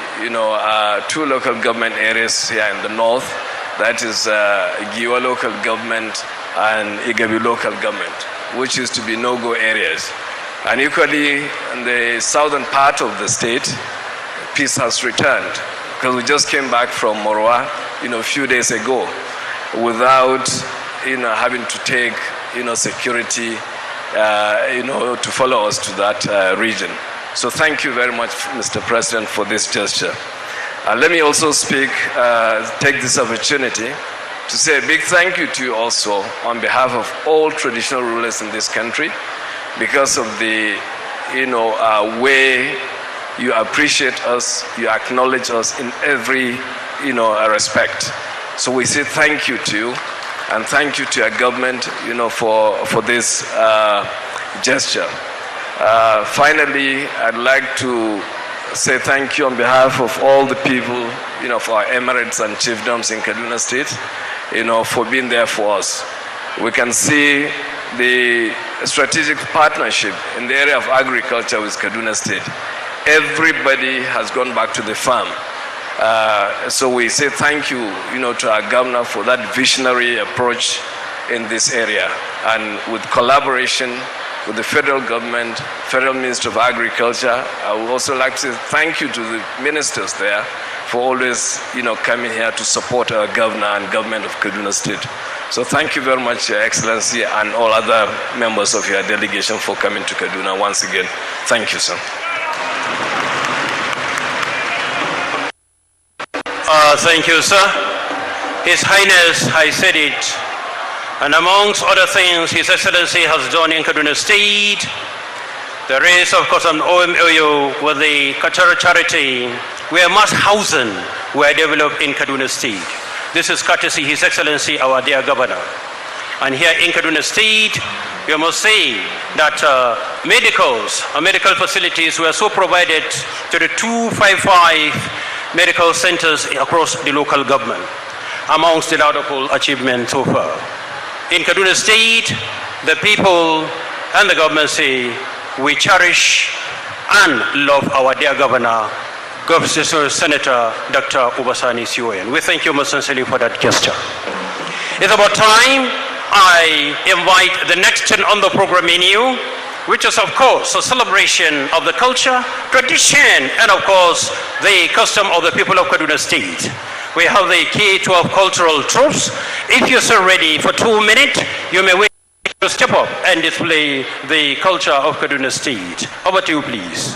two local government areas here in the north. That is Giwa local government and Igabi local government, which used to be no-go areas. And equally, in the southern part of the state, peace has returned. Because we just came back from Morwa, a few days ago, without, having to take, security, to follow us to that region. So thank you very much, Mr. President, for this gesture. Let me also take this opportunity to say a big thank you to you also on behalf of all traditional rulers in this country, because of the, way you appreciate us, you acknowledge us in every, respect. So we say thank you to you, and thank you to your government, for this gesture. Finally, I'd like to say thank you on behalf of all the people, of our emirates and chiefdoms in Kaduna State, for being there for us. We can see the strategic partnership in the area of agriculture with Kaduna State. Everybody has gone back to the farm. So we say thank you, to our governor for that visionary approach in this area. And with collaboration with the federal government, Federal Ministry of Agriculture, I would also like to say thank you to the ministers there for always, coming here to support our governor and government of Kaduna State. So thank you very much, Your Excellency, and all other members of your delegation for coming to Kaduna once again. Thank you, sir. Thank you, sir. His Highness has said it, and amongst other things His Excellency has done in Kaduna State, there is, of course, an OMOU with the Qatar charity where mass housing were developed in Kaduna State. This is courtesy His Excellency, our dear Governor. And here in Kaduna State, we must say that medical facilities were so provided to the 255 medical centers across the local government, amongst the laudable achievements so far. In Kaduna State, the people and the government say, we cherish and love our dear Governor, Senator Dr. Obasani Sioyen. We thank you most sincerely for that gesture. It's about time I invite the next turn on the program menu, which is, of course, a celebration of the culture, tradition, and, of course, the custom of the people of Kaduna State. We have the K-12 cultural troops. If you're so ready for 2 minutes, you may wait to step up and display the culture of Kaduna State. Over to you, please.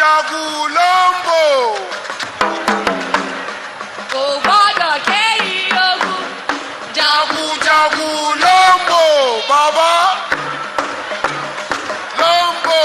jagu lombo. Jagu lombo, Baba. Lombo.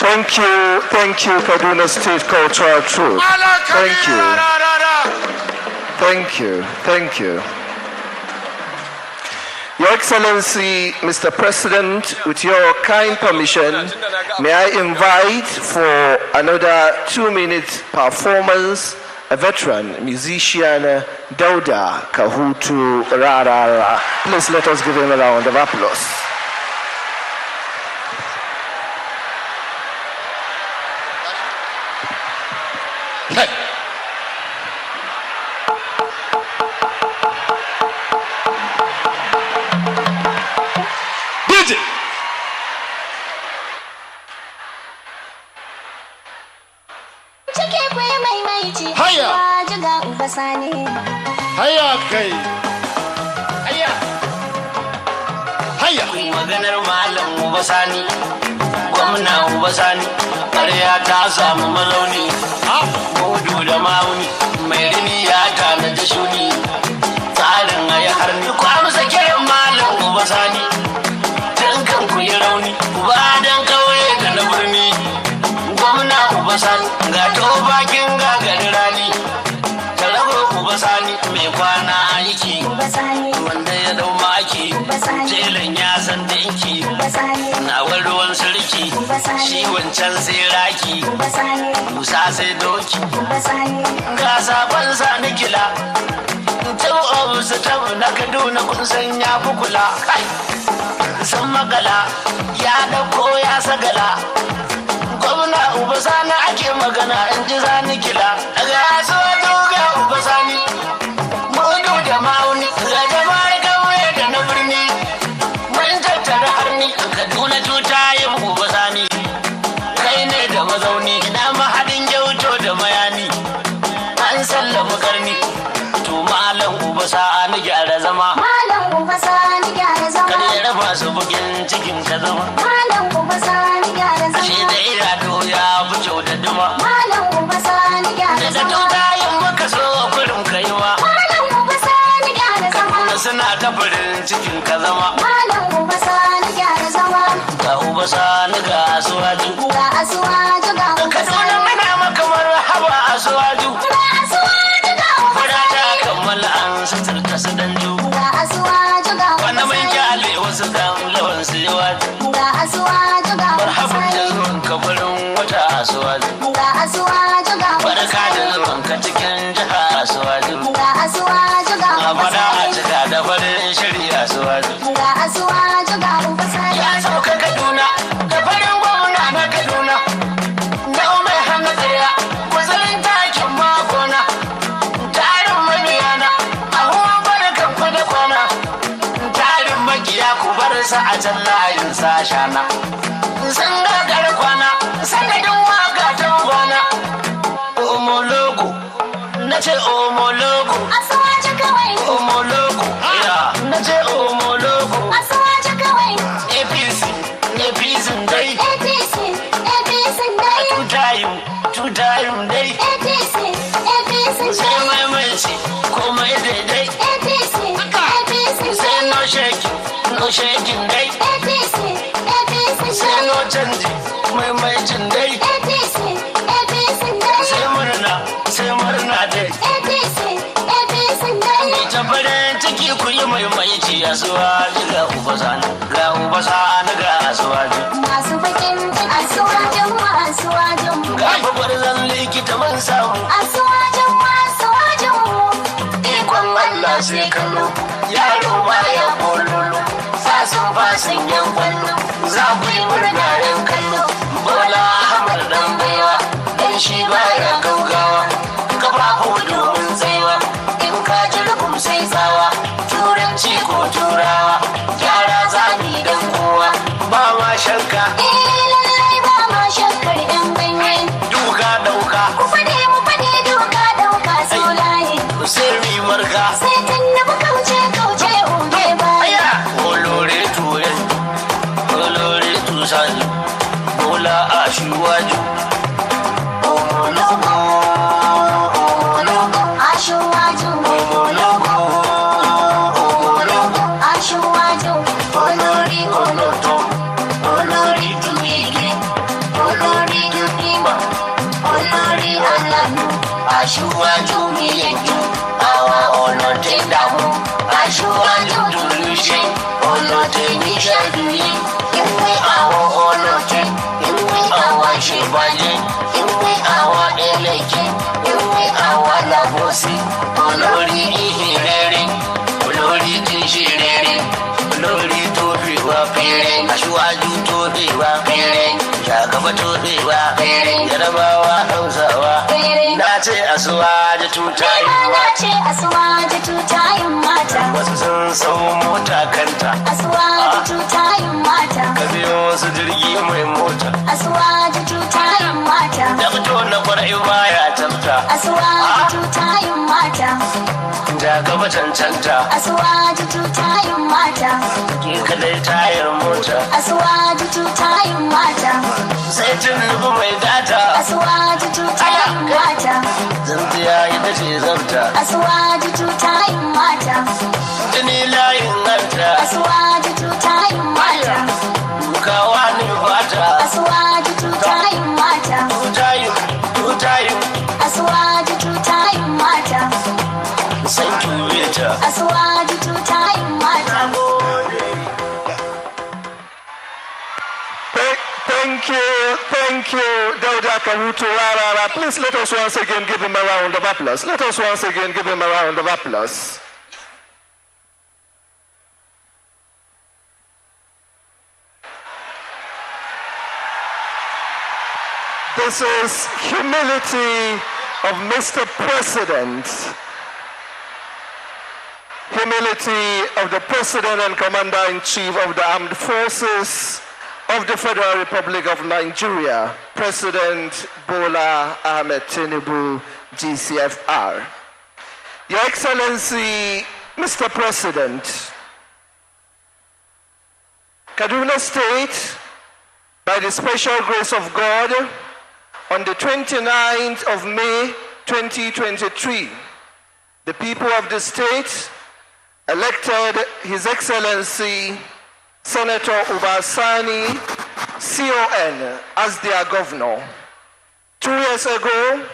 Thank you, Kaduna State Cultural Troupe. Thank you. Your Excellency, Mr. President, with your kind permission, may I invite for another 2-minute performance a veteran musician, Dauda Kahutu Rarara. Please let us give him a round of applause. Haya kai. Haya. Maganar malam Ubasani, gwamna Ubasani, ƙarya ta samu mazauni. Mudu da mauni, mai rini ya tana da shuni. Tsarin a yi harni, ku amsa kiran malam Ubasani. Tun kan ku yi rauni, ba dan kauye da na birni. Gwamna Ubasani, ga bakin gagarin rani. Ubasani mai kwana aiki wanda ya dau maki telan ya san dinki na ruwan sarki shi wancan sai raki musa sai doki ga sabon sa na kila tau abu su tabu na Kaduna kun san ya fi kula san magala ya dauko ya sagala gwamna Ubasani ake magana in ji zani kila daga asuwa ga Ubasani mudu da mauni ga jama'ar kauye da na birni mun tattara harni Kaduna tuta yin Ubasani kai ne da mazauni ina mahadin gyauto da mayani an sallama karni to malam Ubasani gyara zama kan ya raba su bugin cikin ka zama ashe da irado ya fito da duma da tuta yin maka so kurin kaiwa suna ta farin cikin ka zama ga Ubasani ga Asuwaju Kaduna muna makamar haba Asuwaju fara ta kammala an suturta su danju wanda mun kyale wasu dan lawan su yi waju marhaban da zuwan kafarin wata Asuwaju barka da zuwan ka cikin jiha Asuwaju a fada a cika da farin shirya Asuwaju ya sauka Kaduna da farin gwamna na Kaduna na mai hana tsaya kusurin takin magona tarin mabiyana a huwan barkan kwada kwana tarin magiya ku bar sa a can layin sashana san gagar kwana sanadin waka ta gwana omologo na ce omologo omologo na ce omologo APC dai tutayim dai sai maimaici komai daidai sai no shaking dai sai no canji asuwaji ga ubasani ga ubasani ga asuwaji masu bakin asuwajin mu asuwajin mu ga gwarzon likita mun samu asuwajin mu asuwajin mu ikon Allah sai kallo yaro ma ya bololo sasun fasin yan kwallo za ku yi murna yan kallo Bola Ahmad dan baiwa dan shi baya gaugawa kafafu domin tsaiwa in ka ji rugum sai tsawa turanci ko turawa gyara zami dan kowa ba ma shakka lallai ba ma shakkar yan ganye duka dauka ku fade mu fade duka dauka so layi sai mi marka sai tannabu kauce kauce unge baya olore tuyen olore tusani bola ashuwaju omologo ashuwaju omologo ashuwaju olori oloto olori tuwigi olori dukima olori alanu ashuwaju miyenju awa olote damu ashuwaju tulushe olote nishaduyi iwe awo olote iwe awa shebaje iwe awa eleke iwe awa labosi olori ihirere olori tishirere olori tobewa fere ashuwaju tobewa fere shagaba tobewa fere yarabawa hausawa na ce asuwaji tutayin mata na ce asuwaji tutayin mata wasu sun sau mota kanta asuwaji tutayin mata ka biyo su jirgi mai mota asuwaji tutayin mata da fito na kwarai baya tafta asuwaji tutayin mata da gaba cancanta asuwaji tutayin mata ke kadai tayar mota asuwaji tutayin mata sai tun nufi mai data asuwaji tutayin mata zantiya ita ce zabta asuwaji tutayin mata jini layin hanta asuwaji tutayin mata dukawa ne fata asuwaji tutayin mata tutayin asuwaji tutayin mata sai tuweta asuwaji tutayin mata. Thank you, Dauda Kahutu Rarara. Please let us once again give him a round of applause. Let us once again give him a round of applause. This is humility of Mr. President. Humility of the President and Commander-in-Chief of the Armed Forces of the Federal Republic of Nigeria, President Bola Ahmed Tinubu, GCFR. Your Excellency, Mr. President, Kaduna State, by the special grace of God, on the 29th of May 2023, the people of the state elected His Excellency Senator Ubasani, CON, as their governor. 2 years ago,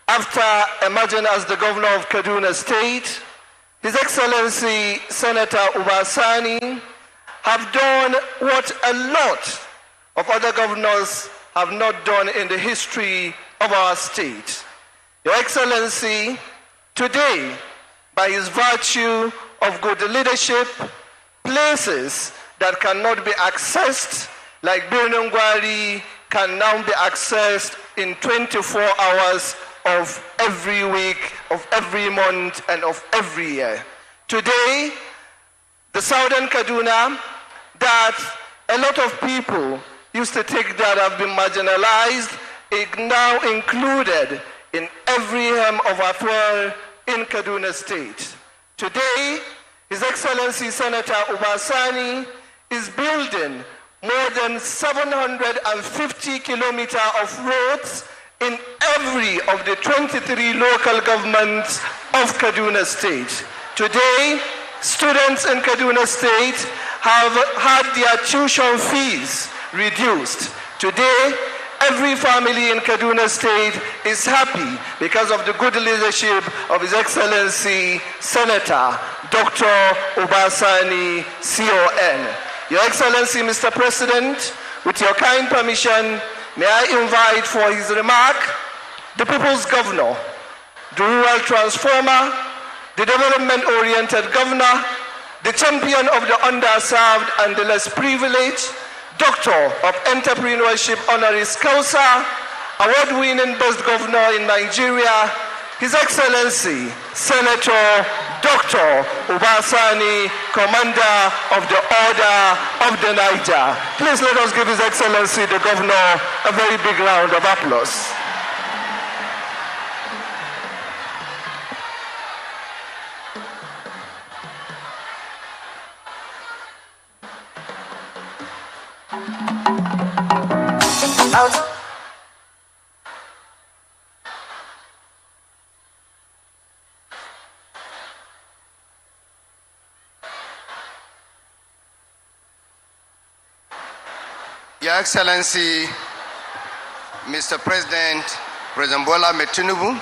after emerging as the governor of Kaduna State, His Excellency Senator Ubasani have done what a lot of other governors have not done in the history of our state. Your Excellency, today, by his virtue of good leadership, places that cannot be accessed, like Birnungwari, can now be accessed in 24 hours of every week, of every month, and of every year. Today, the Southern Kaduna, that a lot of people used to take that have been marginalized, is now included in every hem of affairs in Kaduna State. Today, His Excellency Senator Ubasani is building more than 750 kilometers of roads in every of the 23 local governments of Kaduna State. Today, students in Kaduna State have had their tuition fees reduced. Today, every family in Kaduna State is happy because of the good leadership of His Excellency Senator Dr. Obasani, CON. Your Excellency, Mr. President, with your kind permission, may I invite for his remark the People's Governor, the Rural Transformer, the Development-Oriented Governor, the Champion of the Underserved and the Less Privileged, Doctor of Entrepreneurship Honoris Causa, award-winning Best Governor in Nigeria, His Excellency, Senator Dr. Obasani, Commander of the Order of the Niger. Please let us give His Excellency the Governor a very big round of applause. Your Excellency, Mr. President, President Bola Ahmed Tinubu,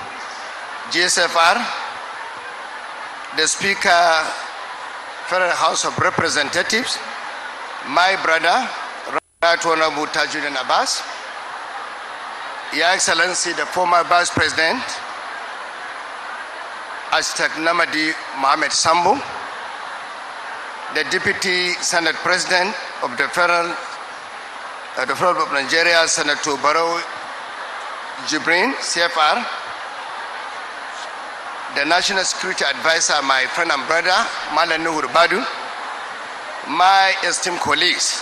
GSFR, the Speaker, Federal House of Representatives, my brother, Right Honorable Tajuddin Abbas, Your Excellency, the former Vice President, Architect Namadi Mohamed Sambo, the Deputy Senate President of the Federal of Nigeria, Senator Barrow Jibrin, CFR, the National Security Advisor, my friend and brother, Malan Nuhur Badu, my esteemed colleagues,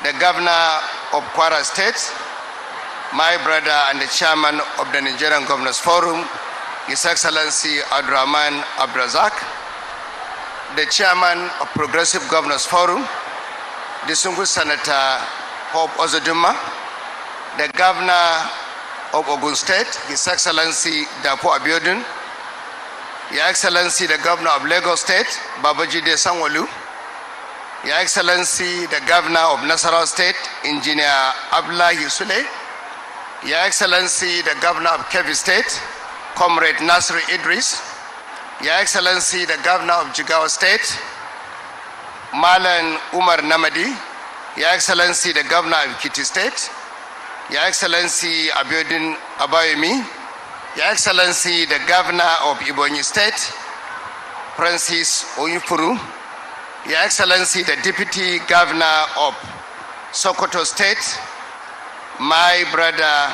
the Governor of Kwara State, my brother and the Chairman of the Nigerian Governors Forum, His Excellency Abdurrahman Abdrazak, the Chairman of Progressive Governors Forum, distinguished Senator Hope Ozoduma, the Governor of Ogun State, His Excellency Dapo Abiodun, Your Excellency the Governor of Lagos State, Babajide Sanwo-Olu, Your Excellency the Governor of Nasarawa State, Engineer Abdullahi Sule, Your Excellency the Governor of Kebbi State, Comrade Nasri Idris, Your Excellency the Governor of Jigawa State, Malan Umar Namadi, Your Excellency the Governor of Ekiti State, Your Excellency Abiodun Abayomi, Your Excellency the Governor of Ebonyi State, Francis Oyufuru, Your Excellency the Deputy Governor of Sokoto State, my brother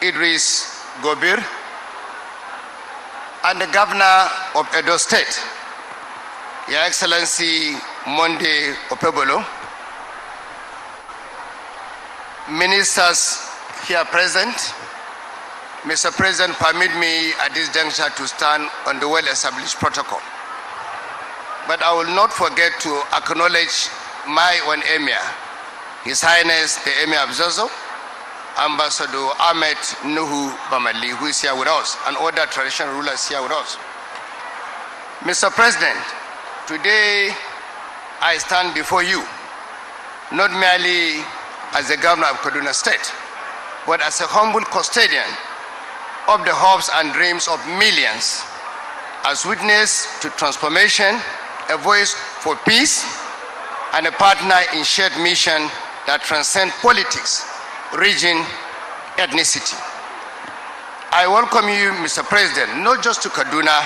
Idris Gobir, and the Governor of Edo State, Your Excellency Monde Opebolo, ministers here present, Mr. President, permit me at this juncture to stand on the well-established protocol. But I will not forget to acknowledge my own Emir, His Highness the Emir of Zozo, Ambassador Ahmed Nuhu Bamali, who is here with us, and other traditional rulers here with us. Mr. President, today I stand before you, not merely as the Governor of Kaduna State, but as a humble custodian of the hopes and dreams of millions, as witness to transformation, a voice for peace, and a partner in shared mission that transcends politics, region, ethnicity. I welcome you, Mr. President, not just to Kaduna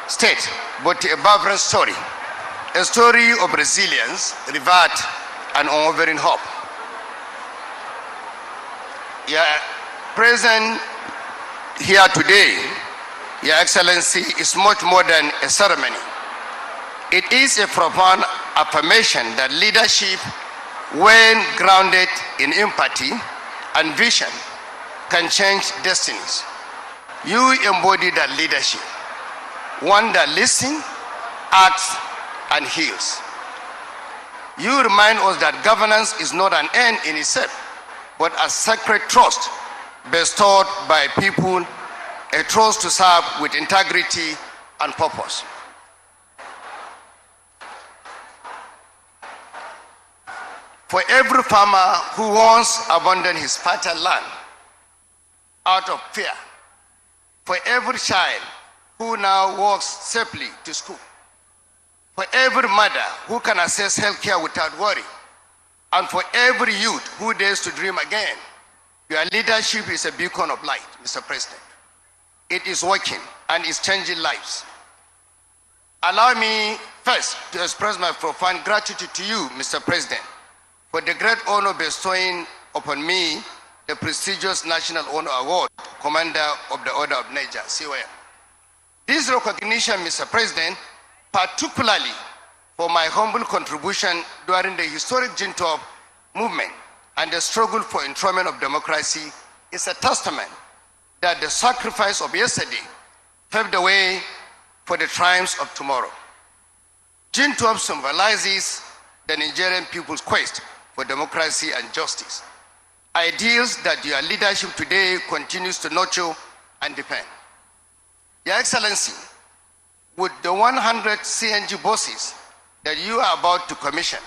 State, but to a vibrant story, a story of resilience, revert, and unwavering hope. Your presence here today, Your Excellency, is much more than a ceremony. It is a profound affirmation that leadership, when grounded in empathy and vision, can change destinies. You embody that leadership, one that listens, acts, and heals. You remind us that governance is not an end in itself, but a sacred trust bestowed by people, a trust to serve with integrity and purpose. For every farmer who once abandoned his fertile land out of fear, for every child who now walks safely to school, for every mother who can access health care without worry, and for every youth who dares to dream again. Your leadership is a beacon of light, Mr. President. It is working and is changing lives. Allow me first to express my profound gratitude to you, Mr. President, for the great honor bestowing upon me the prestigious National Honor Award, Commander of the Order of Niger, COM. This recognition, Mr. President, particularly for my humble contribution during the historic Gintop movement and the struggle for enthronement of democracy, is a testament that the sacrifice of yesterday paved the way for the triumphs of tomorrow. Gintop symbolizes the Nigerian people's quest for democracy and justice, ideals that your leadership today continues to nurture and defend. Your Excellency, with the 100 CNG buses that you are about to commission,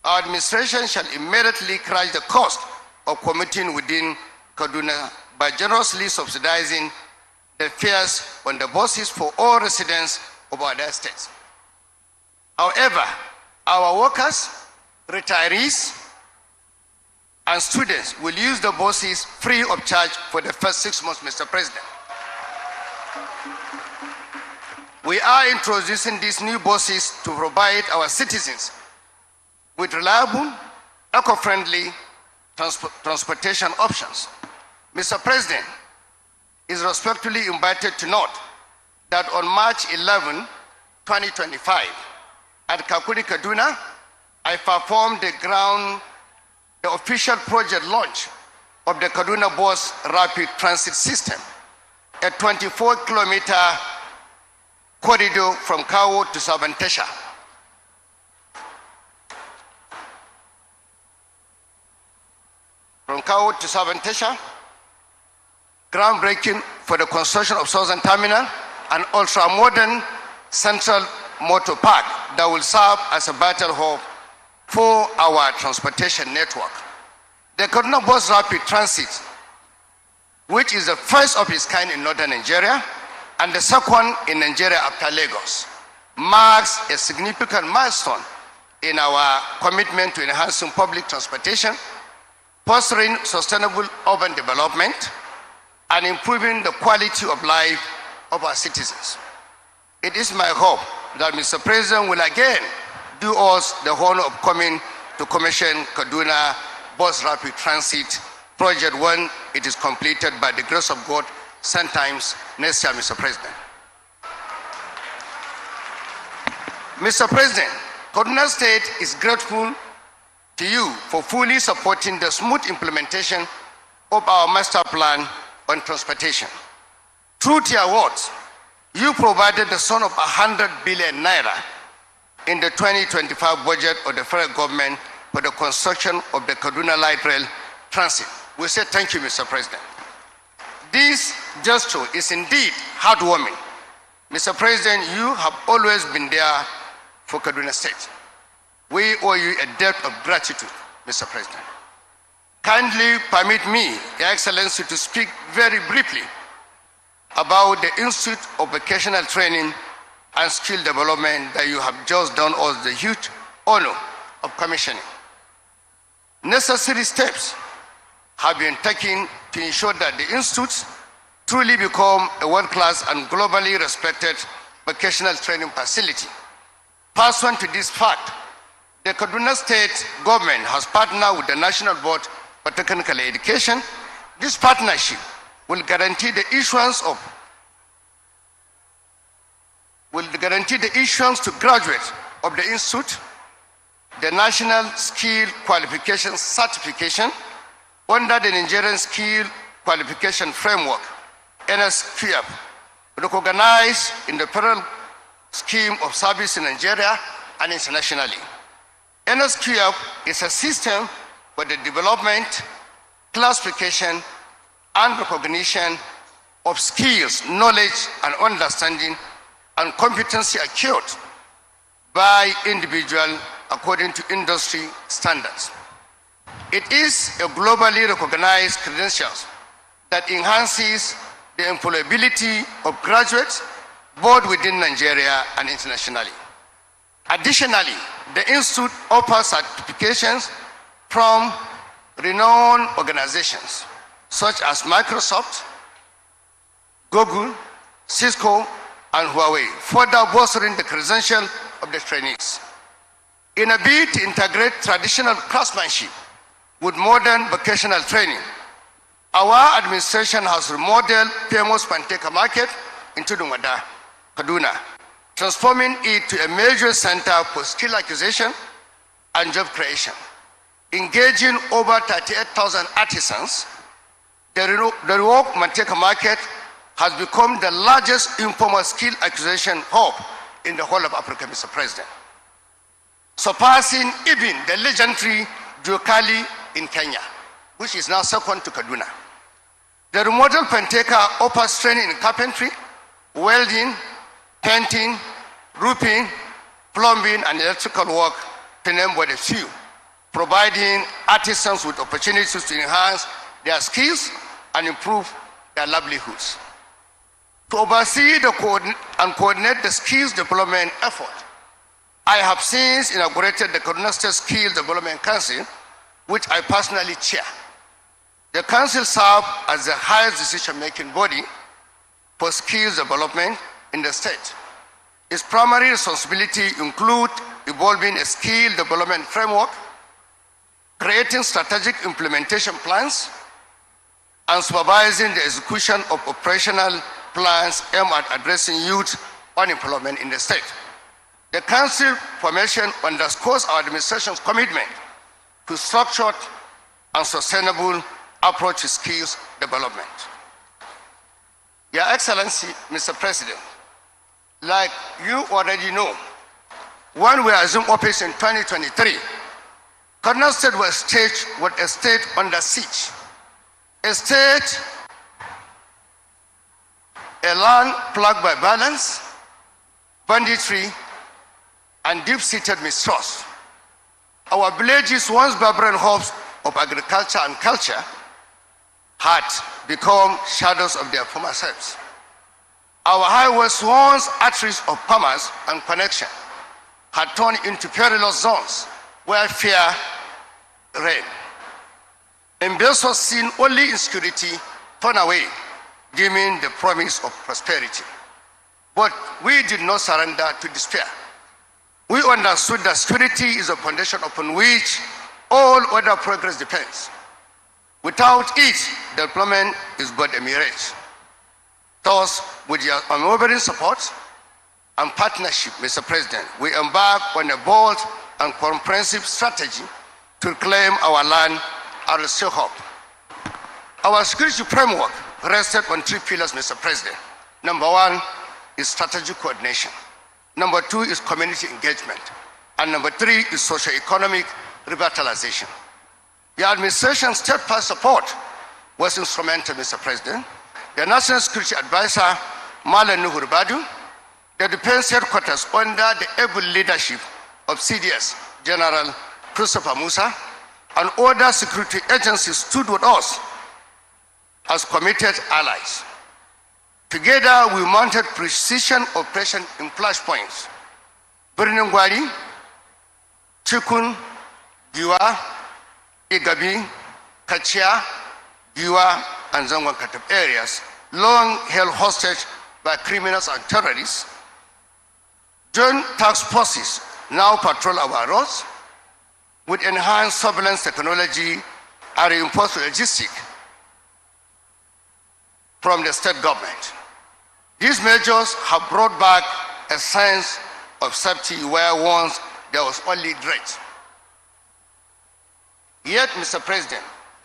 our administration shall immediately crash the cost of commuting within Kaduna by generously subsidizing the fares on the buses for all residents of our estates. However, our workers, retirees, and students will use the buses free of charge for the first 6 months, Mr. President. We are introducing these new buses to provide our citizens with reliable, eco-friendly transportation options. Mr. President is respectfully invited to note that on March 11, 2025, at Kakuri, Kaduna, I performed the official project launch of the Kaduna Bus Rapid Transit System, a 24-kilometer corridor from Kawo to Sabantesha. From Kawo to Sabantesha, groundbreaking for the construction of Southern Terminal, an ultra-modern central motor park that will serve as a vital hub for our transportation network. The Kaduna Bus Rapid Transit, which is the first of its kind in northern Nigeria and the second in Nigeria after Lagos, marks a significant milestone in our commitment to enhancing public transportation, fostering sustainable urban development, and improving the quality of life of our citizens. It is my hope that Mr. President will again do us the honor of coming to commission Kaduna Bus Rapid Transit Project when it is completed by the grace of God sometimes next year, Mr. President. Mr. President, Kaduna State is grateful to you for fully supporting the smooth implementation of our master plan on transportation. Through your words, you provided the sum of 100 billion naira in the 2025 budget of the federal government for the construction of the Kaduna Light Rail Transit. We say thank you, Mr. President. This gesture is indeed heartwarming. Mr. President, you have always been there for Kaduna State. We owe you a debt of gratitude, Mr. President. Kindly permit me, Your Excellency, to speak very briefly about the Institute of Vocational Training and Skill Development that you have just done us the huge honor of commissioning. Necessary steps have been taken to ensure that the institutes truly become a world-class and globally respected vocational training facility. Pursuant to this fact, the Kaduna State government has partnered with the National Board for Technical Education. This partnership will guarantee the issuance to graduates of the institute the National Skill Qualification Certification under the Nigerian Skill Qualification Framework, NSQF, recognized in the Federal Scheme of Service in Nigeria and internationally. NSQF is a system for the development, classification, and recognition of skills, knowledge, and understanding and competency acquired by individual according to industry standards. It is a globally recognized credentials that enhances the employability of graduates both within Nigeria and internationally. Additionally, the Institute offers certifications from renowned organizations such as Microsoft, Google, Cisco, and Huawei, further bolstering the credential of the trainees. In a bid to integrate traditional craftsmanship with modern vocational training, our administration has remodeled famous Panteka Market into Dumada, Kaduna, transforming it to a major center for skill acquisition and job creation. Engaging over 38,000 artisans, the reworked Panteka Market has become the largest informal skill acquisition hub in the whole of Africa, Mr. President, surpassing even the legendary Jokali in Kenya, which is now second to Kaduna. The remodeled Panteka offers training in carpentry, welding, painting, roofing, plumbing, and electrical work, to name but a few, providing artisans with opportunities to enhance their skills and improve their livelihoods. To oversee and coordinate the skills development effort, I have since inaugurated the Kaduna State Skills Development Council, which I personally chair. The council serves as the highest decision-making body for skills development in the state. Its primary responsibility include evolving a skill development framework, creating strategic implementation plans, and supervising the execution of operational plans aimed at addressing youth unemployment in the state. The council formation underscores our administration's commitment to structured and sustainable approach to skills development. Your Excellency, Mr. President, like you already know, when we assumed office in 2023, Kaduna State was a state under siege. A land plagued by violence, banditry, and deep-seated mistrust. Our villages, once vibrant hubs of agriculture and culture, had become shadows of their former selves. Our highways, once arteries of commerce and connection, had turned into perilous zones where fear reigned. Investors seen only insecurity turn away, giving the promise of prosperity. But we did not surrender to despair. We understood that security is a foundation upon which all other progress depends. Without it, development is but a mirage. Thus, with your unwavering support and partnership, Mr. President, we embark on a bold and comprehensive strategy to reclaim our land and restore hope. Our security framework rested on three pillars, Mr. President. Number one is strategic coordination. Number two is community engagement. And number three is socio-economic revitalization. The administration's steadfast support was instrumental, Mr. President. The National Security Advisor, Malan Nuhur Badu, the Defense Headquarters under the able leadership of CDS, General Christopher Musa, and other security agencies stood with us as committed allies. Together, we mounted precision operation in flashpoints. Birnin Gwari, Chikun, Giwa, Igabi, Kachia, Giwa, and Zangon Katap areas, long held hostage by criminals and terrorists. Joint task forces now patrol our roads with enhanced surveillance technology and reinforced logistics from the state government. These measures have brought back a sense of safety where once there was only dread. Yet, Mr. President,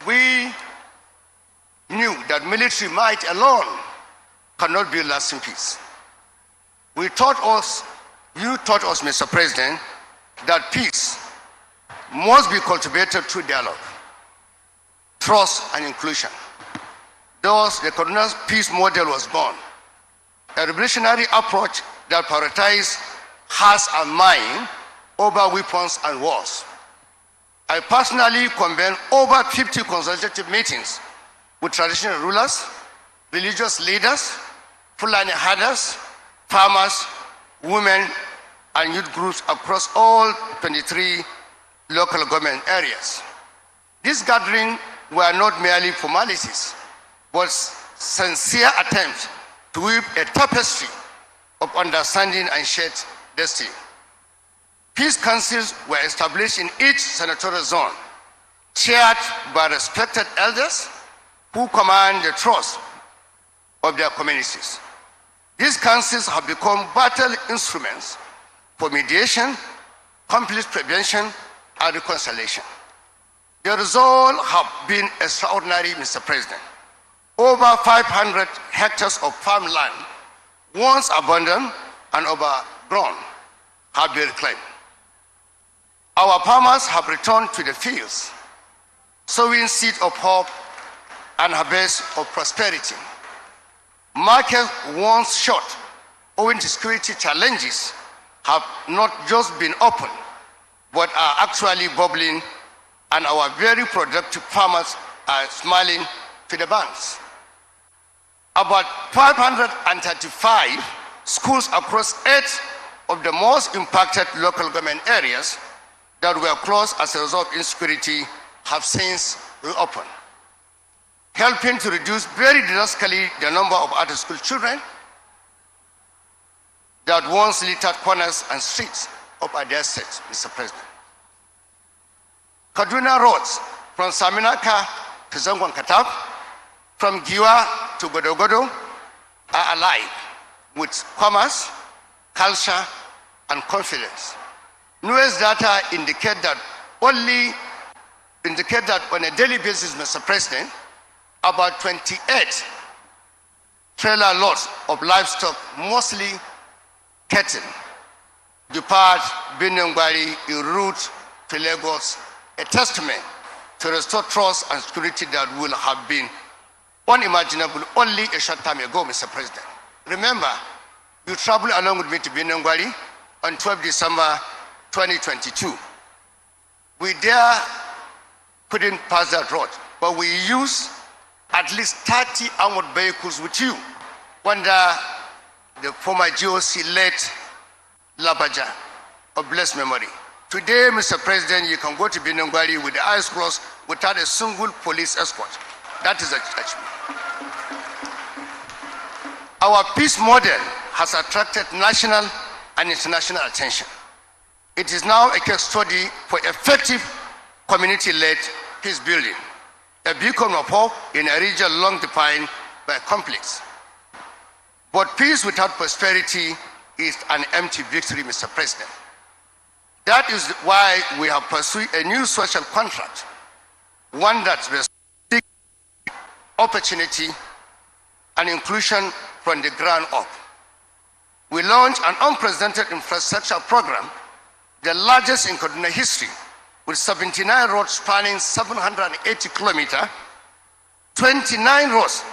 we knew that military might alone cannot build lasting peace. You taught us, Mr. President, that peace must be cultivated through dialogue, trust, and inclusion. Thus, the Kaduna peace model was born, a revolutionary approach that prioritized hearts and mind over weapons and wars. I personally convened over 50 consultative meetings with traditional rulers, religious leaders, Fulani herders, farmers, women, and youth groups across all 23 local government areas. These gatherings were not merely formalities, but sincere attempts to weave a tapestry of understanding and shared destiny. Peace councils were established in each senatorial zone, chaired by respected elders who command the trust of their communities. These councils have become vital instruments for mediation, conflict prevention, and reconciliation. The results have been extraordinary, Mr. President. Over 500 hectares of farmland, once abandoned and overgrown, have been reclaimed. Our farmers have returned to the fields, sowing seed of hope and harvest of prosperity. Markets once shut, owing to security challenges, have not just been opened, but are actually bubbling, and our very productive farmers are smiling to the banks. About 535 schools across 8 of the most impacted local government areas that were closed as a result of insecurity have since reopened, helping to reduce very drastically the number of out-of-school children that once littered corners and streets of our dear state, Mr. President. Kaduna roads from Saminaka to Zangon Katab, from Giwa to Godogodo are alive with commerce, culture, and confidence. Newest data indicate that on a daily basis, Mr. President, about 28 trailer loads of livestock, mostly cattle, depart Benengwari en route to Lagos, a testament to restore trust and security that will have been unimaginable only a short time ago, Mr. President. Remember, you traveled along with me to Benengwari on 12 December 2022. We couldn't pass that road, but we used at least 30 armored vehicles with you under the former GOC late Labaja of blessed memory. Today, Mr. President, you can go to Benengwari with the eyes closed without a single police escort. That is a judgment. Our peace model has attracted national and international attention. It is now a case study for effective community-led peace building, a beacon of hope in a region long defined by conflicts. But peace without prosperity is an empty victory, Mr. President. That is why we have pursued a new social contract, one that respects opportunity and inclusion from the ground up. We launched an unprecedented infrastructure program, the largest in Kaduna history, with 79 roads spanning 780 kilometers. 29 roads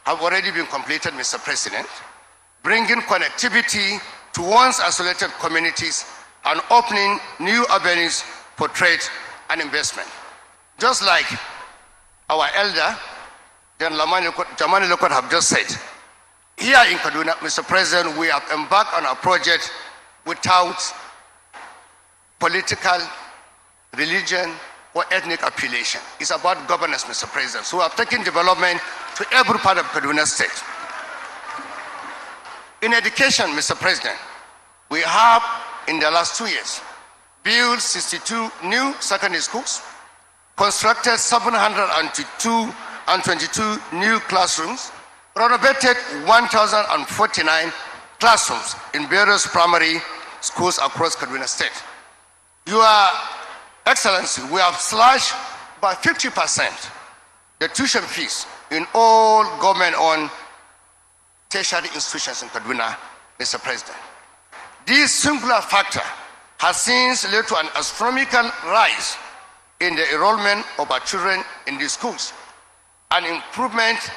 have already been completed, Mr. President, bringing connectivity to once isolated communities and opening new avenues for trade and investment. Just like our elder, Jamani Lokot, have just said, here in Kaduna, Mr. President, we have embarked on a project without political, religion, or ethnic affiliation. It's about governance, Mr. President. So we have taken development to every part of Kaduna State. In education, Mr. President, we have, in the last 2 years, built 62 new secondary schools, constructed 722 new classrooms, renovated 1,049 classrooms in various primary schools across Kaduna State. Your Excellency, we have slashed by 50% the tuition fees in all government-owned tertiary institutions in Kaduna, Mr. President. This singular factor has since led to an astronomical rise in the enrollment of our children in these schools, an improvement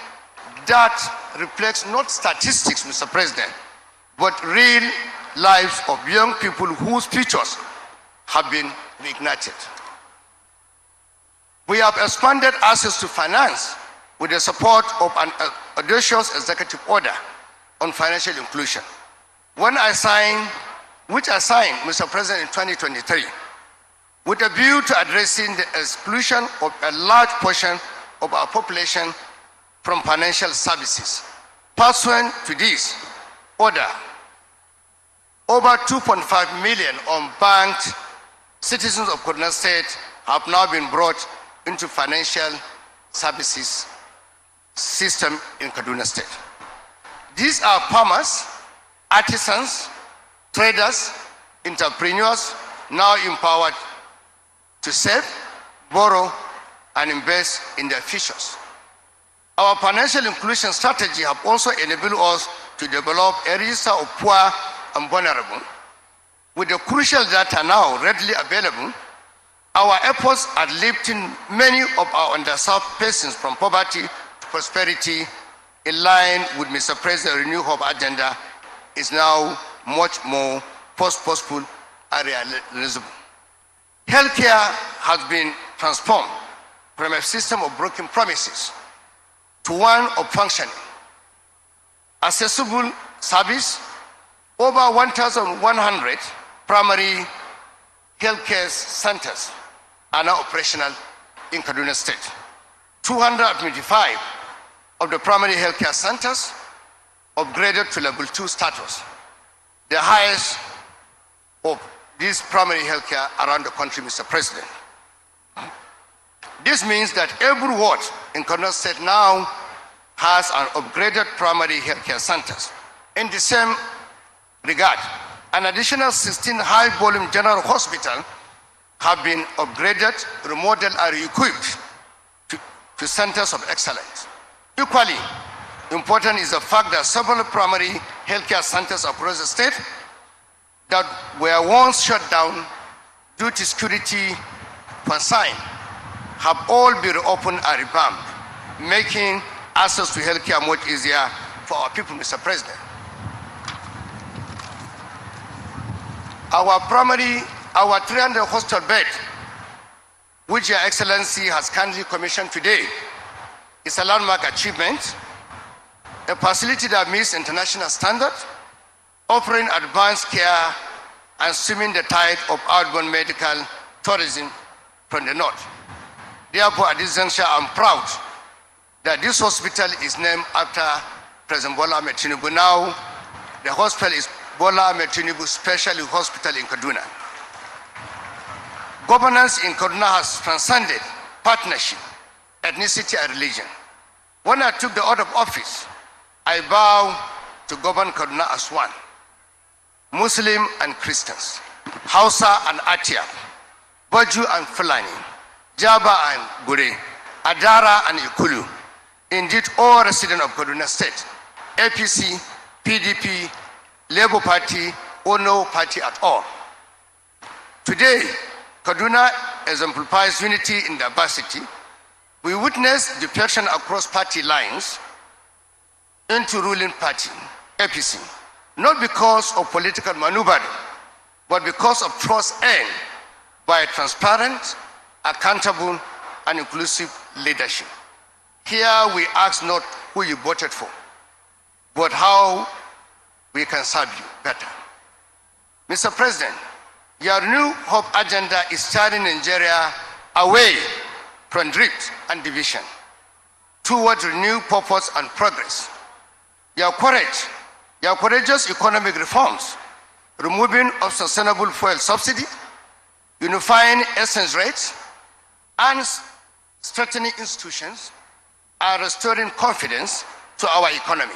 that reflects not statistics, Mr. President, but real lives of young people whose futures have been reignited. We have expanded access to finance with the support of an audacious executive order on financial inclusion. When I signed which I signed, Mr. President, in 2023, with a view to addressing the exclusion of a large portion of our population from financial services. Pursuant to this order, over 2.5 million unbanked citizens of Kaduna State have now been brought into financial services system in Kaduna State. These are farmers, artisans, traders, entrepreneurs, now empowered to save, borrow, and invest in their futures. Our financial inclusion strategy have also enabled us to develop a register of poor and vulnerable. With the crucial data now readily available, our efforts at lifting many of our underserved persons from poverty to prosperity, in line with Mr. President's Renew Hope agenda, is now much more possible and realizable. Healthcare has been transformed from a system of broken promises to one of functioning, accessible service. Over 1,100 primary healthcare centers are now operational in Kaduna State. 225 of the primary healthcare centers upgraded to level 2 status, the highest of these primary healthcare around the country, Mr. President. This means that every ward in Kaduna State now has an upgraded primary healthcare centers. In the same regard, an additional 16 high-volume general hospitals have been upgraded, remodeled, and equipped to centers of excellence. Equally important is the fact that several primary healthcare centers across the state that were once shut down due to security concerns have all been reopened and revamped, making access to healthcare much easier for our people, Mr. President. Our 300 hostel bed, which Your Excellency has kindly commissioned today, is a landmark achievement, a facility that meets international standards, offering advanced care and stemming the tide of outbound medical tourism from the north. Therefore, at this juncture, I'm proud that this hospital is named after President Bola Ahmed Tinubu. Now, the hospital is Bola Ahmed Tinubu Specialty Hospital in Kaduna. Governance in Kaduna has transcended partnership, ethnicity, and religion. When I took the oath of office, I vowed to govern Kaduna as one. Muslim and Christians, Hausa and Atia, Baju and Fulani, Jaba and Gure, Adara and Ikulu. Indeed, all residents of Kaduna State, APC, PDP, Labour Party, or no party at all. Today, Kaduna exemplifies unity in diversity. We witness defection across party lines into ruling party, APC, not because of political maneuvering, but because of trust earned by transparent, accountable, and inclusive leadership. Here we ask not who you voted for, but how we can serve you better. Mr. President, your New Hope agenda is turning Nigeria away from drift and division towards renewed purpose and progress. Your courageous economic reforms, removing of sustainable fuel subsidy, unifying exchange rates, and strengthening institutions are restoring confidence to our economy.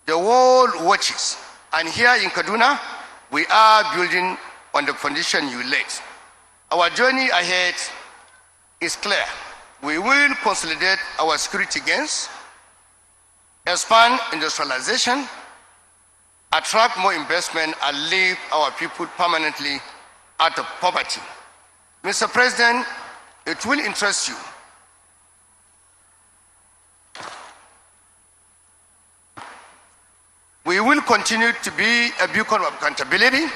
The world watches, and here in Kaduna, we are building on the foundation you laid. Our journey ahead is clear. We will consolidate our security gains, expand industrialization, attract more investment, and leave our people permanently out of poverty. Mr. President, it will interest you we will continue to be a beacon of accountability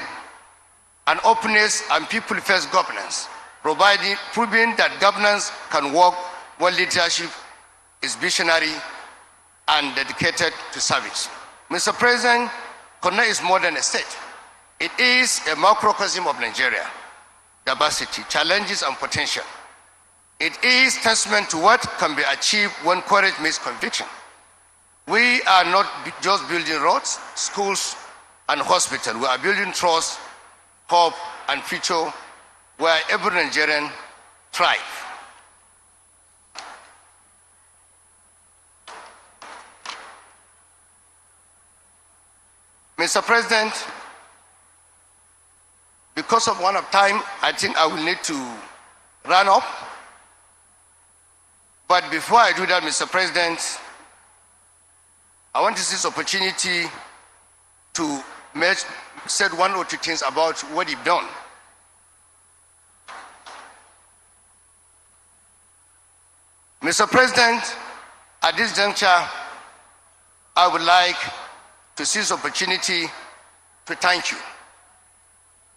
and openness and people-first governance, proving that governance can work when leadership is visionary and dedicated to service. Mr. President, Kaduna is more than a state. It is a macrocosm of Nigeria, diversity, challenges, and potential. It is testament to what can be achieved when courage meets conviction. We are not just building roads, schools, and hospitals. We are building trust, hope, and future where every Nigerian thrives. Mr. President, because of one of time, I think I will need to run up. But before I do that, Mr. President, I want to seize this opportunity to say one or two things about what you've done. Mr. President, at this juncture, I would like to seize this opportunity to thank you.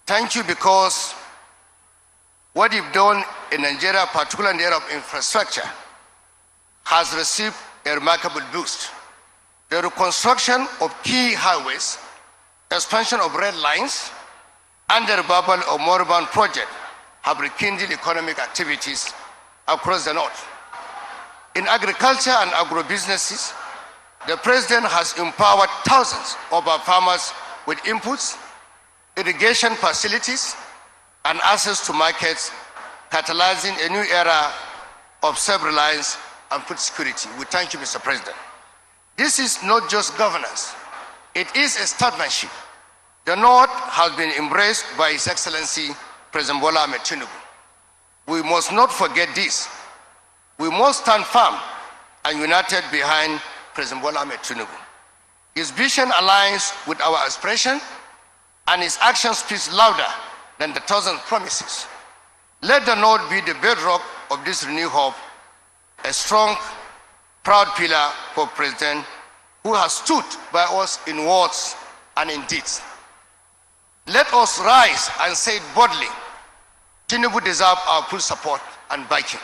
Thank you because what you've done in Nigeria, particularly in the area of infrastructure, has received a remarkable boost. The reconstruction of key highways, expansion of red lines, and the revival of Moribund project have rekindled economic activities across the north. In agriculture and agro-businesses, the President has empowered thousands of our farmers with inputs, irrigation facilities, and access to markets, catalyzing a new era of self-reliance and food security. We thank you, Mr. President. This is not just governance. It is a statesmanship. The North has been embraced by His Excellency, President Bola Ahmed Tinubu. We must not forget this. We must stand firm and united behind President Bola Ahmed Tinubu. His vision aligns with our aspiration, and his action speaks louder than the thousand promises. Let the North be the bedrock of this renewed hope, a strong, proud pillar for President who has stood by us in words and in deeds. Let us rise and say it boldly, Tinubu deserves our full support and backing,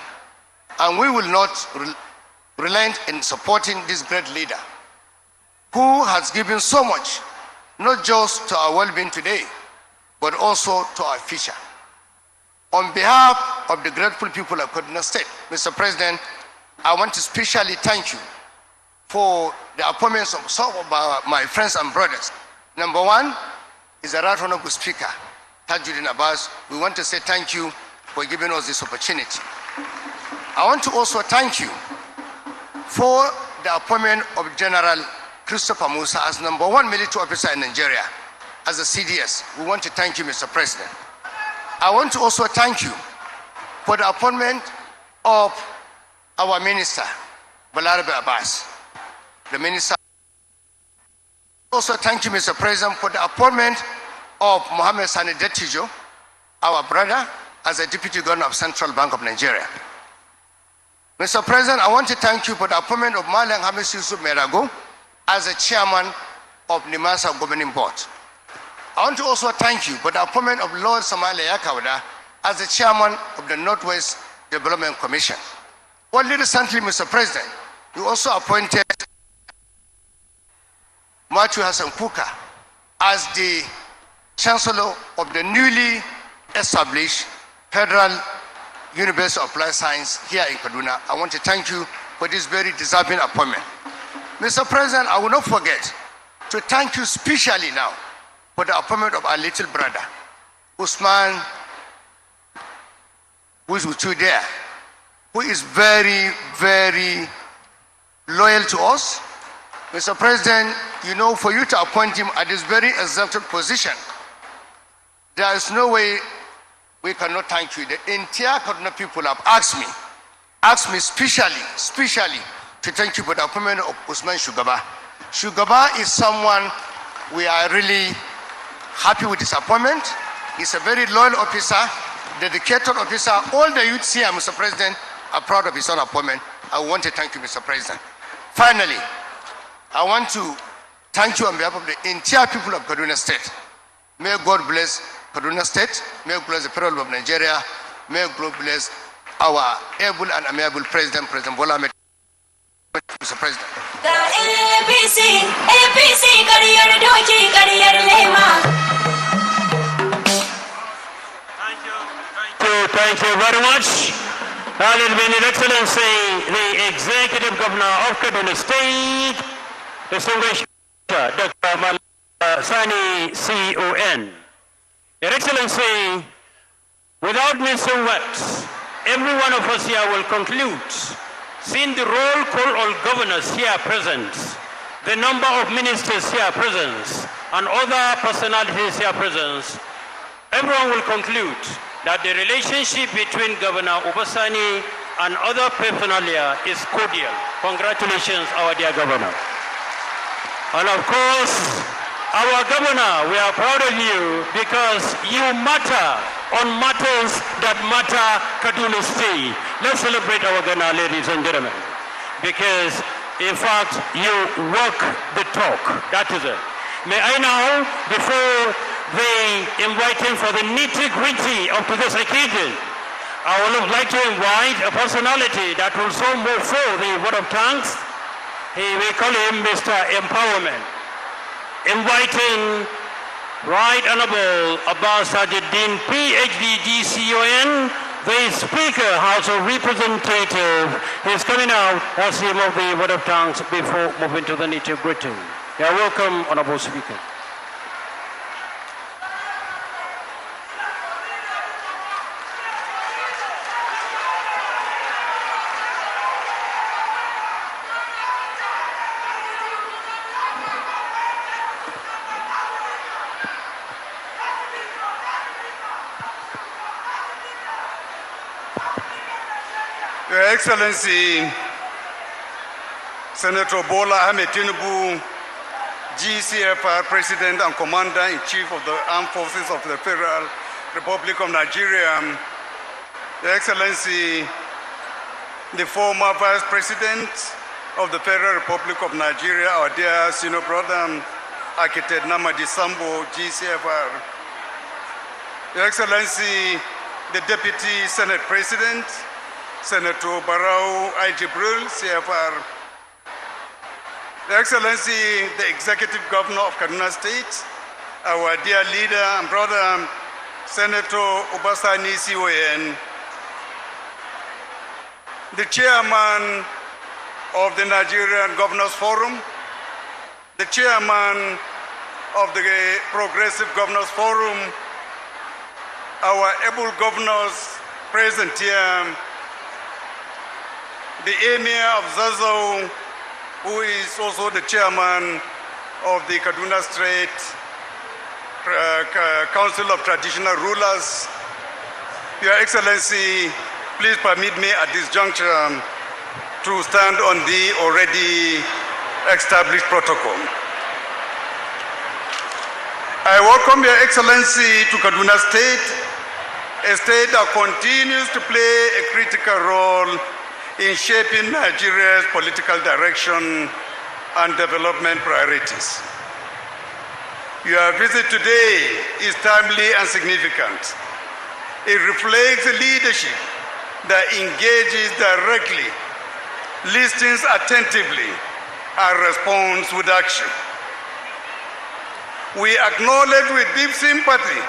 and we will not relent in supporting this great leader who has given so much, not just to our well-being today, but also to our future. On behalf of the grateful people of Kaduna State, Mr. President, I want to specially thank you for the appointments of some of my friends and brothers. Number one is the Right Honorable Speaker, Tajuddin Abbas. We want to say thank you for giving us this opportunity. I want to also thank you for the appointment of General Christopher Musa as number one military officer in Nigeria as a CDS. We want to thank you, Mr. President. I want to also thank you for the appointment of our minister, Balarabe Abbas, the minister. Also thank you, Mr. President, for the appointment of Mohammed Sani Dettijo, our brother, as a deputy governor of Central Bank of Nigeria. Mr. President, I want to thank you for the appointment of Malang Hamis Yusuf Merago as the chairman of NIMASA Governing Board. I want to also thank you for the appointment of Lord Samale Yakawada as the chairman of the Northwest Development Commission. Only recently, Mr. President, you also appointed Matthew Hassan Kuka as the chancellor of the newly established Federal University of Applied Science here in Kaduna. I want to thank you for this very deserving appointment. Mr. President, I will not forget to thank you specially now for the appointment of our little brother, Usman, who is with you there, who is very, very loyal to us. Mr. President, you know, for you to appoint him at this very exalted position, there is no way we cannot thank you. The entire Kaduna people have asked me specially to thank you for the appointment of Usman Shugaba. Shugaba is someone we are really happy with his appointment. He's a very loyal officer, dedicated officer. All the youths here, Mr. President, are proud of his own appointment. I want to thank you, Mr. President. Finally, I want to thank you on behalf of the entire people of Kaduna State. May God bless Kaduna State. May God bless the Federal of Nigeria. May God bless our able and amiable President, President Bola Ahmed. Mr. President. The ABC, kariyar doki, kariyar lema. Thank you very much. And it will be His Excellency, the Executive Governor of Kaduna State, distinguished Dr. Sani CON. Your Excellency, without missing words, every one of us here will conclude, seeing the roll call of governors here present, the number of ministers here present, and other personalities here present, everyone will conclude that the relationship between Governor Obasani and other personnel here is cordial. Congratulations, our dear Governor. And of course, our Governor, we are proud of you because you matter on matters that matter Kaduna State. Let's celebrate our Governor, ladies and gentlemen, because in fact, you walk the talk. That is it. May I now, before they invite him for the nitty-gritty of today's occasion, I would like to invite a personality that will so move for the word of thanks. We call him Mr. Empowerment. Inviting Right Honorable Abbas Tajuddin, PhD, GCON, the Speaker, House of Representative, is coming out as he moves the word of thanks before moving to the nitty-gritty. You are welcome, Honorable Speaker. Your Excellency, Senator Bola Ahmed Tinubu, GCFR President and Commander-in-Chief of the Armed Forces of the Federal Republic of Nigeria, Your Excellency, the former Vice President of the Federal Republic of Nigeria, our dear senior brother, Architect Namadi Sambo, GCFR, Your Excellency, the Deputy Senate President, Senator Barau I. Jibril, CFR, Your Excellency, the Executive Governor of Kaduna State, our dear leader and brother, Senator Obasani CON, the Chairman of the Nigerian Governors Forum, the Chairman of the Progressive Governors Forum, our able governors present here, the Emir of Zazzau, who is also the chairman of the Kaduna State Council of Traditional Rulers. Your Excellency, please permit me at this juncture to stand on the already established protocol. I welcome Your Excellency to Kaduna State, a state that continues to play a critical role in shaping Nigeria's political direction and development priorities. Your visit today is timely and significant. It reflects a leadership that engages directly, listens attentively, and responds with action. We acknowledge with deep sympathy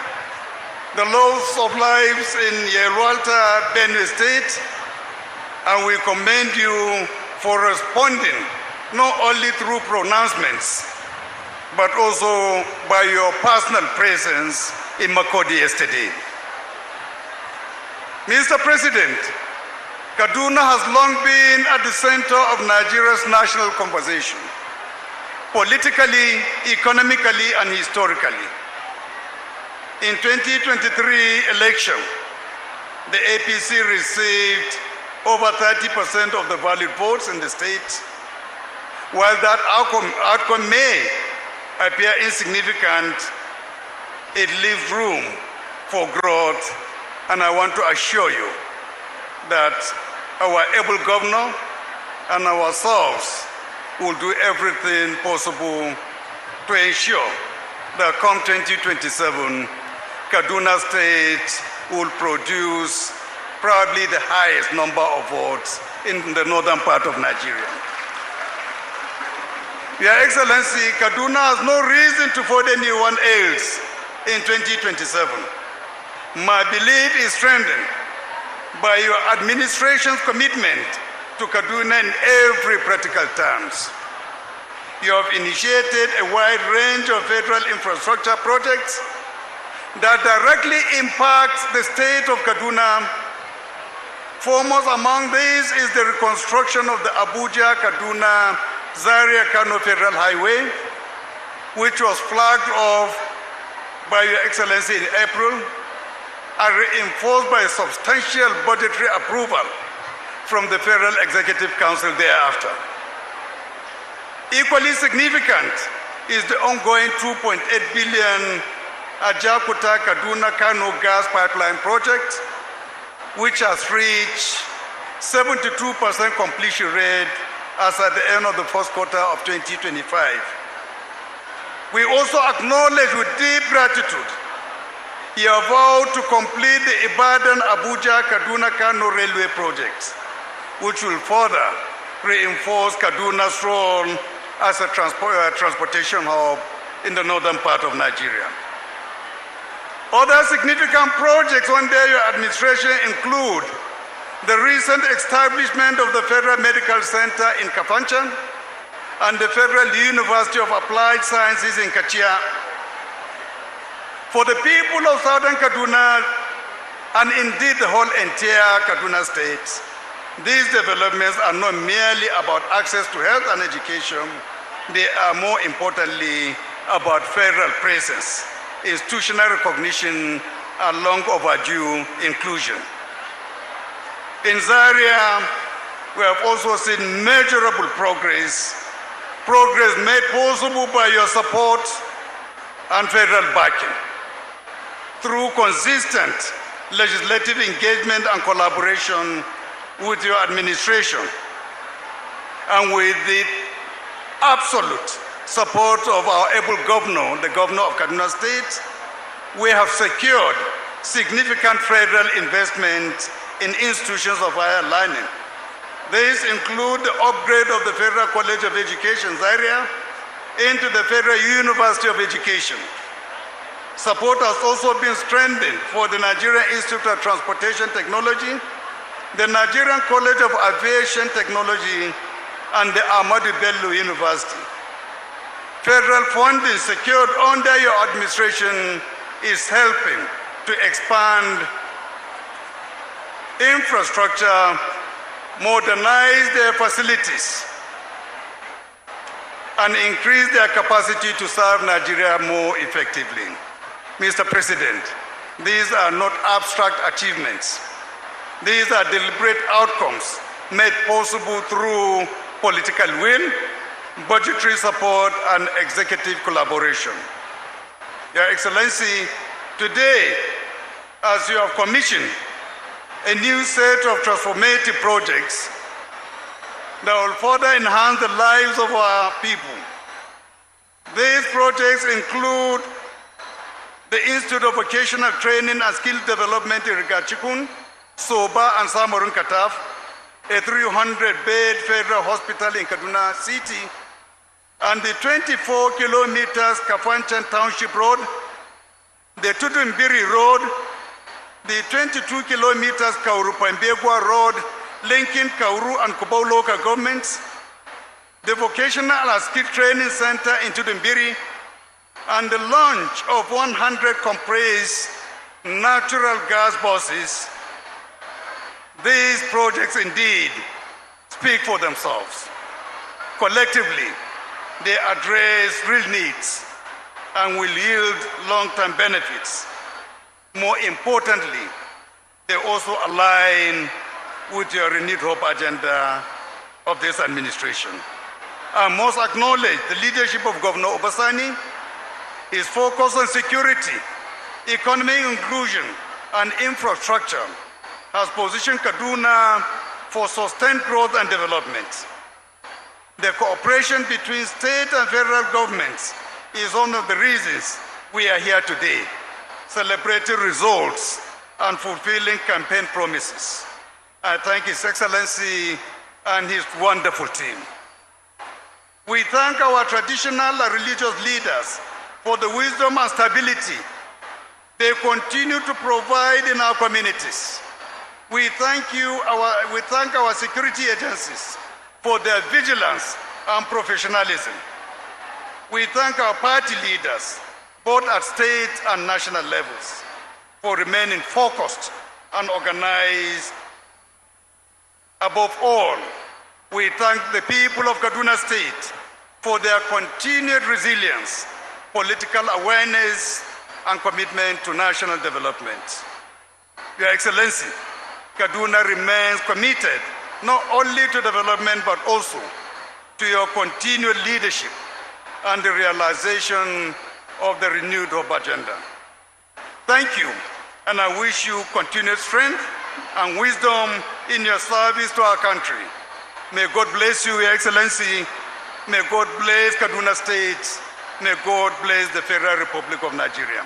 the loss of lives in Yelwalta, Benue State, and we commend you for responding not only through pronouncements, but also by your personal presence in Makurdi yesterday. Mr. President, Kaduna has long been at the center of Nigeria's national conversation, politically, economically, and historically. In 2023 election, the APC received over 30% of the valid votes in the state. While that outcome may appear insignificant, it leaves room for growth, and I want to assure you that our able governor and ourselves will do everything possible to ensure that come 2027, Kaduna State will produce probably the highest number of votes in the northern part of Nigeria. Your Excellency, Kaduna has no reason to vote anyone else in 2027. My belief is strengthened by your administration's commitment to Kaduna in every practical terms. You have initiated a wide range of federal infrastructure projects that directly impact the state of Kaduna. Foremost among these is the reconstruction of the Abuja-Kaduna-Zaria-Kano Federal Highway, which was flagged off by Your Excellency in April and reinforced by substantial budgetary approval from the Federal Executive Council thereafter. Equally significant is the ongoing 2.8 billion Ajakuta-Kaduna-Kano gas pipeline project, which has reached 72% completion rate as at the end of the first quarter of 2025. We also acknowledge with deep gratitude your vow to complete the Ibadan-Abuja-Kaduna-Kano railway project, which will further reinforce Kaduna's role as a transportation hub in the northern part of Nigeria. Other significant projects under your administration include the recent establishment of the Federal Medical Center in Kafanchan and the Federal University of Applied Sciences in Kachia. For the people of Southern Kaduna, and indeed the whole entire Kaduna state, these developments are not merely about access to health and education, they are more importantly about federal presence, institutional recognition, and long overdue inclusion. In Zaria, we have also seen measurable progress made possible by your support and federal backing. Through consistent legislative engagement and collaboration with your administration, and with the absolute support of our able governor, the governor of Kaduna State, we have secured significant federal investment in institutions of higher learning. These include the upgrade of the Federal College of Education, Zaria, into the Federal University of Education. Support has also been strengthened for the Nigerian Institute of Transportation Technology, the Nigerian College of Aviation Technology, and the Ahmadu Bello University. Federal funding secured under your administration is helping to expand infrastructure, modernize their facilities, and increase their capacity to serve Nigeria more effectively. Mr. President, these are not abstract achievements. These are deliberate outcomes made possible through political will, budgetary support, and executive collaboration. Your Excellency, today, as you have commissioned a new set of transformative projects that will further enhance the lives of our people. These projects include the Institute of Vocational Training and Skill Development in Rigachikun, Soba, and Samorun Kataf, a 300-bed federal hospital in Kaduna City, and the 24 kilometers Kafanchan Township Road, the Tutumbiri Road, the 22 kilometers Kauru-Pambegwa Road, linking Kauru and Kubau local governments, the Vocational and Skill Training Center in Tutumbiri, and the launch of 100 compressed natural gas buses. These projects indeed speak for themselves. Collectively, they address real needs and will yield long-term benefits. More importantly, they also align with your renewed hope agenda of this administration. I must acknowledge the leadership of Governor Obasani. His focus on security, economic inclusion, and infrastructure has positioned Kaduna for sustained growth and development. The cooperation between state and federal governments is one of the reasons we are here today, celebrating results and fulfilling campaign promises. I thank His Excellency and his wonderful team. We thank our traditional and religious leaders for the wisdom and stability they continue to provide in our communities. We thank our security agencies for their vigilance and professionalism. We thank our party leaders, both at state and national levels, for remaining focused and organized. Above all, we thank the people of Kaduna State for their continued resilience, political awareness, and commitment to national development. Your Excellency, Kaduna remains committed not only to development but also to your continued leadership and the realization of the renewed hope agenda. Thank you, and I wish you continued strength and wisdom in your service to our country. May God bless you, Your Excellency. May God bless Kaduna State. May God bless the Federal Republic of Nigeria.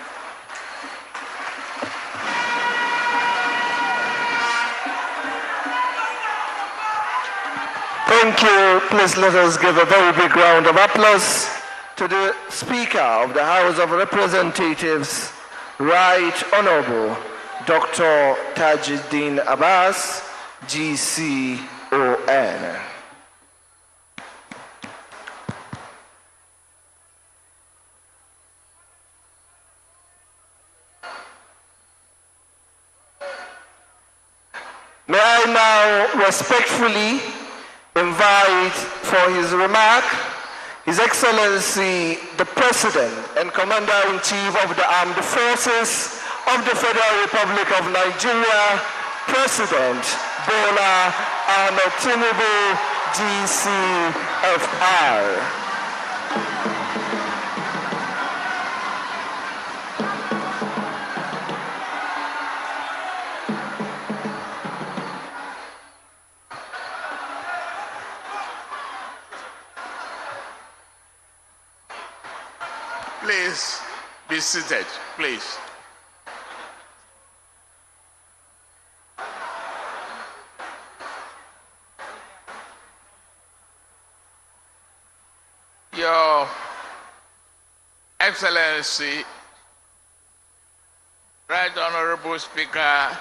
Thank you. Please let us give a very big round of applause to the Speaker of the House of Representatives, Right Honorable Dr. Tajuddin Abbas, GCON. May I now respectfully invite for his remark His Excellency the President and Commander-in-Chief of the Armed Forces of the Federal Republic of Nigeria, President Bola Ahmed Tinubu, GCFR. Please be seated, please. Your Excellency, Right Honorable Speaker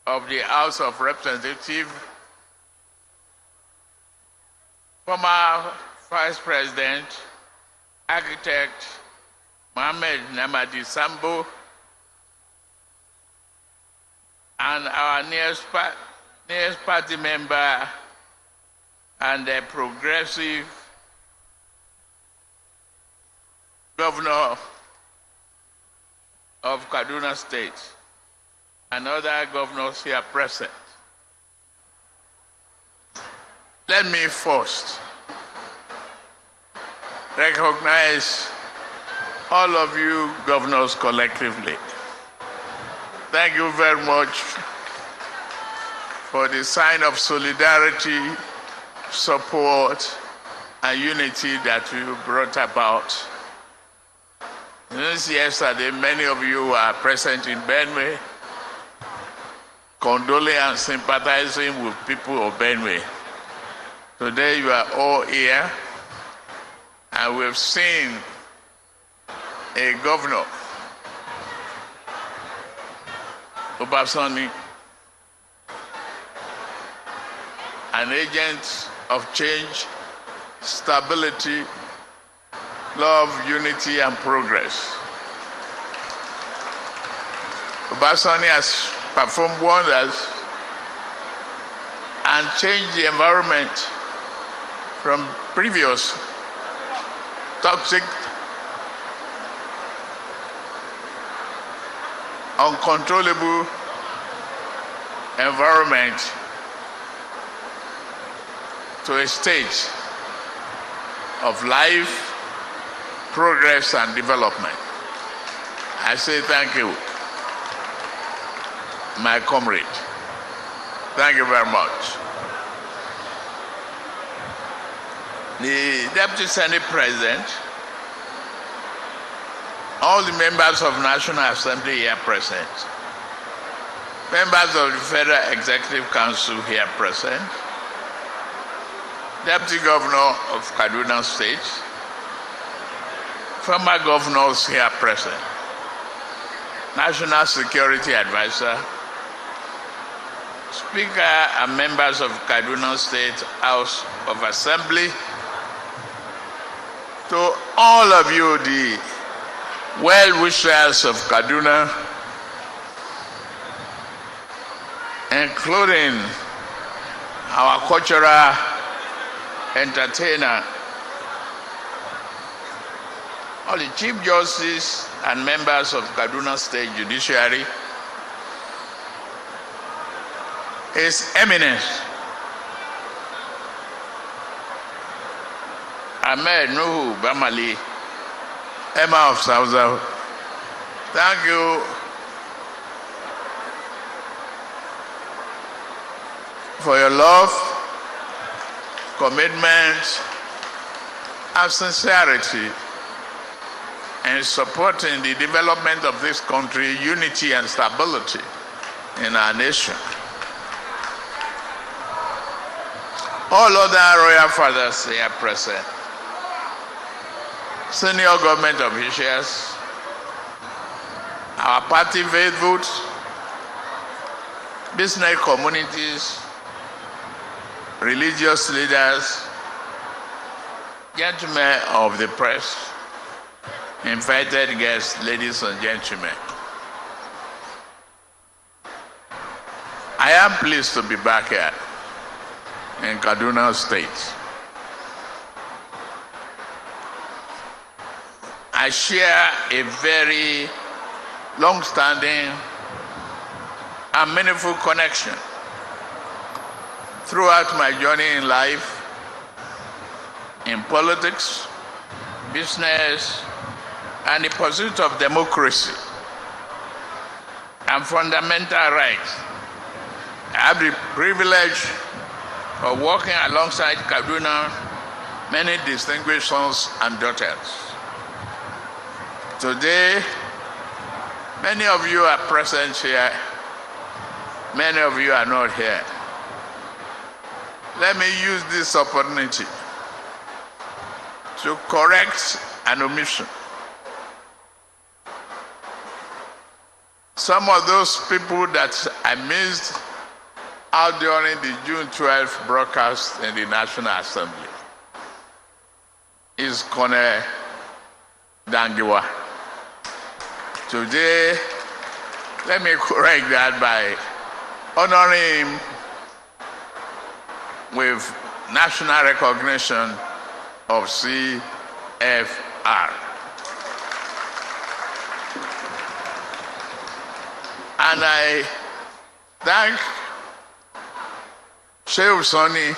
of the House of Representatives, former Vice President, Architect Mohammed Namadi Sambo, and our nearest party member and the progressive governor of Kaduna State, and other governors here present. Let me first recognize all of you governors collectively. Thank you very much for the sign of solidarity, support, and unity that you brought about. Since yesterday, many of you are present in Benue, condoling and sympathizing with people of Benue. Today you are all here, and we've seen a governor, Obasani, an agent of change, stability, love, unity, and progress. Obasani has performed wonders and changed the environment from previous toxic, uncontrollable environment to a state of life, progress, and development. I say thank you, my comrade. Thank you very much. The Deputy Senate President, all the members of National Assembly here present, members of the Federal Executive Council here present, Deputy Governor of Kaduna State, former governors here present, National Security Advisor, Speaker and members of Kaduna State House of Assembly, to all of you, the well-wishers of Kaduna, including our cultural entertainer, all the Chief Justice and members of Kaduna State Judiciary, His Eminence Ahmed Nuhu Bamali, Emma of South. Thank you for your love, commitment, and sincerity in supporting the development of this country, unity and stability in our nation. All other royal fathers here present, senior government officials, our party faithfuls, business communities, religious leaders, gentlemen of the press, invited guests, ladies and gentlemen. I am pleased to be back here in Kaduna State. I share a very long-standing and meaningful connection throughout my journey in life, in politics, business, and the pursuit of democracy and fundamental rights. I have the privilege of working alongside Kaduna, many distinguished sons and daughters. Today, many of you are present here, many of you are not here. Let me use this opportunity to correct an omission. Some of those people that I missed out during the June 12th broadcast in the National Assembly is Kone Dangiwa. Today, let me correct that by honoring him with national recognition of CFR. And I thank Sheikh Sonny,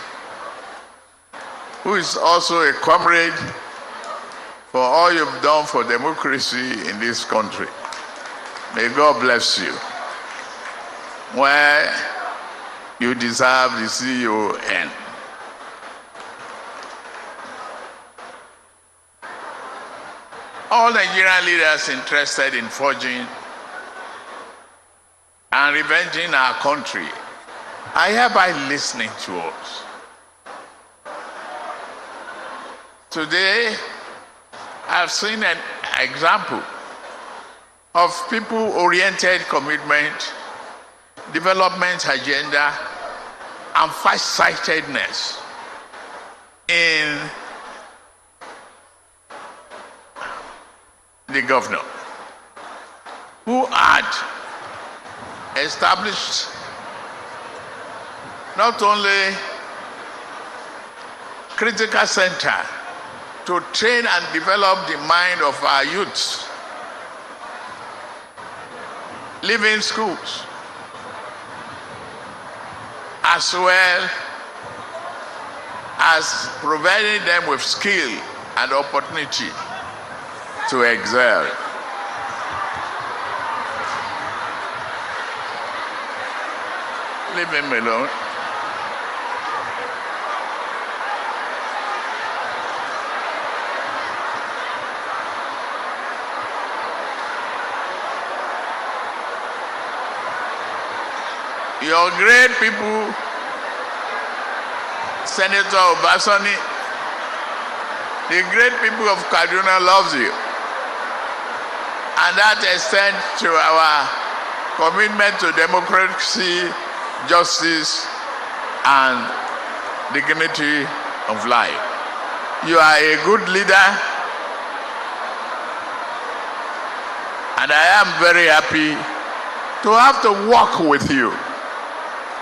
who is also a comrade, for all you've done for democracy in this country. May God bless you. Where you deserve the CON. All Nigerian leaders interested in forging and revenging our country are hereby listening to us. Today, I've seen an example of people-oriented commitment, development agenda, and farsightedness in the governor, who had established not only critical center to train and develop the mind of our youths, living schools, as well as providing them with skill and opportunity to excel. Leave him alone. Your great people, Senator Obasani, the great people of Kaduna loves you. And that extends to our commitment to democracy, justice, and dignity of life. You are a good leader, and I am very happy to have to work with you.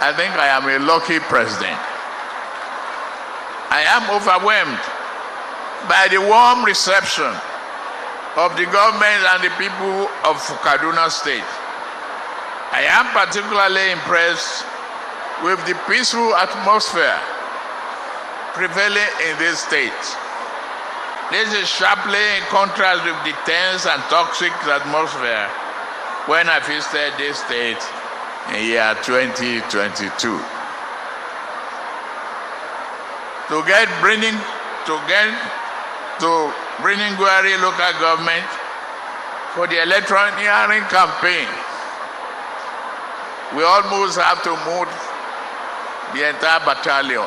I think I am a lucky president. I am overwhelmed by the warm reception of the government and the people of Kaduna State. I am particularly impressed with the peaceful atmosphere prevailing in this state. This is sharply in contrast with the tense and toxic atmosphere when I visited this state in year 2022. To bringing Gwari local government for the electioneering campaign, we almost have to move the entire battalion.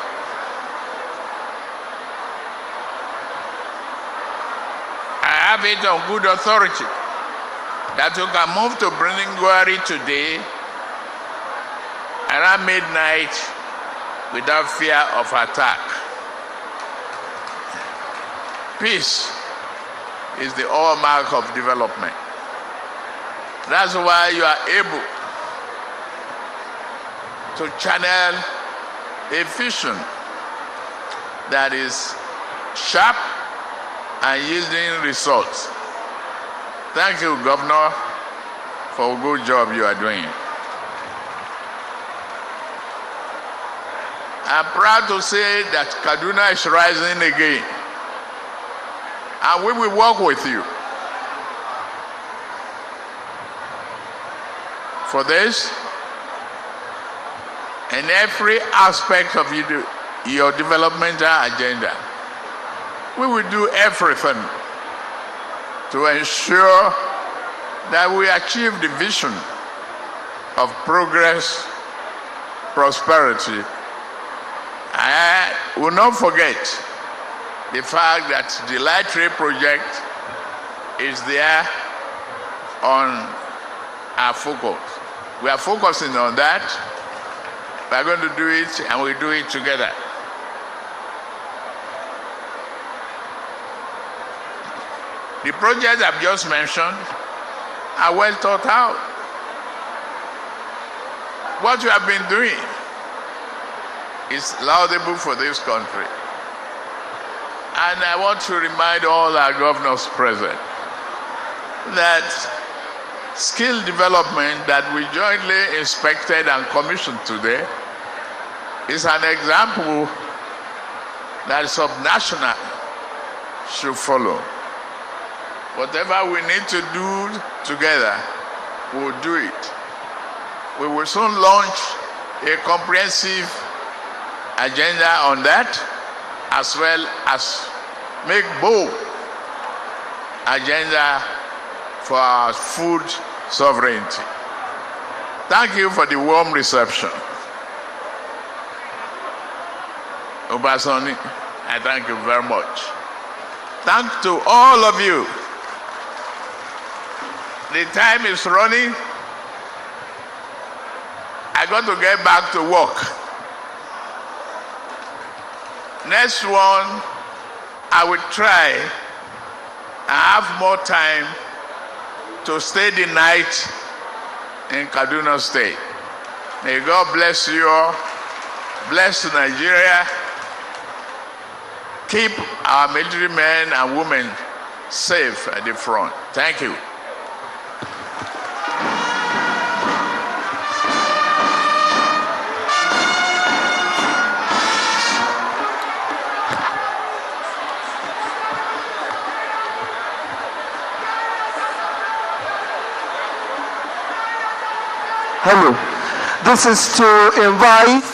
I have it on good authority that you can move to Gwari today around midnight without fear of attack. Peace is the hallmark of development. That's why you are able to channel a vision that is sharp and yielding results. Thank you, Governor, for a good job you are doing. I'm proud to say that Kaduna is rising again, and we will work with you. For this, in every aspect of your developmental agenda, we will do everything to ensure that we achieve the vision of progress, prosperity. I will not forget the fact that the light rail project is there on our focus. We are focusing on that. We are going to do it, and we do it together. The projects I've just mentioned are well thought out. What you have been doing is laudable for this country. And I want to remind all our governors present that skill development that we jointly inspected and commissioned today is an example that subnational should follow. Whatever we need to do together, we'll do it. We will soon launch a comprehensive agenda on that, as well as make bold agenda for our food sovereignty. Thank you for the warm reception. Obasani, I thank you very much. Thanks to all of you. The time is running. I got to get back to work. Next one, I will try and have more time to stay the night in Kaduna State. May God bless you all. Bless Nigeria. Keep our military men and women safe at the front. Thank you. Hello. This is to invite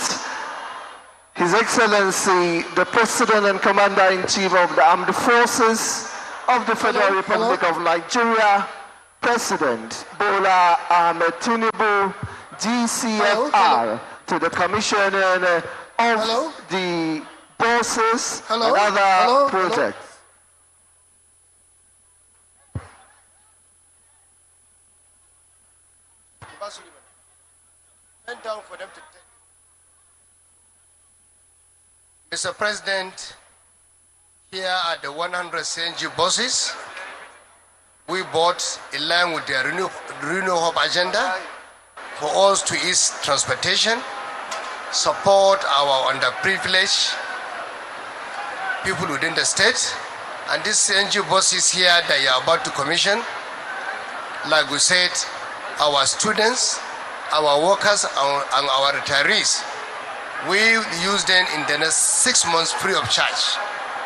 His Excellency, the President and Commander-in-Chief of the Armed Forces of the Federal Republic of Nigeria, President Bola Ahmed Tinubu, GCFR, to the commissioning of the buses and other projects. Bend down for them to take. Mr. President, here are the 100 CNG buses we bought in line with the Renew Hope agenda for us to ease transportation, support our underprivileged people within the state. And these CNG buses here that you are about to commission, like we said, our students, our workers, and our retirees, we use them in the next 6 months free of charge.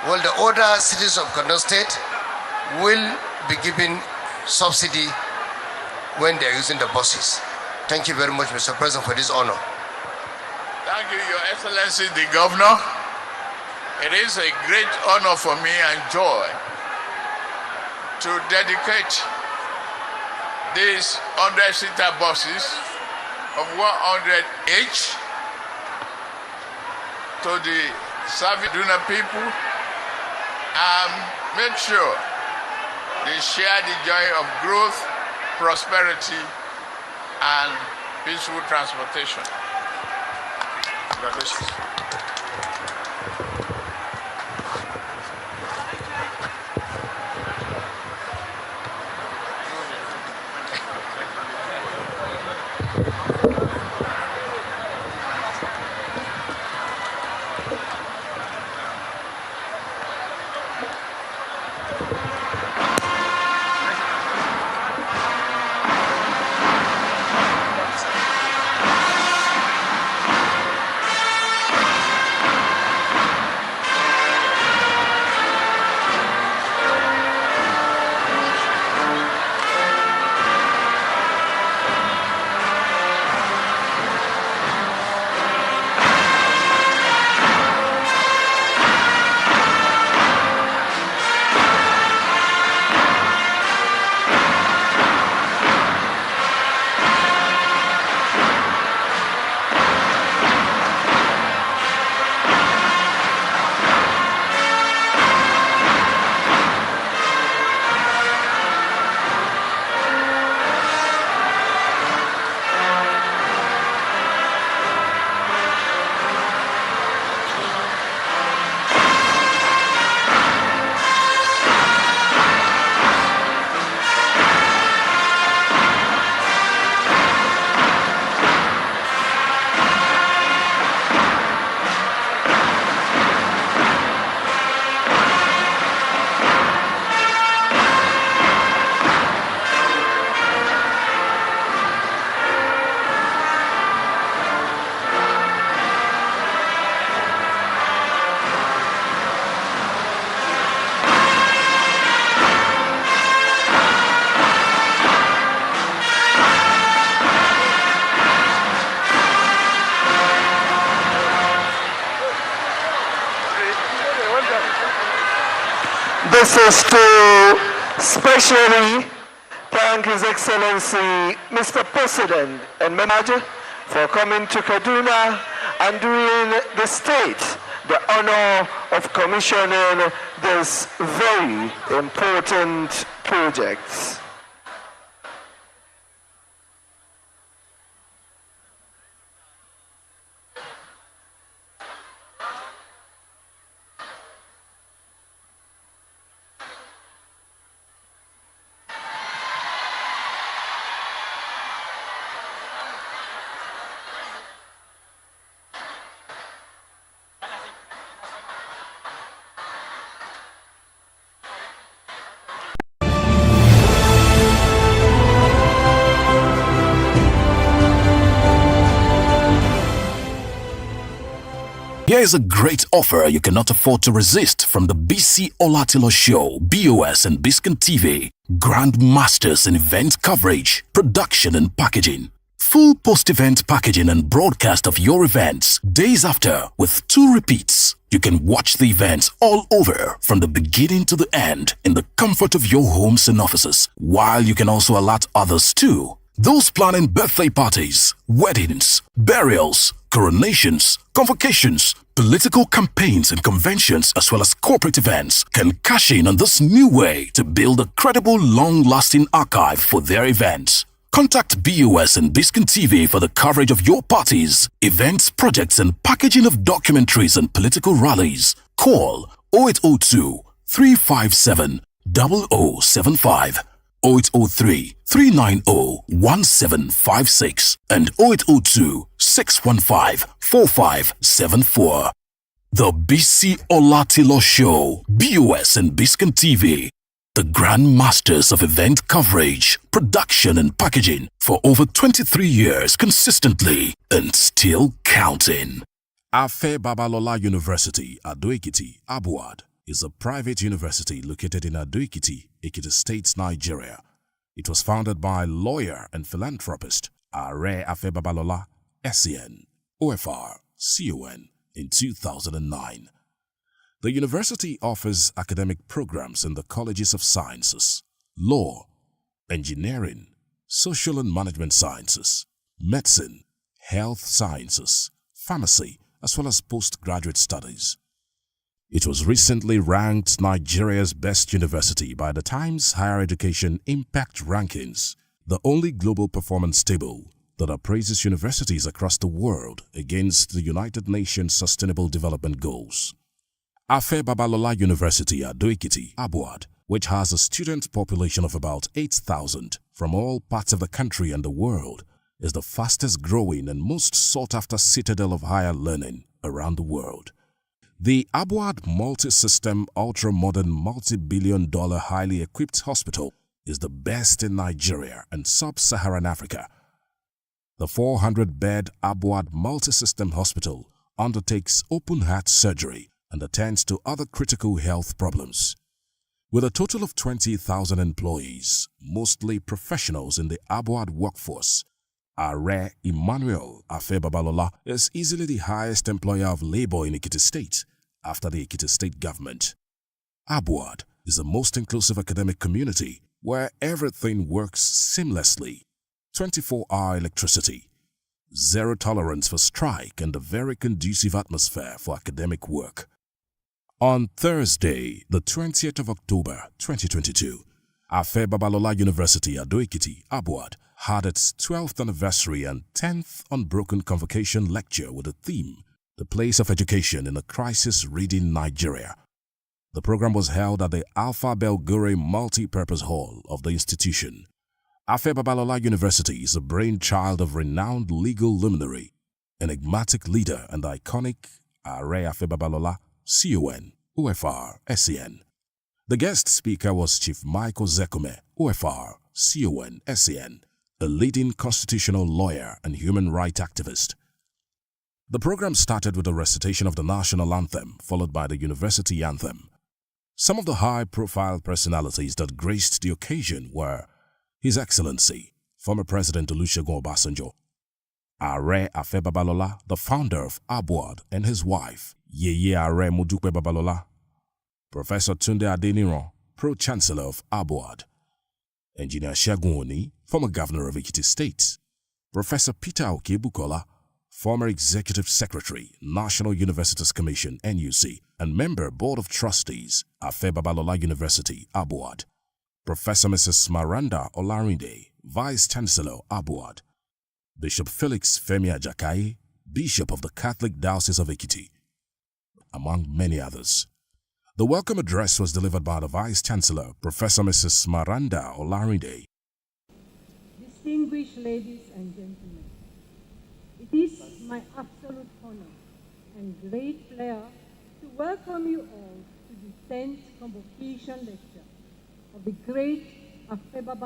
While the other cities of Kaduna State will be given subsidy when they are using the buses. Thank you very much, Mr. President, for this honor. Thank you, Your Excellency, the Governor. It is a great honor for me and joy to dedicate these 100-seater buses of 100 each to the Kaduna people and make sure they share the joy of growth, prosperity, and peaceful transportation. Congratulations. This is to specially thank His Excellency Mr. President and Manager for coming to Kaduna and doing the state the honor of commissioning this very important project. Here is a great offer you cannot afford to resist from the BC Olatilo Show, BOS and Biscon TV. Grand Masters in event coverage, production and packaging. Full post-event packaging and broadcast of your events days after with 2 repeats. You can watch the events all over from the beginning to the end in the comfort of your homes and offices, while you can also alert others too. Those planning birthday parties, weddings, burials, coronations, convocations, political campaigns and conventions, as well as corporate events, can cash in on this new way to build a credible, long-lasting archive for their events. Contact BOS and Biscon TV for the coverage of your parties, events, projects, and packaging of documentaries and political rallies. Call 0802 357 0075, 0803 390 1756, and 0802 615 4574. The BC Olatilo Show, BOS and Biscon TV. The Grand Masters of event coverage, production and packaging for over 23 years consistently and still counting. Afe Babalola University, Ado-Ekiti, Abuad, is a private university located in Ado-Ekiti, Ekiti State, Nigeria. It was founded by lawyer and philanthropist Are Afe Babalola, SEN, OFR, CON in 2009. The university offers academic programs in the colleges of sciences, law, engineering, social and management sciences, medicine, health sciences, pharmacy, as well as postgraduate studies. It was recently ranked Nigeria's best university by the Times Higher Education Impact Rankings, the only global performance table that appraises universities across the world against the United Nations Sustainable Development Goals. Afe Babalola University, Ado-Ekiti, Abuad, which has a student population of about 8,000 from all parts of the country and the world, is the fastest growing and most sought-after citadel of higher learning around the world. The Abuad multi-system, ultra-modern, multi-billion-dollar highly equipped hospital is the best in Nigeria and sub-Saharan Africa. The 400-bed Abuad multi-system hospital undertakes open-heart surgery and attends to other critical health problems. With a total of 20,000 employees, mostly professionals in the Abuad workforce, Are Emmanuel Afe Babalola is easily the highest employer of labor in Ekiti State after the Ekiti State government. Abuad is the most inclusive academic community where everything works seamlessly. 24-hour electricity, zero tolerance for strike, and a very conducive atmosphere for academic work. On Thursday, the 20th of October 2022, Afe Babalola University, Ado-Ekiti, Abuad, had its 12th anniversary and 10th unbroken convocation lecture with the theme, The Place of Education in a Crisis Reading Nigeria. The program was held at the Alpha Belgore Multi-Purpose Hall of the institution. Afe Babalola University is a brainchild of renowned legal luminary, enigmatic leader and iconic Are Afe Babalola, CON, OFR, SEN. The guest speaker was Chief Michael Zekome, OFR, CON, SEN, a leading constitutional lawyer and human rights activist. The program started with a recitation of the national anthem, followed by the university anthem. Some of the high-profile personalities that graced the occasion were His Excellency, former President Olusegun Obasanjo, Are Afe Babalola, the founder of Abuad, and his wife, Yeye Are Modupe Babalola, Professor Tunde Adeniran, Pro-Chancellor of Abuad, Engineer Segun Oni, former Governor of Ekiti State, Professor Peter Okebukola, former Executive Secretary, National Universities Commission, NUC, and Member Board of Trustees, Afe Babalola University, Abuad, Professor Mrs. Maranda Olarinde, Vice Chancellor, Abuad, Bishop Felix Femi Ajakai, Bishop of the Catholic Diocese of Ekiti, among many others. The welcome address was delivered by the Vice Chancellor, Professor Mrs. Maranda Olarinde. Distinguished ladies and gentlemen, it is my absolute honor and great pleasure to welcome you all to the 10th Convocation Lecture of the great Afe Babalola